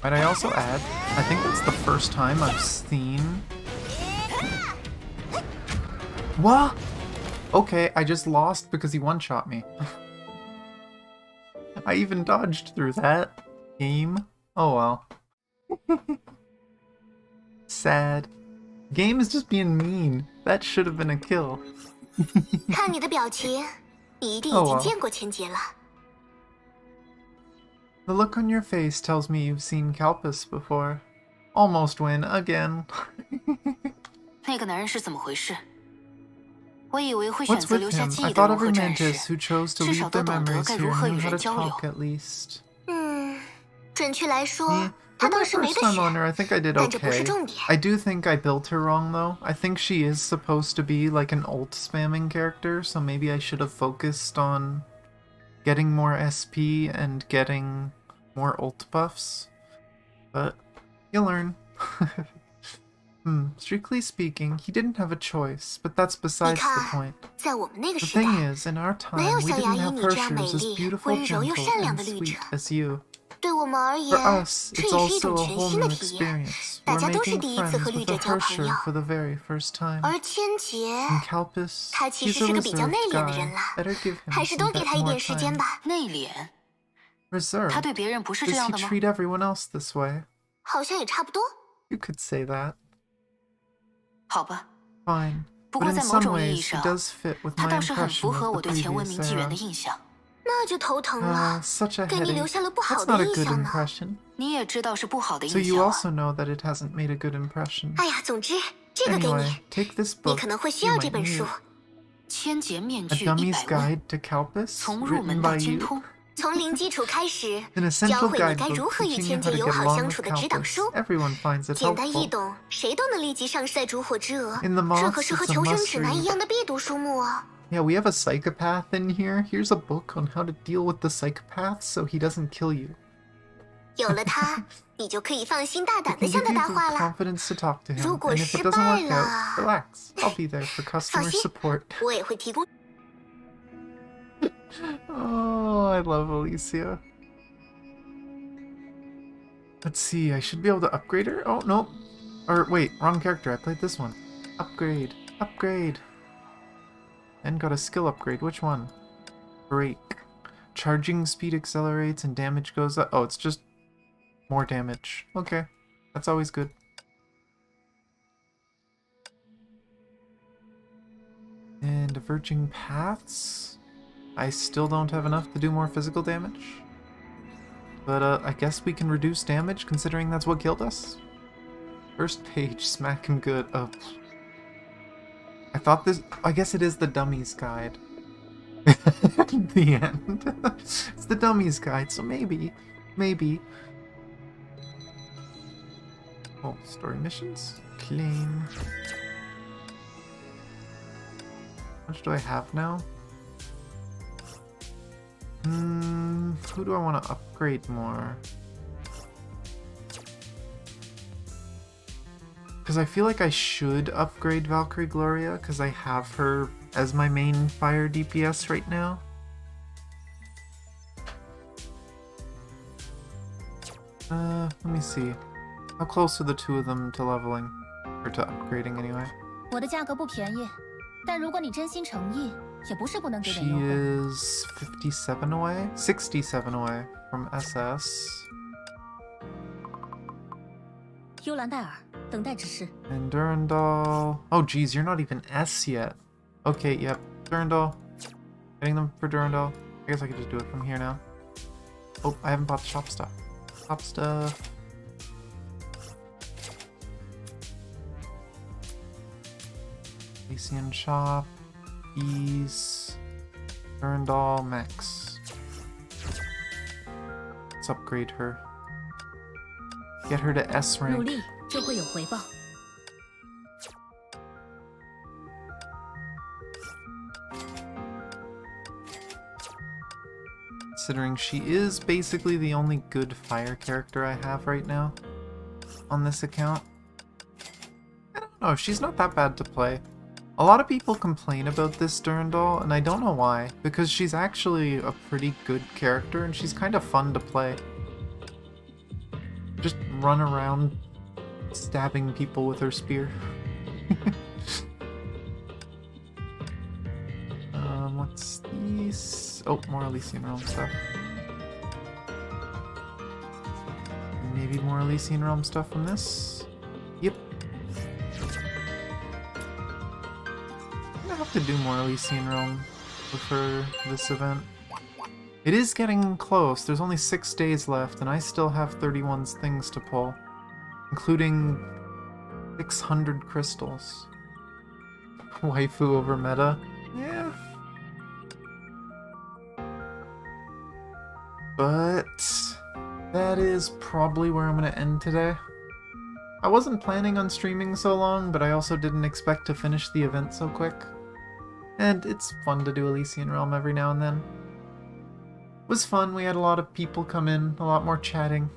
Might I also add, I think that's the first time I've seen... What? Okay, I just lost because he one-shot me. I even dodged through that game. Oh well. Sad. Game is just being mean. That should have been a kill. 看你的表情，你一定已 Oh 经 well. 见过千劫了。 The look on your face tells me you've seen Kalpis before. Almost win again. 那个男人是怎么回事？我以为会选 What's 择 with 留下 him? 记 I 忆的 thought 融合 every 战 mantis 士， who chose to 至 leave 少都 their 懂得 memories 该 here 如何与 knew how to 人交流。 talk at least. 准确来说， Yeah, 他 for 倒 my 是没 first 得 time on her, 选。 I think I did 但这不是 okay. 重点。 I do think I built her wrong though. I think she is supposed to be like an ult spamming character, so maybe I should have focused on getting more SP and getting more ult buffs. But you learn. Strictly speaking, he didn't have a choice, but that's 你 besides the 看 point.，在我们那个 The 时代， thing is, in our 没有 time, we 像牙 didn't 医 have 你这样美 Hershers as 丽、 beautiful, 温柔又 gentle, 善良 and 的绿 sweet 者。 as you. 对我们而言， For us, 这 it's 也是一 also 种 a 全 whole 新 new 的体验。 experience. 大 We're 家都是 making 第一次 friends 和绿 with 者 a 交朋友 Hersher，for the very first time. 而千劫， And Kalpis, 他其 he's 实 a 是个比较 reserved 内敛的人 guy. 啦， Better give 还 him 是 some 多给他一 more 点时间 time. 吧。内敛， Reserved? 他对别人不是这 Does 样 he 的吗？ treat everyone else this way? 好像也差不多。 You could say that. 好吧， Fine. 不 But 过 in 在某 some 种意义 ways, he 上， does fit with 他 my 倒是很 impression 符合 of 我 the 对前文 previous 明纪元的 era. 印象。那就头疼了， Such a 给你留 headache. 下了不好 That's 的 not a 印 good 象呢。 impression. 你也知道是不好的 So 印 you 象啊。 also know that it hasn't made a good impression. 哎呀，总之这个给 Anyway, 你， take this 你 book. 可能会需 You 要这 might 本 need 书 it.。千劫面 A 具 Dummy's 100问， Guide to Kalpis, 从入 written 门到 by 精 you. 通。从零基础开始， An 教 essential 会你该 guidebook 如何与 teaching you 千 how 劫 to 友 get 好 along 相 with 处的指导 Kalpis. 书， Everyone finds it 简单易 helpful. 懂，谁都能立即上赛烛火之鹅。 In the 这 mods, 可是和 it's a 求生 must 指南一 read. 样的必读书目哦。 Yeah, we have a psychopath in here. Here's a book on how to deal with the psychopath so he doesn't kill you. 有了它，你就可以放心大 It 胆的 can 向 give 他 you 搭 the 话了。 confidence to talk to him. 如果 And if 失 it doesn't 败 work 了 out, relax. I'll be there for 放 customer 心 support. 我也会提供。 Oh, I love Alicia. Let's see, I should be able to upgrade her? Oh, no. Or, wait, wrong character. I played this one. Upgrade. Upgrade. And got a skill upgrade. Which one? Break. Charging speed accelerates and damage goes up. Oh, it's just more damage. Okay. That's always good. And diverging paths. I still don't have enough to do more physical damage. But I guess we can reduce damage considering that's what killed us. First page, smack him good. Oh. I thought this... I guess it is the Dummy's Guide. The end. It's the Dummy's Guide, so maybe. Maybe. Oh, story missions? Claim. How much do I have now? Who do I want to upgrade more? Because I feel like I should upgrade Valkyrie Gloria, because I have her as my main fire DPS right now. Let me see. How close are the two of them to leveling? Or to upgrading anyway? 我的价格不便宜，但如果你真心诚意，也不是不能给点 She 优惠。 is 57 away? 67 away from SS. 幽兰戴尔，等待指示。 And Durandal... Oh geez, you're not even S yet. Okay, yep. Durandal. Getting them for Durandal. I guess I could just do it from here now. Oh, I haven't bought the shop stuff. Shop stuff. Lycian shop. Ease. Durandal max. Let's upgrade her. Get her to S 努 rank. 力就会有回报。 Considering she is basically the only good fire character I have right now on this account. I don't know, she's not that bad to play. A lot of people complain about this Durandal, and I don't know why, because she's actually a pretty good character and she's kind of fun to play. Just run around stabbing people with her spear. What's these? Oh, more Elysian Realm stuff. Maybe more Elysian Realm stuff from this? Yep. I'm gonna have to do more Elysian Realm for this event. It is getting close. There's only 6 days left, and I still have 31 things to pull, including 600 crystals. Waifu over meta? Yeah. But that is probably where I'm going to end today. I wasn't planning on streaming so long, but I also didn't expect to finish the event so quick. And it's fun to do Elysian Realm every now and then. It was fun, we had a lot of people come in, a lot more chatting.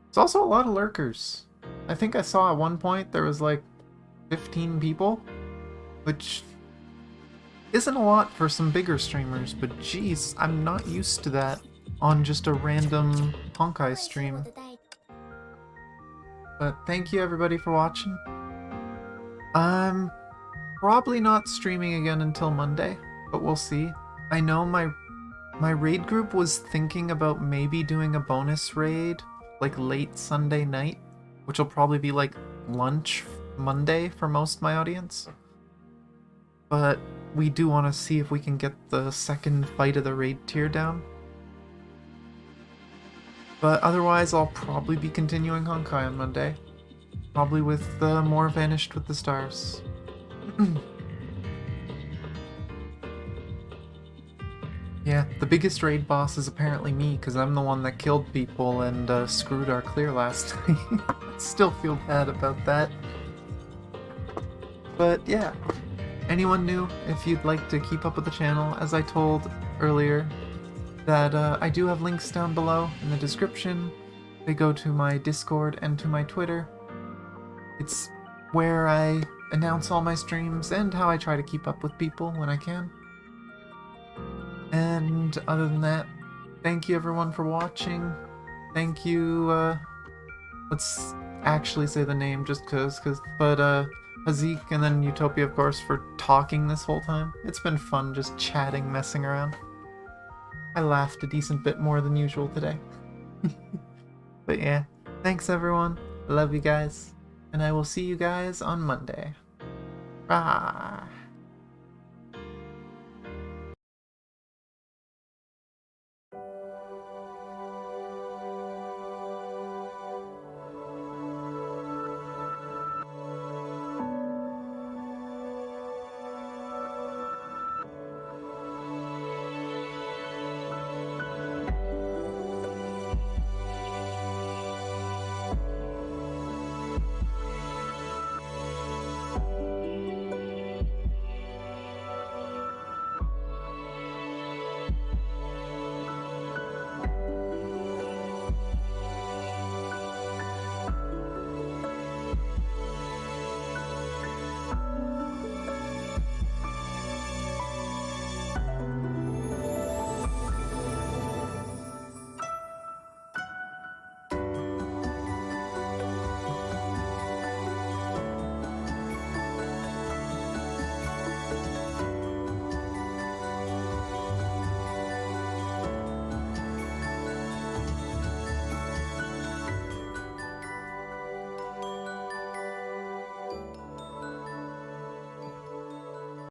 There's also a lot of lurkers. I think I saw at one point there was like 15 people, which isn't a lot for some bigger streamers, but geez, I'm not used to that on just a random Honkai stream. But thank you everybody for watching. I'm probably not streaming again until Monday, but we'll see. I know my raid group was thinking about maybe doing a bonus raid like late Sunday night, which will probably be like lunch Monday for most of my audience. But we do want to see if we can get the second fight of the raid tier down. But otherwise, I'll probably be continuing Honkai on Monday. Probably with more Vanished with the Stars. Yeah, the biggest raid boss is apparently me, because I'm the one that killed people and screwed our clear last time. I still feel bad about that. But yeah, anyone new, if you'd like to keep up with the channel, as I told earlier, that I do have links down below in the description. They go to my Discord and to my Twitter. It's where I announce all my streams and how I try to keep up with people when I can. And other than that, thank you everyone for watching. Thank you, let's actually say the name just but Hazik and then Utopia, of course, for talking this whole time. It's been fun just chatting, messing around. I laughed a decent bit more than usual today. But yeah, thanks everyone. I love you guys. And I will see you guys on Monday. Bye.